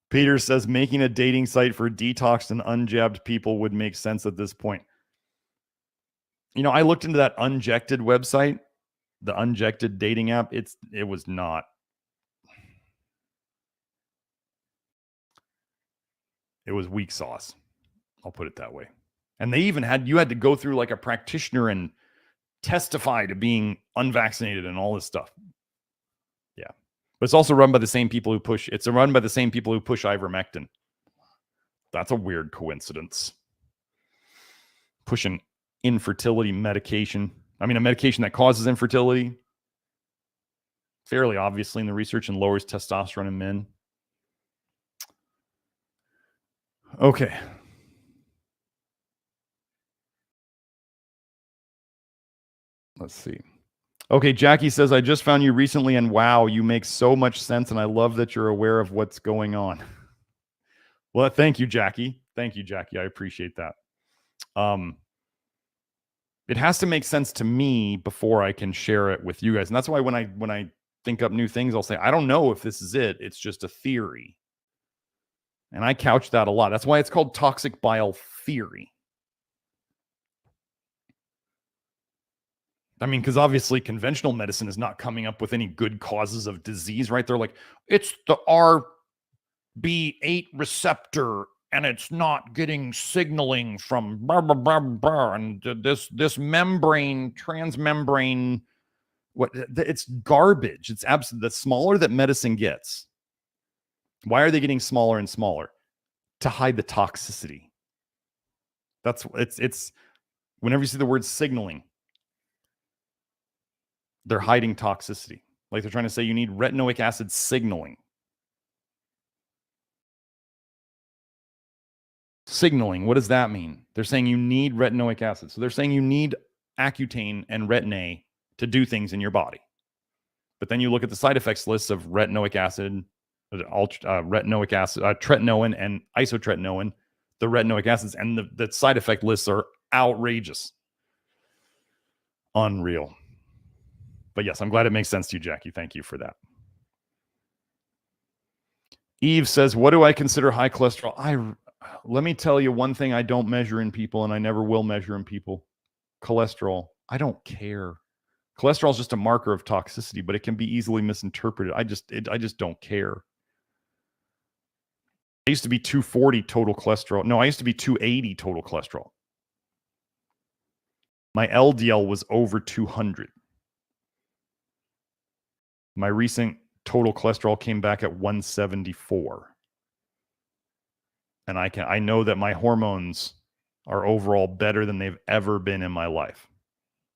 Peter says making a dating site for detoxed and unjabbed people would make sense at this point. You know, I looked into that Unjected website, the Unjected dating app. It was not. It was weak sauce. I'll put it that way. And they even you had to go through like a practitioner and testify to being unvaccinated and all this stuff. Yeah. But it's also run by the same people who push ivermectin. That's a weird coincidence. Pushing infertility medication. I mean, a medication that causes infertility. Fairly obviously in the research, and lowers testosterone in men. Okay. Let's see. Okay, Jackie says, I just found you recently and wow, you make so much sense and I love that you're aware of what's going on. Well, thank you, Jackie. Thank you, Jackie. I appreciate that. It has to make sense to me before I can share it with you guys. And that's why when I think up new things, I'll say, I don't know if this is it. It's just a theory. And I couch that a lot. That's why it's called toxic bile theory. I mean, because obviously conventional medicine is not coming up with any good causes of disease, right? They're like, it's the RB8 receptor and it's not getting signaling from blah, blah, blah, blah, and this membrane, transmembrane, it's garbage. It's absolutely, the smaller that medicine gets. Why are they getting smaller and smaller? To hide the toxicity. It's whenever you see the word signaling, they're hiding toxicity. Like they're trying to say you need retinoic acid signaling. Signaling, what does that mean? They're saying you need retinoic acid. So they're saying you need Accutane and Retin-A to do things in your body. But then you look at the side effects lists of retinoic acid, retinoic acid, tretinoin and isotretinoin, the retinoic acids, and the side effect lists are outrageous. Unreal. But yes, I'm glad it makes sense to you, Jackie. Thank you for that. Eve says, what do I consider high cholesterol? Let me tell you one thing I don't measure in people, and I never will measure in people. Cholesterol. I don't care. Cholesterol is just a marker of toxicity, but it can be easily misinterpreted. I just don't care. I used to be 240 total cholesterol. No, I used to be 280 total cholesterol. My LDL was over 200. My recent total cholesterol came back at 174. And I know that my hormones are overall better than they've ever been in my life,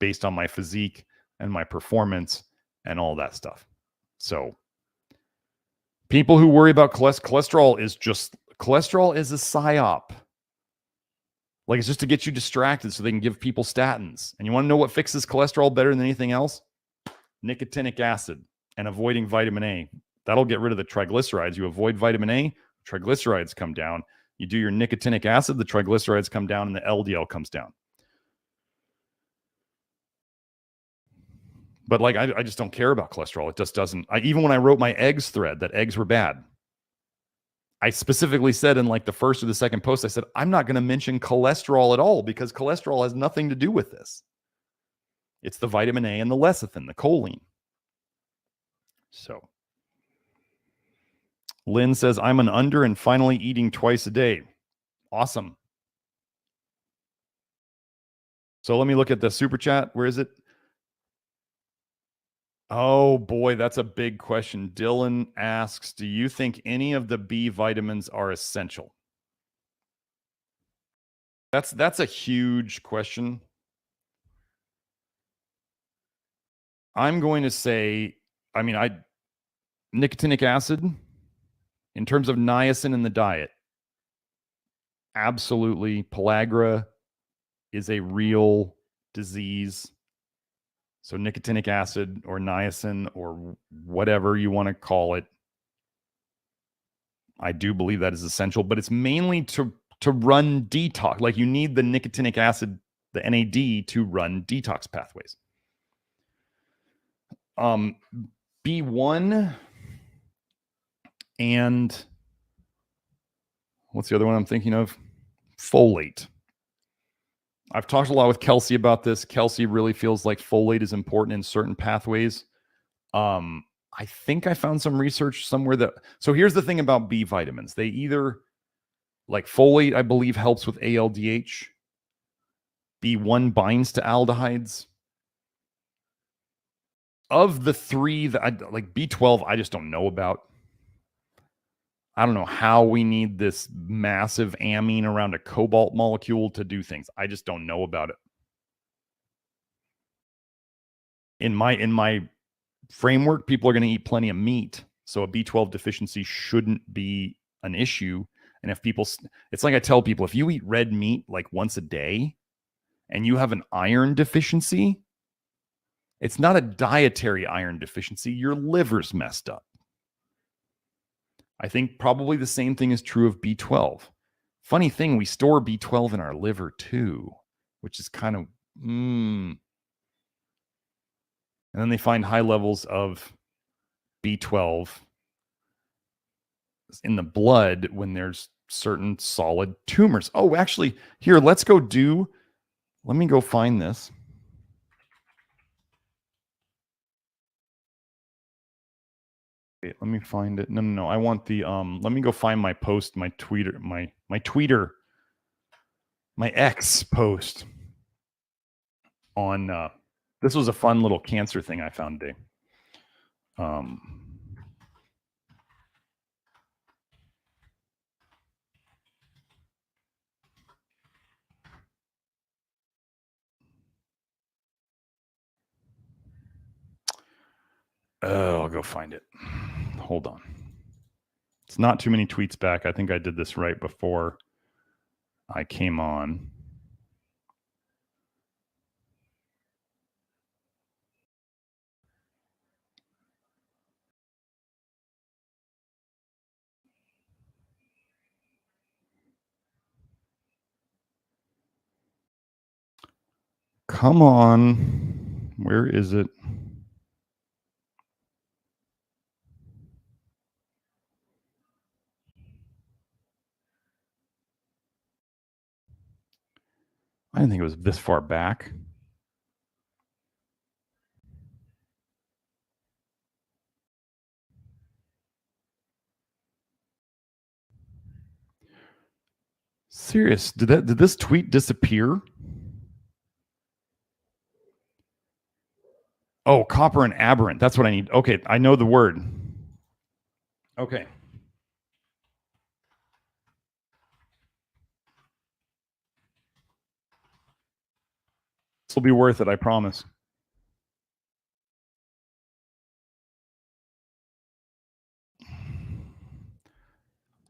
based on my physique and my performance and all that stuff. So People who worry about cholesterol is a psyop. Like, it's just to get you distracted so they can give people statins. And you want to know what fixes cholesterol better than anything else? Nicotinic acid and avoiding vitamin A. That'll get rid of the triglycerides. You avoid vitamin A, triglycerides come down. You do your nicotinic acid, the triglycerides come down and the LDL comes down. But like, I just don't care about cholesterol. It just doesn't. Even when I wrote my eggs thread that eggs were bad, I specifically said in like the first or the second post, I said, I'm not going to mention cholesterol at all because cholesterol has nothing to do with this. It's the vitamin A and the lecithin, the choline. So Lynn says, I'm an under and finally eating twice a day. Awesome. So let me look at the super chat. Where is it? Oh boy, that's a big question. Dylan asks, do you think any of the B vitamins are essential? That's a huge question. I'm going to say, nicotinic acid, in terms of niacin in the diet, absolutely. Pellagra is a real disease. So nicotinic acid or niacin or whatever you want to call it, I do believe that is essential, but it's mainly to run detox. Like, you need the nicotinic acid, the NAD, to run detox pathways. B1 and what's the other one I'm thinking of? Folate. I've talked a lot with Kelsey about this. Kelsey really feels like folate is important in certain pathways. I think I found some research somewhere that, so here's the thing about B vitamins. They either, like folate, I believe, helps with ALDH. B1 binds to aldehydes. Of the three that like B12, I just don't know about. I don't know how we need this massive amine around a cobalt molecule to do things. I just don't know about it. In my framework, people are going to eat plenty of meat, so a B12 deficiency shouldn't be an issue. And if people, it's like I tell people, if you eat red meat like once a day and you have an iron deficiency, it's not a dietary iron deficiency. Your liver's messed up. I think probably the same thing is true of B12. Funny thing, we store B12 in our liver too, which is kind of, And then they find high levels of B12 in the blood when there's certain solid tumors. Oh, actually, here, let me go find this. Okay, let me find it. No. I want the, let me go find my post, my tweeter, my X post on, this was a fun little cancer thing I found today. I'll go find it. Hold on. It's not too many tweets back. I think I did this right before I came on. Come on. Where is it? I didn't think it was this far back. Serious? Did this tweet disappear? Oh, copper and aberrant. That's what I need. Okay, I know the word. Okay. This will be worth it, I promise.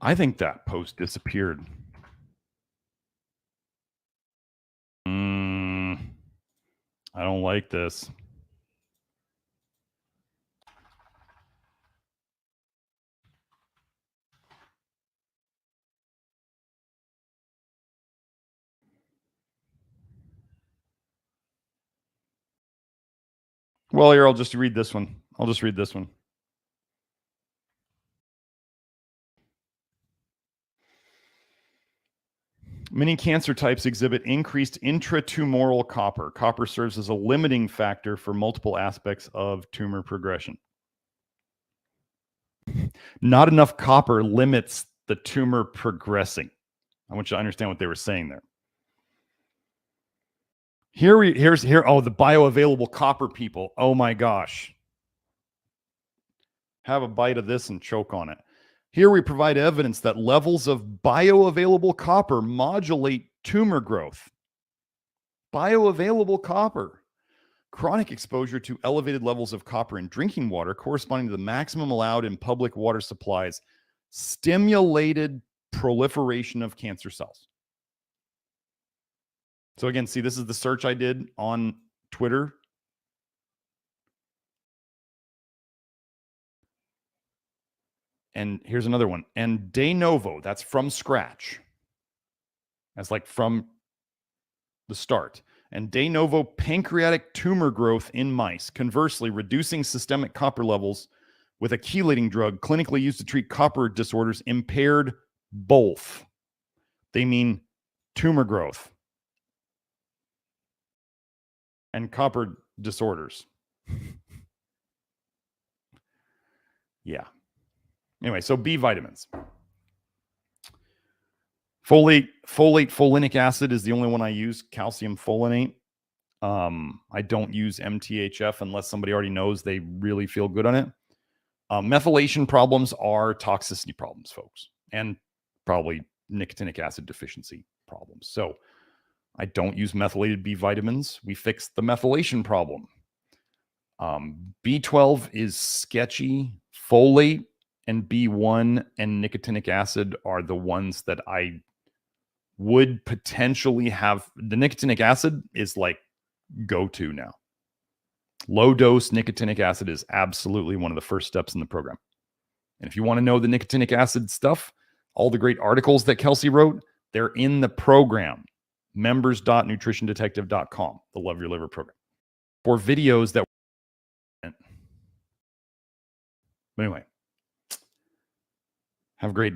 I think that post disappeared. I don't like this. Well, here, I'll just read this one. Many cancer types exhibit increased intratumoral copper. Copper serves as a limiting factor for multiple aspects of tumor progression. Not enough copper limits the tumor progressing. I want you to understand what they were saying there. Here, oh, the bioavailable copper people. Oh my gosh. Have a bite of this and choke on it. Here we provide evidence that levels of bioavailable copper modulate tumor growth. Bioavailable copper. Chronic exposure to elevated levels of copper in drinking water corresponding to the maximum allowed in public water supplies stimulated proliferation of cancer cells. So again, see, this is the search I did on Twitter. And here's another one. And de novo, that's from scratch. That's like from the start. And de novo pancreatic tumor growth in mice. Conversely, reducing systemic copper levels with a chelating drug clinically used to treat copper disorders impaired both. They mean tumor growth and copper disorders. Yeah. Anyway, so B vitamins. Folate, folinic acid is the only one I use. Calcium folinate. I don't use MTHF unless somebody already knows they really feel good on it. Methylation problems are toxicity problems, folks, and probably nicotinic acid deficiency problems. So I don't use methylated B vitamins. We fixed the methylation problem. B12 is sketchy. Folate and B1 and nicotinic acid are the ones that I would potentially have. The nicotinic acid is like go-to now. Low dose nicotinic acid is absolutely one of the first steps in the program. And if you want to know the nicotinic acid stuff, all the great articles that Kelsey wrote, they're in the program. members.nutritiondetective.com, the Love Your Liver program. For videos that... But anyway, have a great